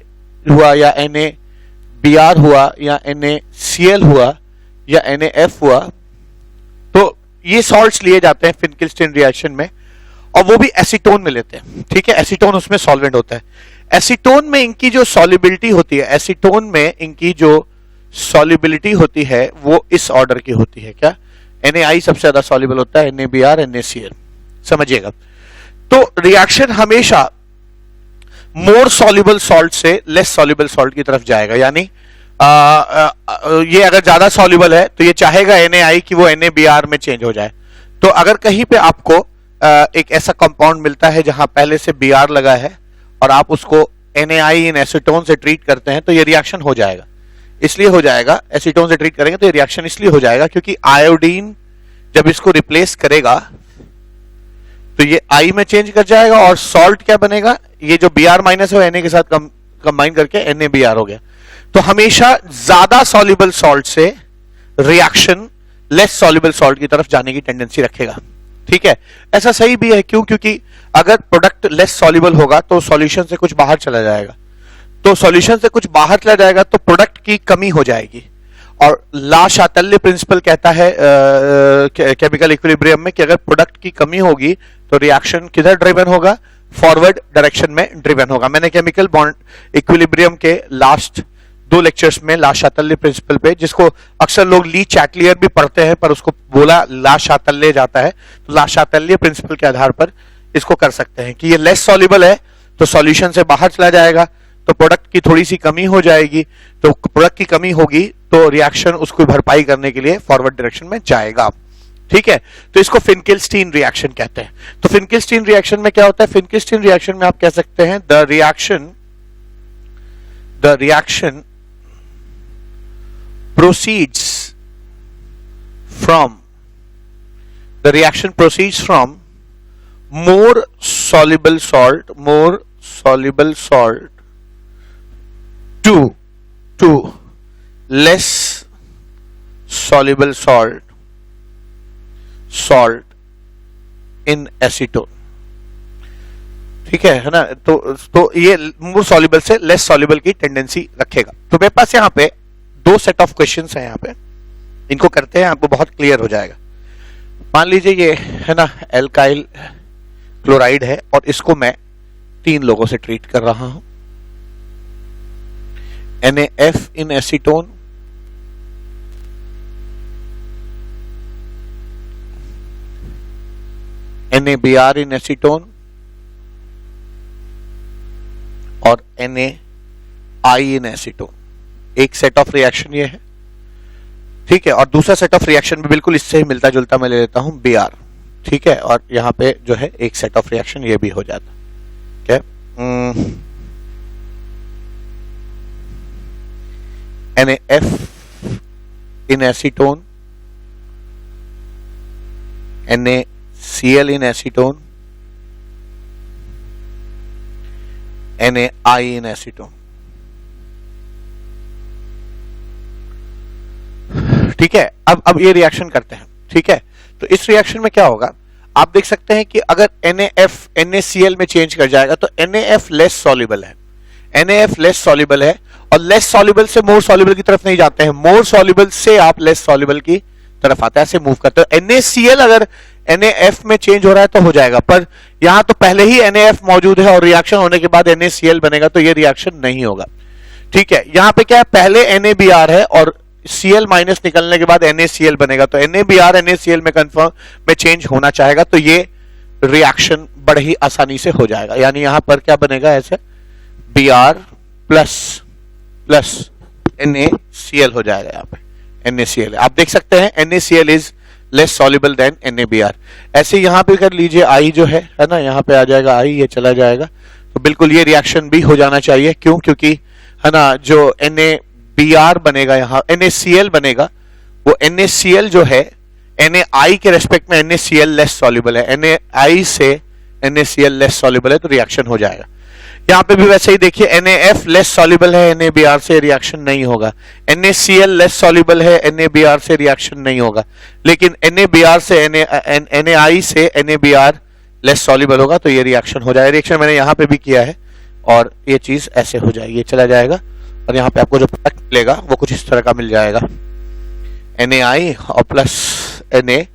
हुआ या NaBr हुआ या NaCl हुआ या NaF हुआ, तो ये सॉल्ट्स लिए जाते हैं फिनकिल्स्टीन रिएक्शन में, और वो भी एसीटोन में लेते हैं। ठीक है, एसीटोन उसमें सॉल्वेंट होता है। एसीटोन में इनकी जो सॉल्युबिलिटी होती है, एसीटोन में इनकी जो सॉल्युबिलिटी होती है वो इस ऑर्डर की होती है। क्या? NaI सबसे ज्यादा सॉल्युबल होता है, NaBr, NaCl। समझिएगा, तो रिएक्शन हमेशा मोर सॉल्युबल सॉल्ट से लेस सॉल्युबल सॉल्ट की तरफ जाएगा। यानी ये अगर ज्यादा सॉल्युबल है तो ये चाहेगा NaI कि वो NaBr में चेंज हो जाए। तो अगर कहीं पे आपको एक ऐसा कंपाउंड मिलता है जहां पहले से Br लगा है और आप उसको NaI इन एसीटोन से ट्रीट करते हैं, तो ये रिएक्शन हो जाएगा। इसलिए हो जाएगा, एसीटोन से ट्रीट करेंगे तो ये रिएक्शन इसलिए हो जाएगा क्योंकि आयोडीन जब इसको रिप्लेस करेगा तो ये I में चेंज कर जाएगा, और सॉल्ट क्या बनेगा, ये जो Br माइनस है Na के साथ कंबाइन करके NaBr हो गया। तो हमेशा ज्यादा सॉल्युबल सॉल्ट से रिएक्शन लेस सॉल्युबल सॉल्ट की तरफ जाने की टेंडेंसी रखेगा। ठीक है, ऐसा सही भी है। क्यों? क्योंकि अगर प्रोडक्ट लेस सॉल्युबल होगा तो सॉल्यूशन से कुछ बाहर चला जाएगा, तो सॉल्यूशन से कुछ बाहर चला जाएगा तो प्रोडक्ट की कमी हो जाएगी। और ला शातल्य प्रिंसिपल कहता है केमिकल इक्विलिब्रियम में कि अगर प्रोडक्ट की कमी होगी तो रिएक्शन किधर ड्रिवन होगा? फॉरवर्ड डायरेक्शन में ड्रिवन होगा। मैंने केमिकल बॉन्ड इक्विलिब्रियम के लास्ट 2 लेक्चर्स में ला शातल्य प्रिंसिपल पे, जिसको अक्सर लोग ली चैटलियर भी पढ़ते हैं पर उसको बोला ला शातल्य जाता है, तो ला शातल्य प्रिंसिपल के आधार पर इसको कर सकते हैं कि ये लेस सॉल्युबल है तो सॉल्यूशन से बाहर चला जाएगा, तो प्रोडक्ट की थोड़ी सी कमी हो जाएगी, तो प्रोडक्ट की कमी होगी तो रिएक्शन उसको भरपाई करने के लिए फॉरवर्ड डायरेक्शन में जाएगा। ठीक है, तो इसको फिनकिल्स्टीन रिएक्शन कहते हैं। तो फिनकिल्स्टीन रिएक्शन में क्या होता है? फिनकिल्स्टीन रिएक्शन में आप कह सकते हैं the reaction proceeds from more soluble salt to less soluble salt in acetone। ठीक है ना? तो ये मोर सॉल्युबल से लेस सॉल्युबल की टेंडेंसी रखेगा। तो मेरे पास यहाँ पे 2 सेट ऑफ क्वेश्चंस हैं, यहाँ पे इनको करते हैं, आपको बहुत क्लियर हो जाएगा। मान लीजिए ये है ना एल्काइल क्लोराइड है और इसको मैं 3 लोगों से ट्रीट कर रहा हूं। NaF इन एसीटोन, NaBr इन एसीटोन और NaI इन एसीटोन। एक सेट ऑफ रिएक्शन ये है। ठीक है, और दूसरा सेट ऑफ रिएक्शन भी बिल्कुल इससे ही मिलता जुलता मैं ले लेता हूं, Br। ठीक है, और यहां पे जो है एक सेट ऑफ रिएक्शन ये भी हो जाता। क्या? NaF इन एसीटोन, NaCl इन एसीटोन, NaI इन एसीटोन। ठीक है, अब ये रिएक्शन करते हैं। ठीक है, तो इस रिएक्शन में क्या होगा, आप देख सकते हैं कि अगर NaF NaCl में चेंज कर जाएगा तो NaF लेस सॉल्युबल है, NaF लेस सॉल्युबल है, और लेस सॉल्युबल से मोर सॉल्युबल की तरफ नहीं जाते हैं, मोर सॉल्युबल से आप लेस सॉल्युबल की तरफ आते हैं, ऐसे मूव करते हो। NaCl अगर NaF में चेंज हो रहा है तो हो जाएगा, पर यहां तो पहले ही NaF मौजूद है और रिएक्शन होने के बाद NaCl बनेगा, तो ये रिएक्शन नहीं होगा। ठीक है, यहां पे क्या है, पहले NaBr है और Cl माइनस निकलने के बाद NaCl बनेगा, तो NaBr NaCl में कंफर्म में चेंज होना चाहेगा, तो ये रिएक्शन बड़े ही आसानी से हो जाएगा। यानी यहां पर क्या बनेगा, ऐसे Br प्लस NaCl हो जाएगा। यहाँ पे NaCl आप देख सकते हैं NaCl is less soluble than NaBr। ऐसे यहां पे कर लीजिए, I जो है ना, यहाँ पे आ जाएगा I, ये चला जाएगा, तो बिल्कुल ये रिएक्शन भी हो जाना चाहिए। क्यों? क्योंकि है ना जो NaBr बनेगा, यहाँ NaCl बनेगा, वो NaCl जो है NaI के रेस्पेक्ट में NaCl लेस सॉल्युबल है, NaI से NaCl लेस सॉल्युबल है, तो रिएक्शन हो जाएगा। यहाँ पे भी वैसे ही देखिए, NaF लेस सॉल्युबल है, NaBr से रिएक्शन नहीं होगा, NaCl लेस सॉल्युबल है, NaBr से रिएक्शन नहीं होगा, लेकिन NaBr से NaI से NaBr लेस सॉल्युबल होगा, तो ये रिएक्शन हो जाएगा। रिएक्शन मैंने यहाँ पे भी किया है और ये चीज ऐसे हो जाएगी, ये चला जाएगा, और यहाँ पे आपको जो प्रोडक्ट मिलेगा वो कुछ इस तरह का मिल जाएगा, NaI और प्लस NaBr।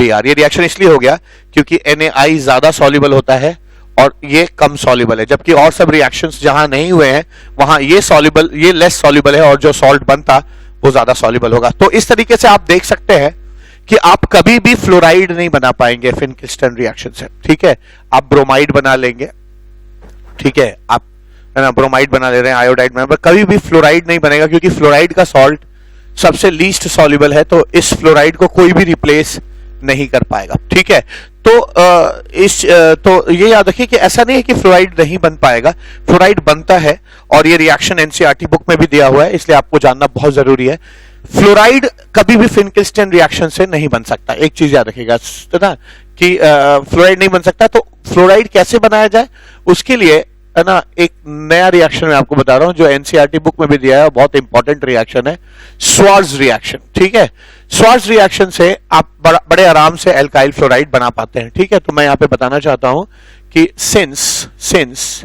Br। ये रिएक्शन इसलिए हो गया क्योंकि NaI ज्यादा सॉल्युबल होता है और ये कम सॉल्युबल है, जबकि और सब रिएक्शंस जहां नहीं हुए हैं वहां ये लेस सॉल्युबल है और जो सॉल्ट बनता वो ज्यादा सॉल्युबल होगा। तो इस तरीके से आप देख सकते हैं कि आप कभी भी फ्लोराइड नहीं बना पाएंगे फिन-किल्स्टन रिएक्शन से। ठीक है, आप ब्रोमाइड बना लेंगे, ठीक है, आप है ना ब्रोमाइड बना ले रहे हैं आयोडाइड में, पर कभी भी फ्लोराइड नहीं बनेगा क्योंकि फ्लोराइड का सॉल्ट सबसे लीस्ट सॉल्युबल है, तो इस फ्लोराइड को कोई भी रिप्लेस नहीं कर पाएगा। ठीक है, तो ये याद रखिए कि ऐसा नहीं है कि फ्लोराइड नहीं बन पाएगा, फ्लोराइड बनता है और ये रिएक्शन एनसीईआरटी बुक में भी दिया हुआ है, इसलिए आपको जानना बहुत जरूरी है। फ्लोराइड कभी भी फिन-किल्स्टन रिएक्शन से नहीं बन सकता, एक चीज याद रखिएगा ना कि फ्लोराइड नहीं बन सकता। तो फ्लोराइड कैसे बनाया जाए उसके लिए है ना एक नया रिएक्शन मैं आपको बता रहा हूं जो एनसीईआरटी बुक में भी दिया है, बहुत इंपॉर्टेंट रिएक्शन है, स्वार्ट्ज रिएक्शन। ठीक है, स्वार्ट्ज रिएक्शन से आप बड़े आराम से एल्काइल फ्लोराइड बना पाते हैं। ठीक है, तो मैं यहां पे बताना चाहता हूं कि since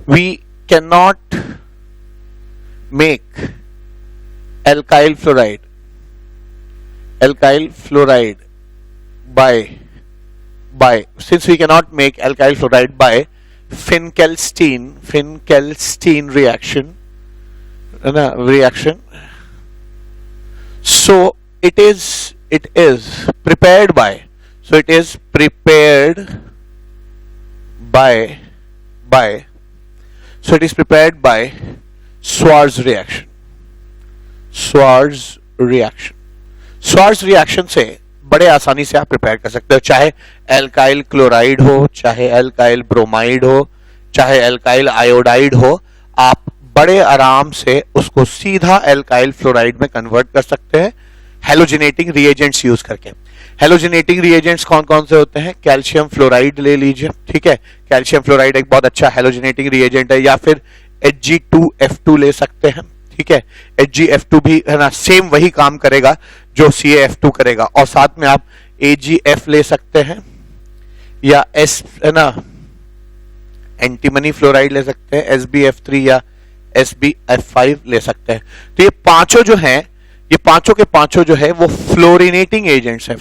we can not make alkyl fluoride by since we cannot make alkyl fluoride by Finckelstein reaction, so it is prepared by Schwarz reaction। Swarts reaction से बड़े आसानी से आप प्रिपेयर कर सकते हो, चाहे एल्काइल क्लोराइड हो, चाहे एल्काइल ब्रोमाइड हो, चाहे एल्काइल आयोडाइड हो, आप बड़े आराम से उसको सीधा एल्काइल फ्लोराइड में कन्वर्ट कर सकते हैं हेलोजिनेटिंग रिएजेंट्स यूज करके। हेलोजिनेटिंग रिएजेंट्स कौन कौन से होते हैं? कैल्शियम फ्लोराइड ले लीजिए, ठीक है, कैल्शियम फ्लोराइड एक बहुत अच्छा हेलोजिनेटिंग रिएजेंट है, या फिर Hg2F2 ले सकते हैं। ठीक है, Hgf2 भी है ना सेम वही काम करेगा जो CaF2 करेगा, और साथ में आप AgF ले सकते हैं, या S है ना एंटीमनी फ्लोराइड ले सकते हैं, SbF3 या SbF5 ले सकते हैं। तो ये पांचों जो हैं, ये पांचों के पांचों जो है वो फ्लोरिनेटिंग एजेंट्स हैं।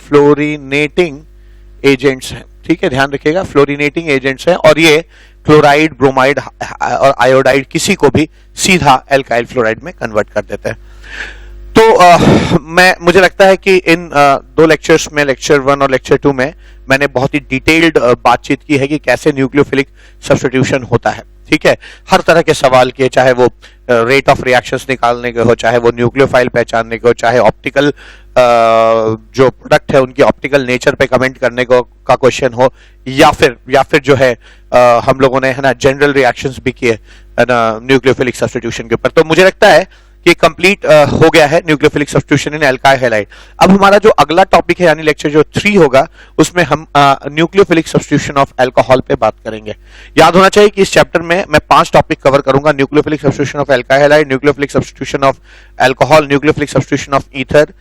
ठीक है, ध्यान रखिएगा, फ्लोरिनेटिंग एजेंट्स हैं, और ये क्लोराइड, ब्रोमाइड और आयोडाइड किसी को भी सीधा एल्काइल फ्लोराइड में कन्वर्ट कर देते हैं। तो मुझे लगता है कि इन दो लेक्चर्स में, लेक्चर 1 और लेक्चर 2 में मैंने बहुत ही डिटेल्ड बातचीत की है कि कैसे न्यूक्लियोफिलिक सब्स्टिट्यूशन होता है। ठीक है, हर तरह के सवाल किए, चाहे वो रेट ऑफ रिएक्शंस निकालने के हो, चाहे वो न्यूक्लियोफाइल पहचानने के हो, चाहे ऑप्टिकल जो प्रोडक्ट है उनकी ऑप्टिकल नेचर पे कमेंट करने को का क्वेश्चन हो, या फिर जो है हम लोगों ने है ना जनरल रिएक्शंस भी किए है ना न्यूक्लियोफिलिक सब्स्टिट्यूशन के ऊपर। तो मुझे लगता है कि कंप्लीट हो गया है न्यूक्लियोफिलिक सब्स्टिट्यूशन इन एल्काइल हैलाइड। अब हमारा जो अगला टॉपिक है यानी लेक्चर जो 3 होगा उसमें हम न्यूक्लियोफिलिक सब्स्टिट्यूशन ऑफ अल्कोहल पे बात करेंगे। याद होना चाहिए कि इस चैप्टर में मैं 5 टॉपिक कवर करूंगा: nucleophilic substitution of alkyl halide, nucleophilic substitution of alcohol, nucleophilic substitution of ether,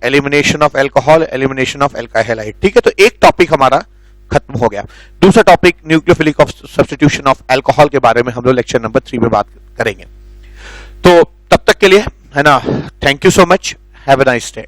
elimination of alcohol, elimination of alkyl halide. ठीक है, तो एक टॉपिक हमारा खत्म हो गया। दूसरा topic nucleophilic substitution of alcohol के बारे में हम लोग लेक्चर नंबर 3 में बात करेंगे। तो तब तक के लिए है ना, thank you so much, have a nice day.